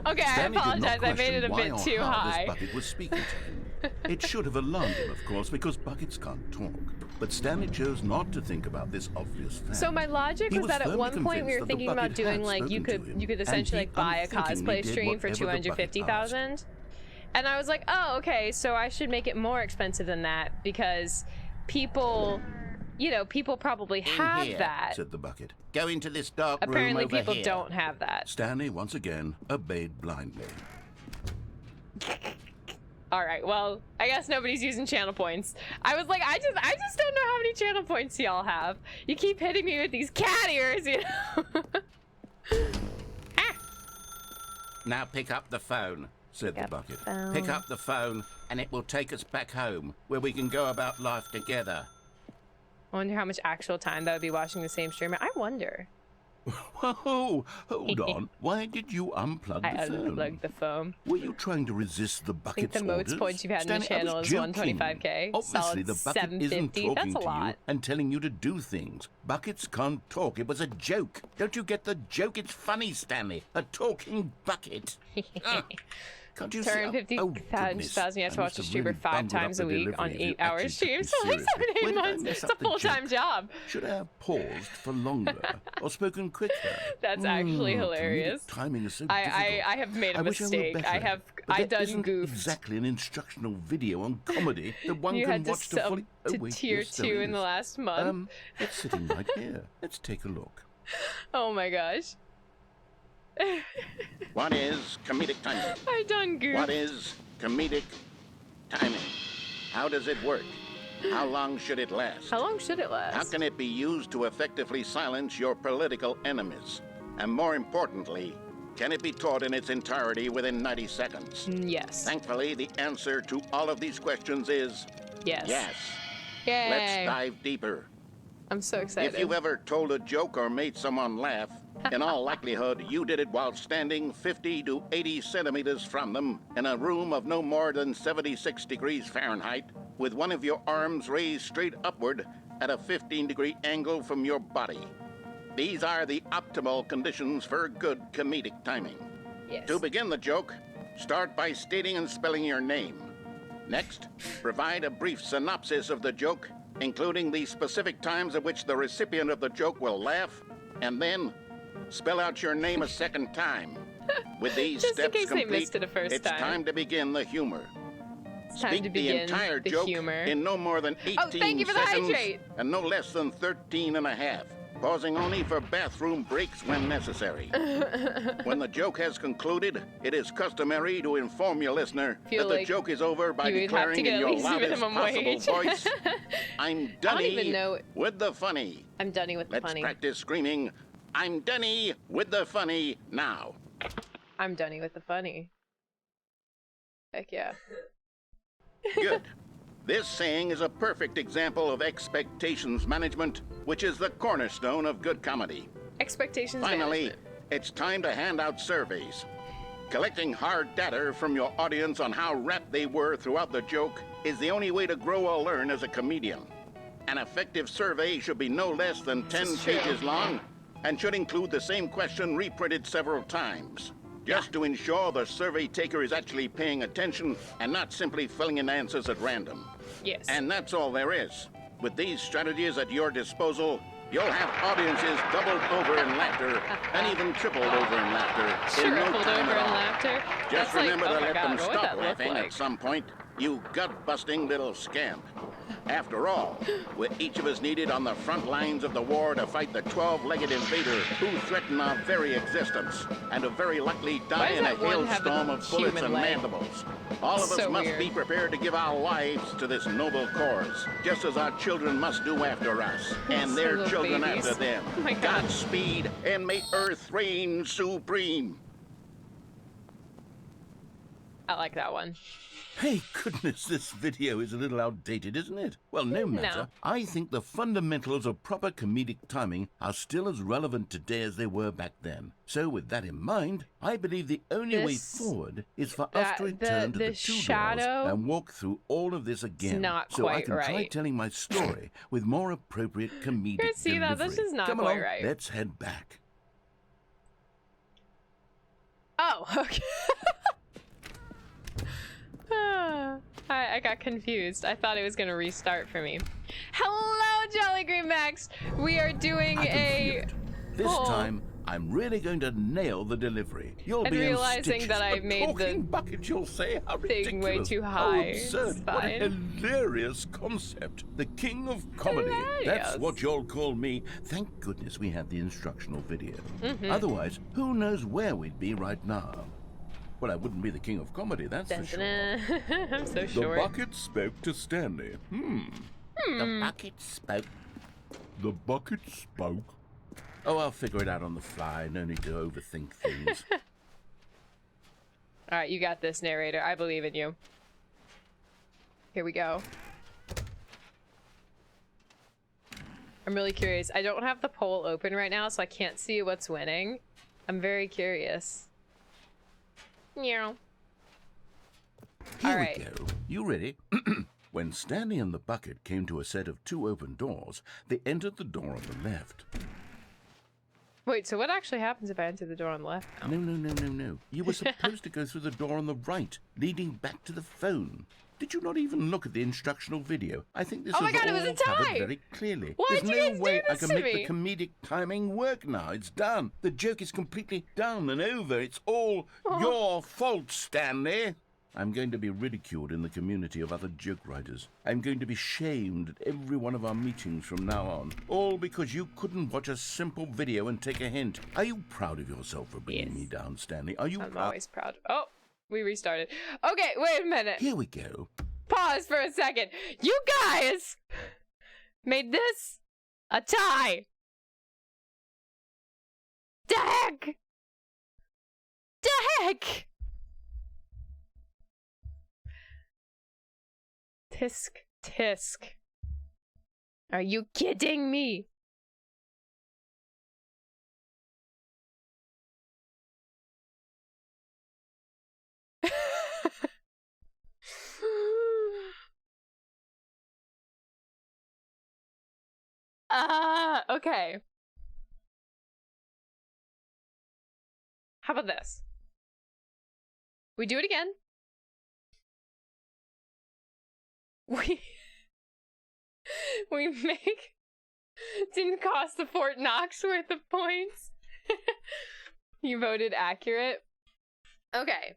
Okay, I Stanley did not apologize. I made question it a why bit or too how high. This bucket was speaking to him. It should have alarmed him, of course, because buckets can't talk. But Stanley chose not to think about this obvious fact. So my logic He was that at firmly one point we convinced were that the thinking about bucket doing had like you spoken to him, could and essentially he like buy a unthinkingly cosplay did stream for whatever the bucket 250,000. And I was like, oh, okay, so I should make it more expensive than that because people, people probably have here, that. said the bucket. Go into this dark Apparently room over people here. don't have that. Stanley once again obeyed blindly. All right, well, I guess nobody's using channel points. I was like, I just don't know how many channel points y'all have. You keep hitting me with these cat ears, you know. Now pick up the phone. Said the Pick up bucket. the phone. Pick up the phone, and it will take us back home, where we can go about life together. I wonder how much actual time that would be watching the same stream. I wonder. Whoa, hold on. Why did you unplug I the phone? unplugged the phone. Were you trying to resist the I think bucket's the most orders? points you've had in the Stanley, I channel was is joking. 125k. Obviously, Solid the bucket isn't 750. talking That's a to lot. you and telling you to do things. Buckets can't talk. It was a joke. Don't you get the joke? It's funny, Stanley. A talking bucket. Can't you Turn see? 50,000. You have to watch a streamer 5 times a week on 8-hour streams for like 7-8 months. It's a full-time job. Should I have paused for longer or spoken quicker? That's actually hilarious. Comedic timing is so I difficult. have made a I wish I were mistake. better I at have it, but I there done isn't goofed. exactly an instructional video on comedy that one You can had to watch to sub fully. to wait, tier yes, there 2 in is. the last month. It's sitting right here. Let's take a look. Oh my gosh. What is comedic timing? I done goofed. What is comedic timing? How does it work? How long should it last? How long should it last? How can it be used to effectively silence your political enemies? And more importantly, can it be taught in its entirety within 90 seconds? Yes. Thankfully, the answer to all of these questions is Yes. yes. Yay. Let's dive deeper. I'm so excited. If you've ever told a joke or made someone laugh, in all likelihood, you did it while standing 50 to 80 centimeters from them in a room of no more than 76 degrees Fahrenheit, with one of your arms raised straight upward at a 15-degree angle from your body. These are the optimal conditions for good comedic timing. Yes. To begin the joke, start by stating and spelling your name. Next, provide a brief synopsis of the joke, including the specific times at which the recipient of the joke will laugh, and then spell out your name a second time. With these Just in steps case they complete, missed it a first it's time. time to begin the humor. It's time Speak to the begin entire the joke humor. in no more than 18 Oh, thank you for the seconds hydrate. and no less than 13 and a half, pausing only for bathroom breaks when necessary. When the joke has concluded, it is customary to inform your listener Feel that the like joke is over by you would have to declaring get in at your least loudest minimum possible wage. voice, I'm Dunny even know- with the funny. I'm done with the Let's funny. practice screaming, I'm Dunny with the funny now. I'm done with the funny. Heck yeah. Good. This saying is a perfect example of expectations management, which is the cornerstone of good comedy. Expectations Finally, management. it's time to hand out surveys. Collecting hard data from your audience on how rapt they were throughout the joke is the only way to grow or learn as a comedian. An effective survey should be no less than 10 is true. pages long and should include the same question reprinted several times, just to ensure the survey taker is actually paying attention and not simply filling in answers at random. Yes. And that's all there is. With these strategies at your disposal, You'll have audiences doubled over in laughter and even tripled over in laughter in no Tripled time over at in all. laughter. Just That's like, remember oh to my let God, them what would stop that look laughing like? at some point, you gut-busting little scamp. After all, we're each of us needed on the front lines of the war to fight the 12-legged invader who threaten our very existence, and who very likely Why die does in a that one have a hailstorm of bullets human and leg? mandibles. All of us So must weird. be prepared to give our lives to this noble cause, just as our children must do after us, and their Little children babies. after them. Oh my God. Godspeed, and may Earth reign supreme. I like that one. Hey, goodness, this video is a little outdated, isn't it? Well, no matter. I think the fundamentals of proper comedic timing are still as relevant today as they were back then. So with that in mind, I believe the only way This- forward is for us to return to the two shadow doors and walk through all of this again. not so I quite can try right. telling my story with more appropriate comedic You see that? delivery. That's just not Come quite along, right. let's head back. Oh, okay. I got confused. I thought it was going to restart for me. Hello, Jolly Green Max. We are doing I can a feel it. This poll. time, I'm really going to nail the delivery. You'll And be realizing in stitches. that I A made the talking bucket, you'll say. How thing way ridiculous. too How high. absurd. It's What a fine. hilarious concept. The king of comedy. Hilarious. That's what you'll call me. Thank goodness we had the instructional video. Mm-hmm. Otherwise, who knows where we'd be right now. Well, I wouldn't be the king of comedy, that's for sure. Dun-dun-dun. I'm so The short. bucket spoke to Stanley. The bucket spoke. The bucket spoke. Oh, I'll figure it out on the fly. No need to overthink things. All right, you got this, narrator. I believe in you. Here we go. I'm really curious. I don't have the poll open right now, so I can't see what's winning. I'm very curious. Meow. Here All we right. go. You ready? When Stanley and the bucket came to a set of two open doors, they entered the door on the left. Wait, so what actually happens if I enter the door on the left now? No. You were supposed to go through the door on the right, leading back to the phone. Did you not even look at the instructional video? I think this Oh my is God, it all was a covered tie! very clearly. Why'd There's you no guys do way I this can to make me? the comedic timing work now. It's done. The joke is completely done and over. It's all your fault, Stanley. I'm going to be ridiculed in the community of other joke writers. I'm going to be shamed at every one of our meetings from now on. All because you couldn't watch a simple video and take a hint. Are you proud of yourself for bringing Yes. me down, Stanley? Are you I'm proud? always proud. Oh, we restarted. Okay, wait a minute. Here we go. Pause for a second. You guys made this a tie. The heck? The heck? Tisk. Are you kidding me? Okay. How about this? We do it again. We make didn't cost the Fort Knox worth of points. You voted accurate. Okay.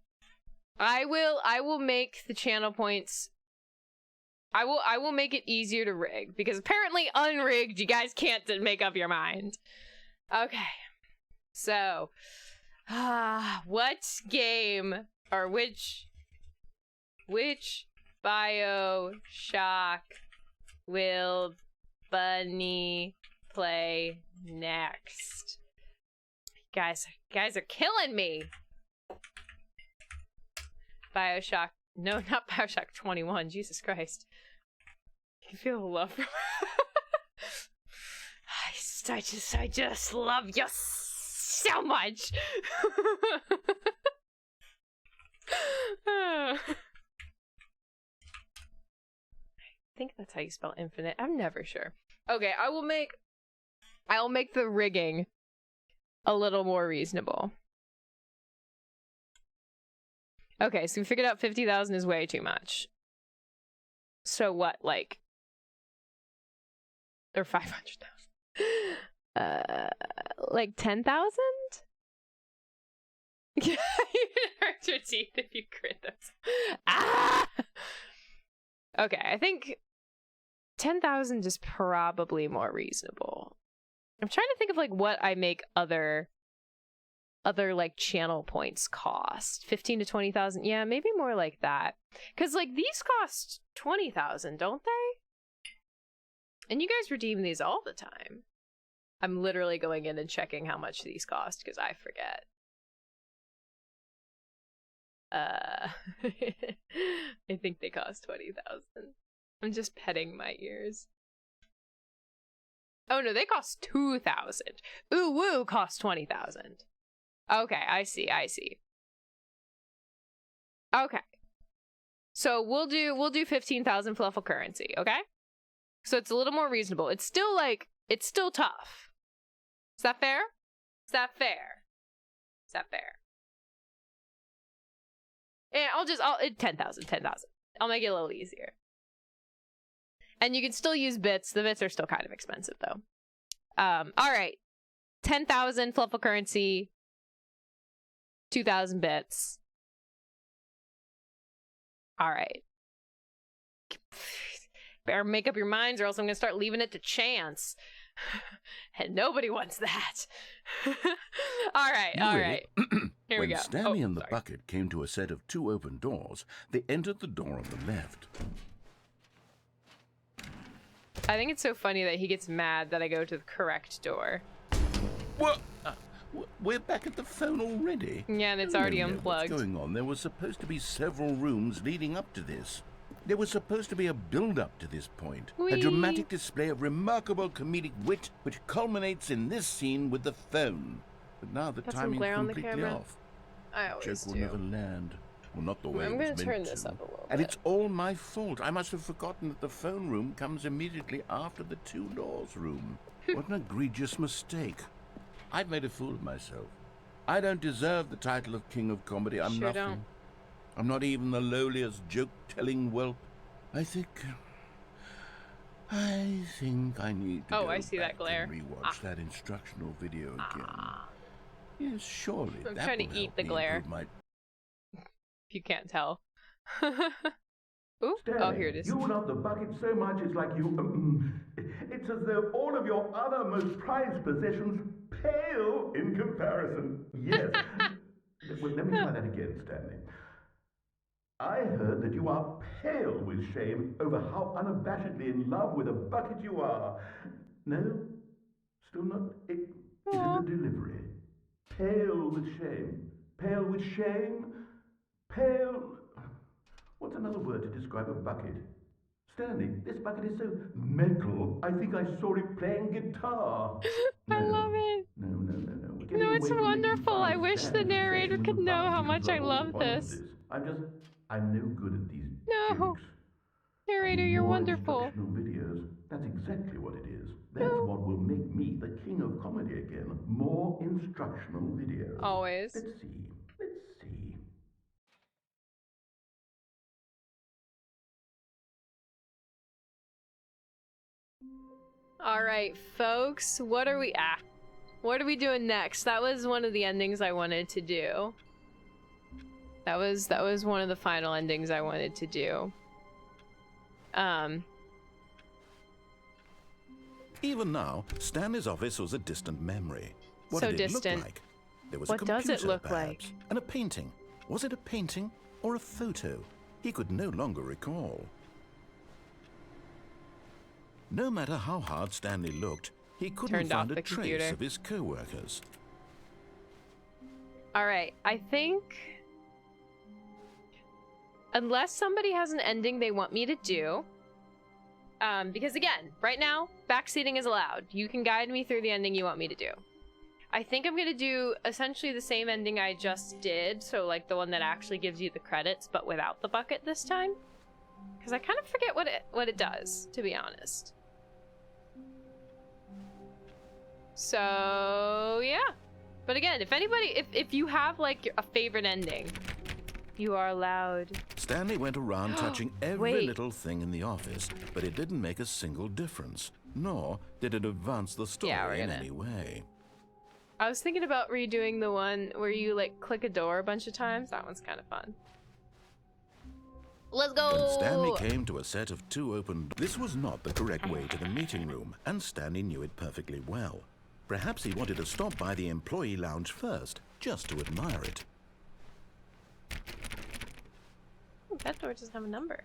I will make the channel points. I will make it easier to rig because apparently unrigged you guys can't make up your mind. Okay. So, what game or which BioShock will Bunny play next? Guys are killing me. BioShock. No, not BioShock 21. Jesus Christ. You feel the love from I just love you so much. I think that's how you spell infinite. I'm never sure. Okay, I'll make the rigging a little more reasonable. Okay, so we figured out 50,000 is way too much. So what, like, or 500,000? Like 10,000? Yeah, you hurt your teeth if you crit those. Ah! Okay, I think 10,000 is probably more reasonable. I'm trying to think of like what I make other like channel points cost. 15 to 20,000. Yeah, maybe more like that. Cuz like these cost 20,000, don't they? And you guys redeem these all the time. I'm literally going in and checking how much these cost because I forget. I think they cost 20,000. I'm just petting my ears. Oh no, they cost 2,000. Ooh woo cost 20,000. Okay, I see. Okay. So we'll do 15,000 fluffle currency, okay? So it's a little more reasonable. It's still tough. Is that fair? Is that fair? Yeah, I'll 10,000. I'll make it a little easier. And you can still use bits. The bits are still kind of expensive though. All right. 10,000 fluffle currency. 2,000 bits. All right. Better make up your minds or else I'm going to start leaving it to chance. And nobody wants that. All right. Here we go. When Stanley and the bucket came to a set of 2 open doors, they entered the door on the left. I think it's so funny that he gets mad that I go to the correct door. What? We're back at the phone already? Yeah, and it's already No, unplugged. What's going on? There was supposed to be several rooms leading up to this. There was supposed to be a build-up to this point. Whee! A dramatic display of remarkable comedic wit which culminates in this scene with the phone. But now the Got some timing's glare on the completely camera? off. I always Joke will do. never land. Well, not the way I'm it going was to meant turn this to. up a little And bit. it's all my fault. I must have forgotten that the phone room comes immediately after the 2 doors room. What an egregious mistake. I've made a fool of myself. I don't deserve the title of King of Comedy. I'm Sure nothing. don't. I'm not even the lowliest joke-telling whelp. I think I need to Oh, go I see that back glare. and rewatch that instructional video again. Ah. Yes, surely. I'm that trying to will eat help the me glare. improve my... If you can't tell. Ooh, Stanley, oh, here it is. You love the bucket so much it's like you... it's as though all of your other most prized possessions pale in comparison. Yes. Well, let me try that again, Stanley. I heard that you are pale with shame over how unabashedly in love with a bucket you are. No? Still not? Is it the delivery? Pale with shame. Pale with shame? Pale... What's another word to describe a bucket? Stanley, this bucket is so metal, I think I saw it playing guitar. I love it. No. We're getting No, away it's from making wonderful. fun I of wish the Stanley's narrator obsession could with know buckets how because much I we're all love this. honesters. I'm no good at these No. jokes. Narrator, I need you're more wonderful. instructional videos. That's exactly what it is. That's what will make me the king of comedy again. More instructional videos. Always. Let's see. All right, folks, what are we at? What are we doing next? That was one of the endings I wanted to do. That was one of the final endings I wanted to do. Even now, Stanley's office was a distant memory. What So did it distant. look like? There was What a does computer, it look perhaps, like? and a painting. Was it a painting or a photo? He could no longer recall. No matter how hard Stanley looked, he couldn't Turned off find a the trace computer. of his co-workers. All right, I think unless somebody has an ending they want me to do, because again, right now, backseating is allowed. You can guide me through the ending you want me to do. I think I'm gonna do essentially the same ending I just did, so like the one that actually gives you the credits, but without the bucket this time. Because I kind of forget what it does, to be honest. So yeah. But again, if anybody, if you have like a favorite ending, You are loud. Stanley went around touching every Wait. little thing in the office, but it didn't make a single difference, nor did it advance the story Yeah, we're in gonna- any way. I was thinking about redoing the one where you like click a door a bunch of times. That one's kind of fun. Let's go! When Stanley came to a set of 2 open doors, this was not the correct way to the meeting room, and Stanley knew it perfectly well. Perhaps he wanted to stop by the employee lounge first, just to admire it. Ooh, that door doesn't have a number.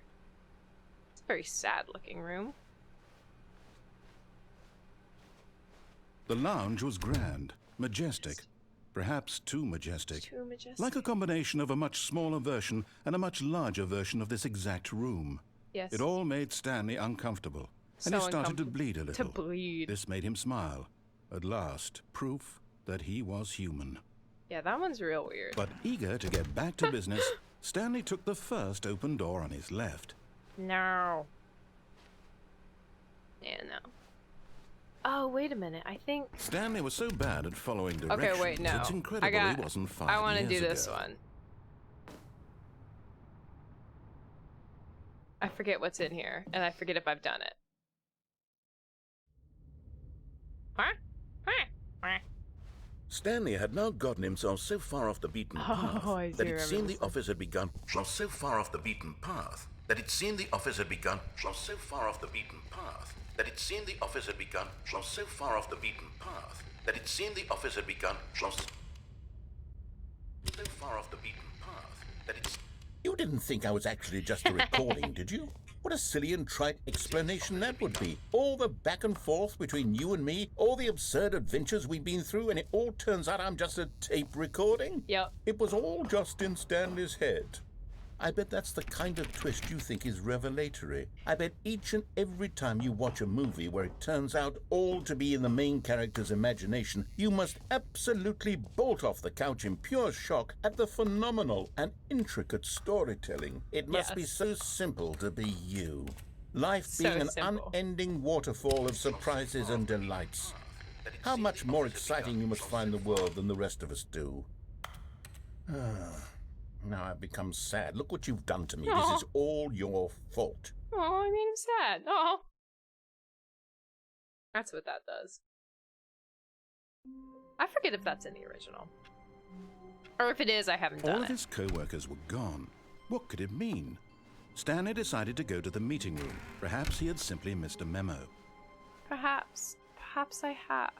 It's a very sad looking room. The lounge was grand, majestic, perhaps too majestic. Too majestic. Like a combination of a much smaller version and a much larger version of this exact room. Yes. It all made Stanley uncomfortable, and So he started to uncomfortable. bleed a To little. bleed. This made him smile. At last, proof that he was human. Yeah, that one's real weird. But eager to get back to business, Stanley took the first open door on his left. No. Yeah, no. Oh, wait a minute. I think... Stanley was so bad at following directions, Okay, wait, no. it's incredible he wasn't 5 I want to years do this ago. one. I forget what's in here, and I forget if I've done it. Huh? Stanley had now gotten himself so far off the beaten path Oh, I that do it remember seemed the this. office had begun. So far off the beaten path that it seemed the office had begun. So far off the beaten path that it seemed the office had begun. So far off the beaten path that it seemed the office had begun. So far off the beaten path that it's. You didn't think I was actually just a recording, did you? What a silly and trite explanation that would be. All the back and forth between you and me, all the absurd adventures we've been through, and it all turns out I'm just a tape recording? Yep. It was all just in Stanley's head. I bet that's the kind of twist you think is revelatory. I bet each and every time you watch a movie where it turns out all to be in the main character's imagination, you must absolutely bolt off the couch in pure shock at the phenomenal and intricate storytelling. It must be Yes. so simple to be you. Life So being an simple. unending waterfall of surprises and delights. How much more exciting you must find the world than the rest of us do. Now I've become sad. Look what you've done to me. Aw. This is all your fault. Oh, I made him sad. Oh. That's what that does. I forget if that's in the original. Or if it is, I haven't All done of it. his co-workers were gone. What could it mean? Stanley decided to go to the meeting room. Perhaps he had simply missed a memo. Perhaps. Perhaps I have.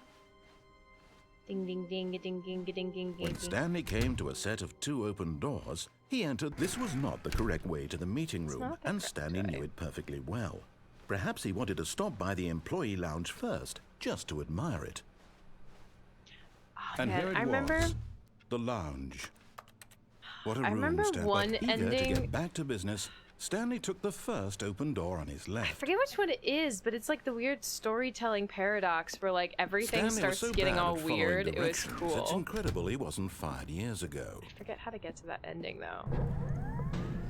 Ding ding ding ding ding ding ding ding When ding. Stanley came to a set of 2 open doors, he entered. This was not the correct way to the meeting room, not the and correct Stanley knew way. it perfectly well. Perhaps he wanted to stop by the employee lounge first, just to admire it. Oh, And man, here it I remember was, the lounge. What a I room, remember Stanley. one But eager to ending- get back to business, Stanley took the first open door on his I left. forget which one it is, but it's like the weird storytelling paradox where like everything Stanley was starts so getting bad all at following weird. It was directions, It's cool. incredible he wasn't fired years ago. I forget how to get to that ending though.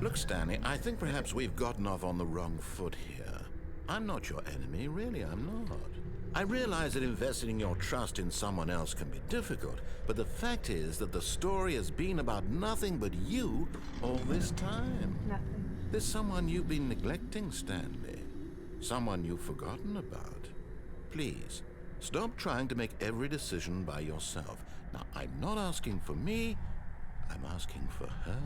Look, Stanley, I think perhaps we've gotten off on the wrong foot here. I'm not your enemy, really, I'm not. I realize that investing your trust in someone else can be difficult, but the fact is that the story has been about nothing but you all this time. Nothing. There's someone you've been neglecting, Stanley. Someone you've forgotten about. Please, stop trying to make every decision by yourself. Now, I'm not asking for me, I'm asking for her.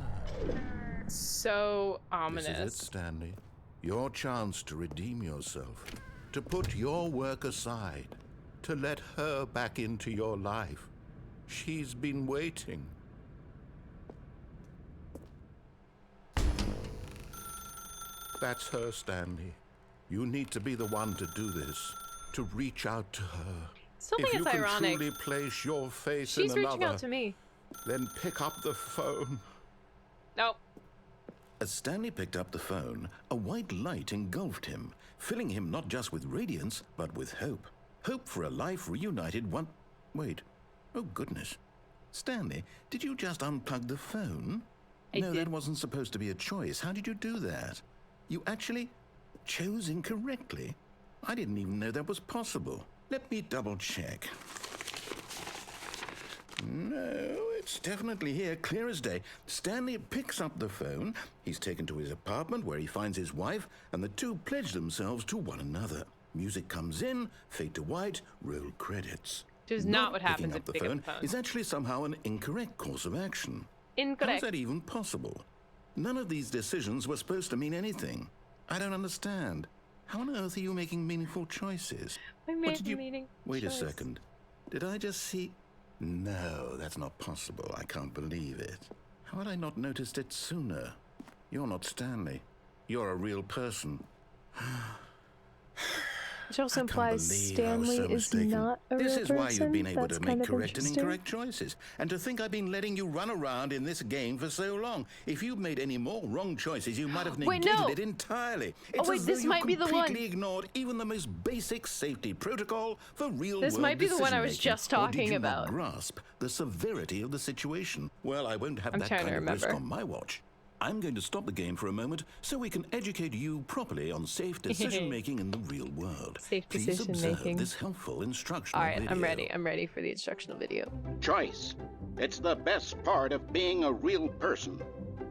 So This is it, ominous. Stanley. Your chance to redeem yourself, to put your work aside, to let her back into your life. She's been waiting. That's her, Stanley. You need to be the one to do this, to reach out to her. Still If think you it's can ironic. truly place your faith She's in reaching another, out to me. then pick up the phone. Nope. As Stanley picked up the phone, a white light engulfed him, filling him not just with radiance, but with hope. Hope for a life reunited one... Wait. Oh, goodness. Stanley, did you just unplug the phone? I No, did. that wasn't supposed to be a choice. How did you do that? You actually chose incorrectly? I didn't even know that was possible. Let me double check. No, it it's definitely here, clear as day. Stanley picks up the phone. He's taken to his apartment where he finds his wife, and the two pledge themselves to one another. Music comes in, fade to white, roll credits. Which is not what happens if if you pick up the phone. is actually somehow an incorrect course of action. Incorrect. How's that even possible? None of these decisions were supposed to mean anything. I don't understand. How on earth are you making meaningful choices? Wait a second. Did I just see... No, that's not possible. I can't believe it. How had I not noticed it sooner? You're not Stanley. You're a real person. Which also implies Stanley is not a real person. This is why you've been able That's to kind make of correct and interesting. incorrect choices. And to think I've been letting you run around in this game for so long. If you'd made any more wrong choices, you might have Wait, negated no. it entirely. Oh, It's wait, as though this you might be the one. completely ignored even the most basic safety protocol for real-world This might be the one I was decision-making. just Or did talking you not about. grasp the severity of the situation? Well, I won't have I'm that trying to kind of risk remember. on my watch. I'm going to stop the game for a moment so we can educate you properly on safe decision-making in the real world. Safe Please decision-making. observe this helpful instructional All right, video. I'm ready. I'm ready for the instructional video. Choice. It's the best part of being a real person.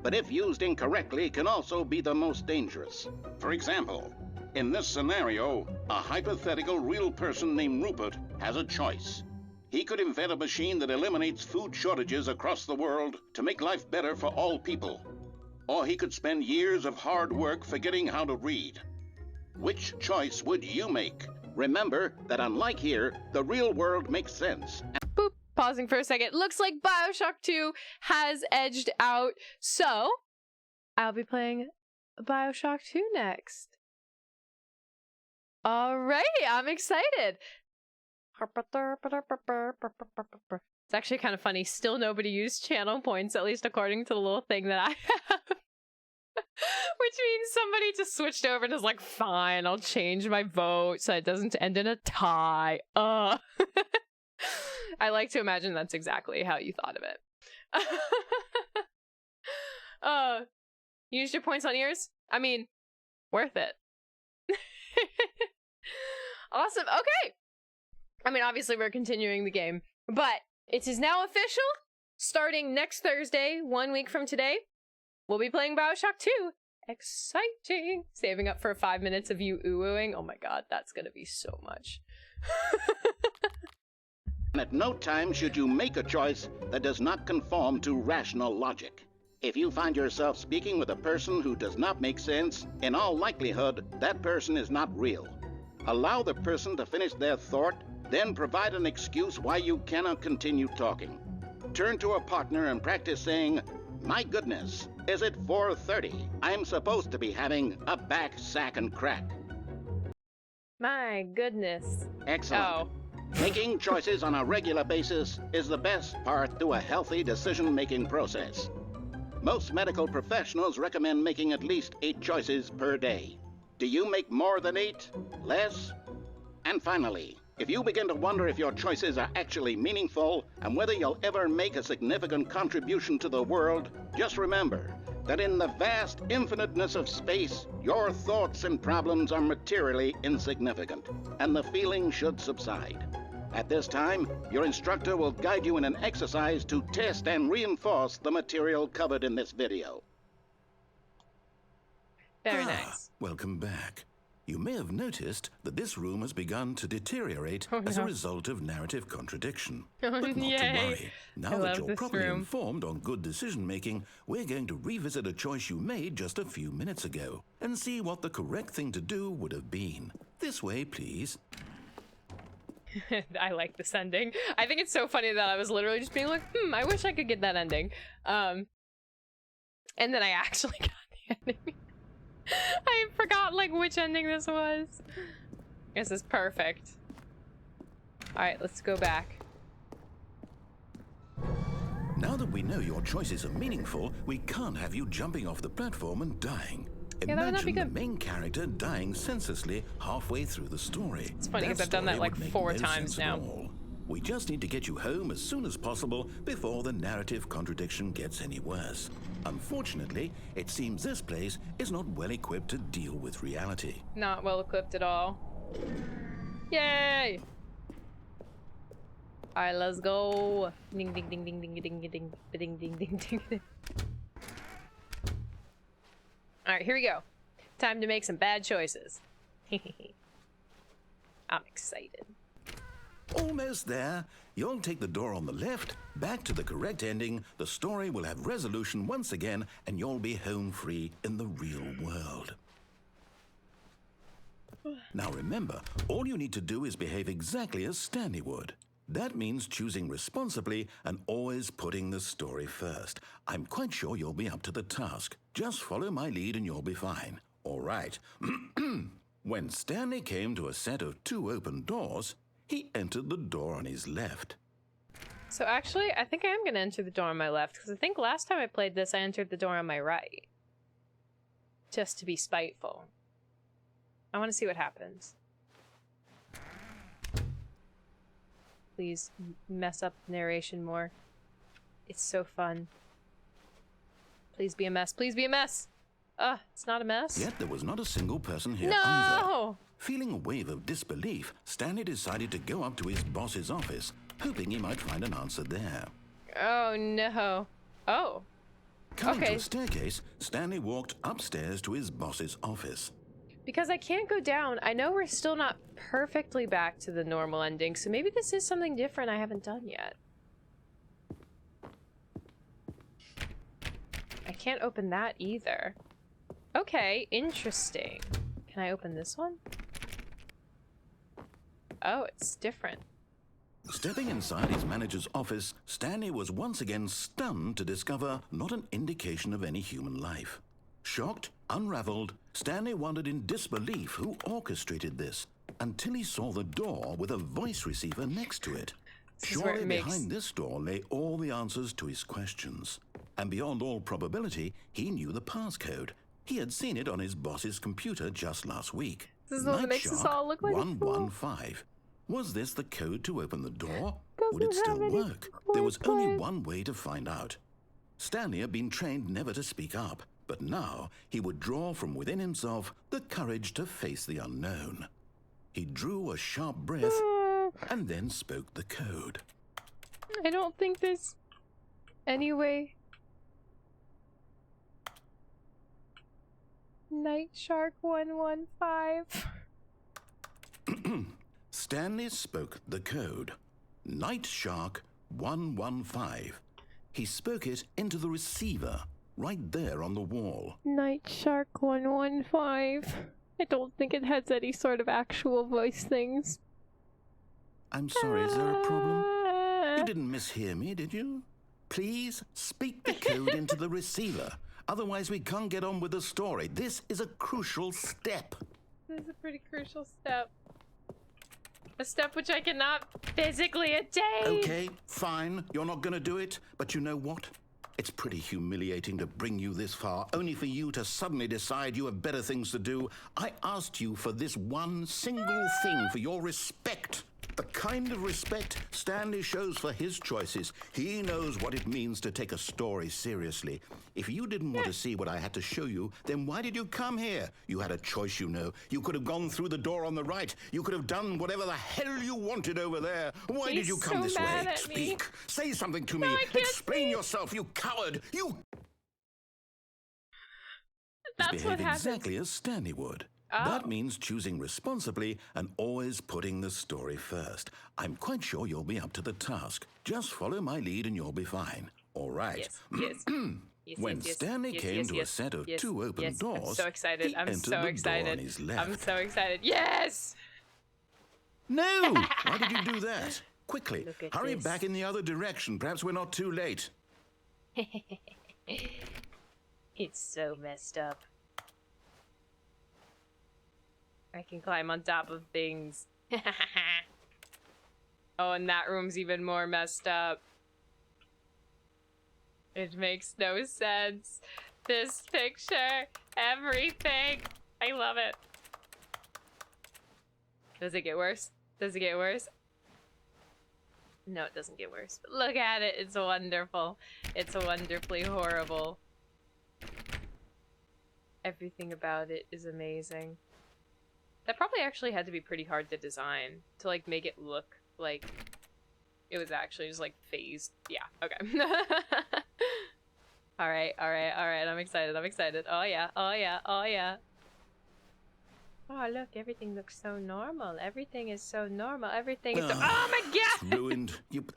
But if used incorrectly, can also be the most dangerous. For example, in this scenario, a hypothetical real person named Rupert has a choice. He could invent a machine that eliminates food shortages across the world to make life better for all people. Or he could spend years of hard work forgetting how to read. Which choice would you make? Remember that unlike here, the real world makes sense. Boop. Pausing for a second. Looks like Bioshock 2 has edged out. So, I'll be playing Bioshock 2 next. Alrighty, I'm excited. It's actually kind of funny. Still nobody used channel points, at least according to the little thing that I have. Which means somebody just switched over and is like, fine, I'll change my vote so it doesn't end in a tie. I like to imagine that's exactly how you thought of it. You used your points on yours? I mean, worth it. Awesome. Okay. I mean, obviously we're continuing the game, but it is now official. Starting next Thursday, 1 week from today, we'll be playing Bioshock 2. Exciting. Saving up for 5 minutes of you oohing. Oh my god, that's gonna be so much. And at no time should you make a choice that does not conform to rational logic. If you find yourself speaking with a person who does not make sense, in all likelihood, that person is not real. Allow the person to finish their thought, then provide an excuse why you cannot continue talking. Turn to a partner and practice saying, "My goodness, is it 4:30? I'm supposed to be having a back, sack, and crack." My goodness. Excellent. Oh. Making choices on a regular basis is the best part to a healthy decision-making process. Most medical professionals recommend making at least 8 choices per day. Do you make more than 8? Less? And finally, if you begin to wonder if your choices are actually meaningful and whether you'll ever make a significant contribution to the world, just remember that in the vast infiniteness of space, your thoughts and problems are materially insignificant, and the feeling should subside. At this time, your instructor will guide you in an exercise to test and reinforce the material covered in this video. Very nice. Welcome back. You may have noticed that this room has begun to deteriorate Oh, as a no. result of narrative contradiction. Oh, But not to yay. worry. Now I that love you're this properly room. informed on good decision-making, we're going to revisit a choice you made just a few minutes ago and see what the correct thing to do would have been. This way, please. I like this ending. I think it's so funny that I was literally just being like, I wish I could get that ending. And then I actually got the ending. I forgot like which ending this was. This is perfect. Alright, let's go back. Now that we know your choices are meaningful, we can't have you jumping off the platform and dying. Yeah, that would not be Imagine the good. main character dying senselessly halfway through the story. It's funny 'cause That I've done that story like would make 4 no times sense at now. all. We just need to get you home as soon as possible before the narrative contradiction gets any worse. Unfortunately, it seems this place is not well equipped to deal with reality. Not well equipped at all. Yay! Alright, let's go. Ding ding ding ding ding ding ding ding ding ding ding ding. Alright, here we go. Time to make some bad choices. I'm excited. Almost there. You'll take the door on the left, back to the correct ending, the story will have resolution once again, and you'll be home free in the real world. Now remember, all you need to do is behave exactly as Stanley would. That means choosing responsibly and always putting the story first. I'm quite sure you'll be up to the task. Just follow my lead and you'll be fine. All right. When Stanley came to a set of 2 open doors, he entered the door on his left. So actually, I think I am going to enter the door on my left, because I think last time I played this, I entered the door on my right. Just to be spiteful. I want to see what happens. Please mess up the narration more. It's so fun. Please be a mess. Please be a mess! It's not a mess? Yet there was not a single person here No! either. Feeling a wave of disbelief, Stanley decided to go up to his boss's office, hoping he might find an answer there. Oh no. Oh. Coming to Okay. a staircase, Stanley walked upstairs to his boss's office. Because I can't go down, I know we're still not perfectly back to the normal ending, so maybe this is something different I haven't done yet. I can't open that either. Okay, interesting. Can I open this one? Oh, it's different. Stepping inside his manager's office, Stanley was once again stunned to discover not an indication of any human life. Shocked, unraveled, Stanley wondered in disbelief who orchestrated this, until he saw the door with a voice receiver next to it. Surely behind this door lay all the answers to his questions. And beyond all probability, he knew the passcode. He had seen it on his boss's computer just last week. This is the one that makes us all look like 115. Was this the code to open the door? Doesn't Would it still have any work? There was only code. one way to find out. Stanley had been trained never to speak up, but now he would draw from within himself the courage to face the unknown. He drew a sharp breath and then spoke the code. I don't think there's any way. Night Shark 115. Stanley spoke the code. Night Shark 115. He spoke it into the receiver, right there on the wall. Night Shark 115. I don't think it has any sort of actual voice things. I'm sorry, is there a problem? You didn't mishear me, did you? Please speak the code into the receiver. Otherwise, we can't get on with the story. This is a crucial step. This is a pretty crucial step. A step which I cannot physically attain. Okay, fine. You're not gonna do it. But you know what? It's pretty humiliating to bring you this far, only for you to suddenly decide you have better things to do. I asked you for this one single thing, for your respect. The kind of respect Stanley shows for his choices. He knows what it means to take a story seriously. If you didn't want to see what I had to show you, then why did you come here? You had a choice, you know. You could have gone through the door on the right. You could have done whatever the hell you wanted over there. Why did you come this way? Speak. Say something to me. I can't Explain yourself, you coward. You... That's what behave happens. exactly as Stanley would. Oh. That means choosing responsibly and always putting the story first. I'm quite sure you'll be up to the task. Just follow my lead and you'll be fine. All right. Yes, yes. When Stanley came to a set of 2 open doors, I'm so excited. he I'm entered so the door excited. on his left. I'm so excited. Yes! No! Why did you do that? Quickly, Look at hurry this. back in the other direction. Perhaps we're not too late. It's so messed up. I can climb on top of things. Oh, and that room's even more messed up. It makes no sense. This picture, everything. I love it. Does it get worse? Does it get worse? No, it doesn't get worse. But look at it. It's wonderful. It's wonderfully horrible. Everything about it is amazing. That probably actually had to be pretty hard to design, to like make it look like It was actually just like phased. Yeah, okay. Alright. I'm excited. Oh yeah. Oh look, everything looks so normal. Everything is so normal. Everything is so— oh my god! It's ruined.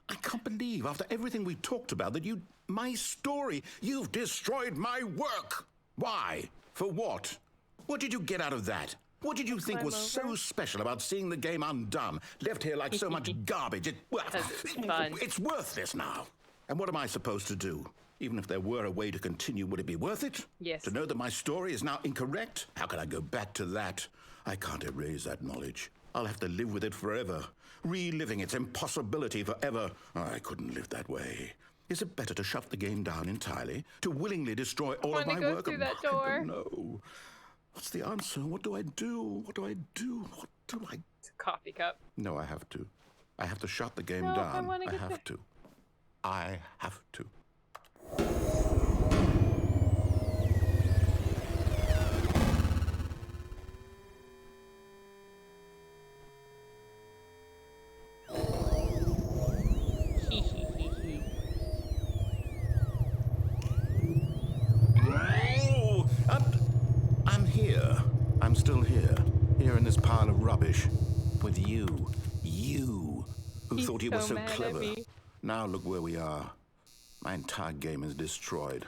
I can't believe, after everything we talked about, that my story, you've destroyed my work. Why? For what? What did you get out of that? What did you think was so special about seeing the game undone, left here like so much garbage? It's worthless now. And what am I supposed to do? Even if there were a way to continue, would it be worth it? Yes. To know that my story is now incorrect? How can I go back to that? I can't erase that knowledge. I'll have to live with it forever, reliving its impossibility forever. I couldn't live that way. Is it better to shut the game down entirely? To willingly destroy all of my work? Through that door. No. What's the answer? What do I do? What do I do? What do I... It's a coffee cup. No, I have to. I have to shut the game No, down. I have to. I have to. I'm here. I'm still here. Here in this pile of rubbish. With you. You. Who thought you were so clever. Now look where we are. My entire game is destroyed.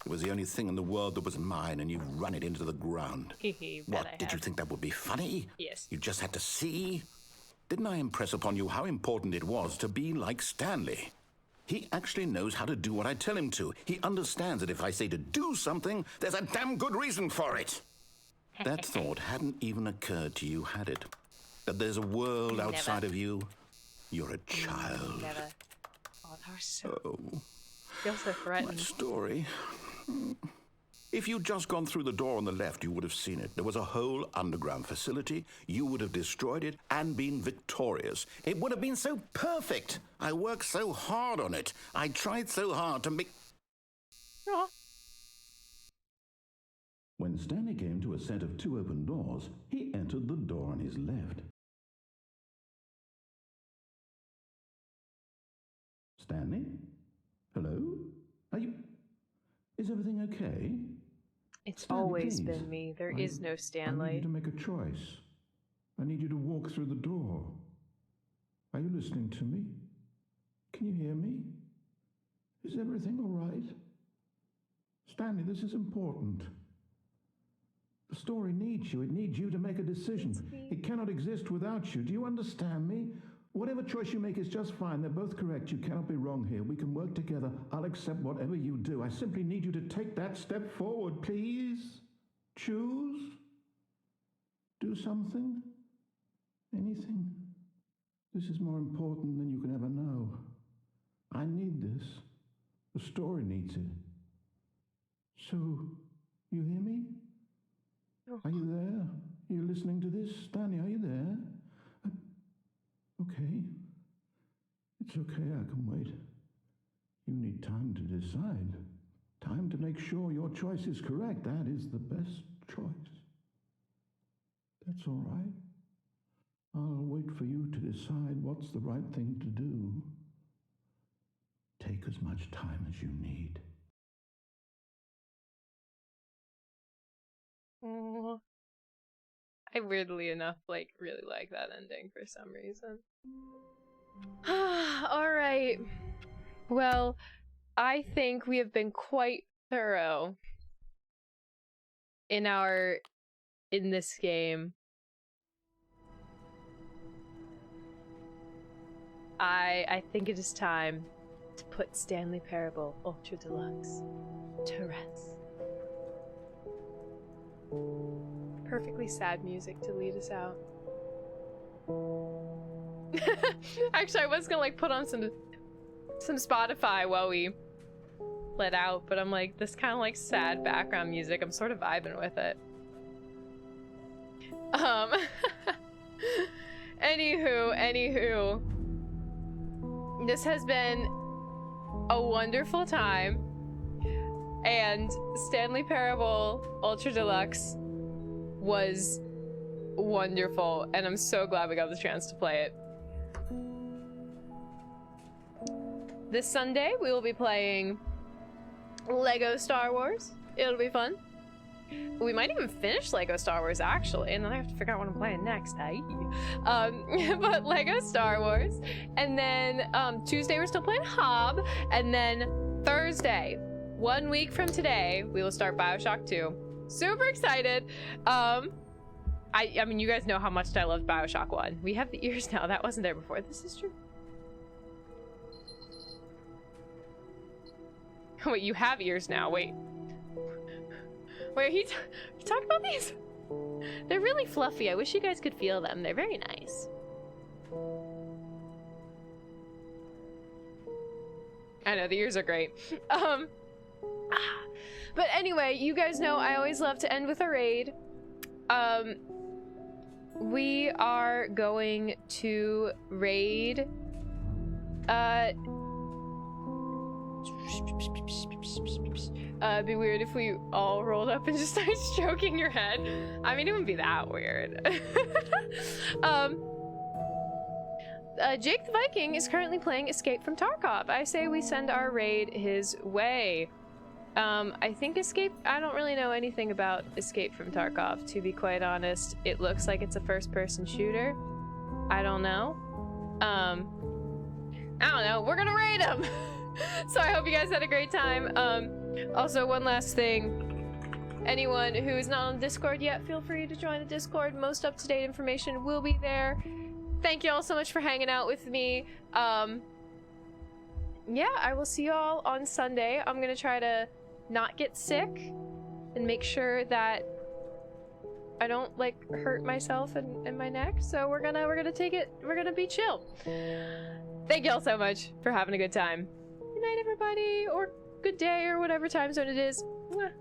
It was the only thing in the world that was mine, and you've run it into the ground. What, did you think that would be funny? Yes. You just had to see? Didn't I impress upon you how important it was to be like Stanley? He actually knows how to do what I tell him to. He understands that if I say to do something, there's a damn good reason for it. That thought hadn't even occurred to you, had it? That there's a world outside of you? You're a child. Never. Oh, that was so... Oh. Feels so threatened. My story. If you'd just gone through the door on the left, you would have seen it. There was a whole underground facility. You would have destroyed it and been victorious. It would have been so perfect. I worked so hard on it. I tried so hard to make... Oh. When Stanley came to a set of 2 open doors, he entered the door on his left. Stanley? Hello? Is everything okay? It's Stanley, always please. been me. There is no I Stanley. need you to make a choice. I need you to walk through the door. Are you listening to me? Can you hear me? Is everything all right? Stanley, this is important. The story needs you. It needs you to make a decision. It cannot exist without you. Do you understand me? Whatever choice you make is just fine. They're both correct. You cannot be wrong here. We can work together. I'll accept whatever you do. I simply need you to take that step forward, please. Choose. Do something. Anything. This is more important than you can ever know. I need this. The story needs it. So, you hear me? Are you there? Are you listening to this? Stanley, are you there? Okay. It's okay, I can wait. You need time to decide. Time to make sure your choice is correct. That is the best choice. That's all right. I'll wait for you to decide what's the right thing to do. Take as much time as you need. Oh. I weirdly enough, really like that ending for some reason. Alright. Well, I think we have been quite thorough in this game. I think it is time to put Stanley Parable Ultra Deluxe to rest. Perfectly sad music to lead us out. Actually, I was gonna put on some Spotify while we let out, but I'm like, this kind of sad background music. I'm sort of vibing with it. Anywho, this has been a wonderful time, and Stanley Parable Ultra Deluxe was wonderful, and I'm so glad we got the chance to play it. This Sunday, we will be playing Lego Star Wars. It'll be fun. We might even finish Lego Star Wars, actually, and then I have to figure out what I'm playing next. But Lego Star Wars. And then Tuesday, we're still playing Hob. And then Thursday, 1 week from today, we will start Bioshock 2. Super excited. I mean, you guys know how much I loved Bioshock 1. We have the ears now. That wasn't there before. This is true. Wait, you have ears now. Wait, you talking about these? They're really fluffy. I wish you guys could feel them. They're very nice. I know, the ears are great. But anyway, you guys know I always love to end with a raid. We are going to raid it'd be weird if we all rolled up and just started stroking your head. I mean, it wouldn't be that weird. Jake the Viking is currently playing Escape from Tarkov. I say we send our raid his way. I think I don't really know anything about Escape from Tarkov, to be quite honest. It looks like it's a first-person shooter. I don't know. I don't know. We're gonna raid him! So I hope you guys had a great time. Also, one last thing. Anyone who is not on Discord yet, feel free to join the Discord. Most up-to-date information will be there. Thank you all so much for hanging out with me. Yeah, I will see you all on Sunday. I'm gonna try to not get sick and make sure that I don't like hurt myself and my neck. So we're gonna take it. We're gonna be chill. Thank you all so much for having a good time. Good night, everybody, or good day, or whatever time zone it is. Mwah.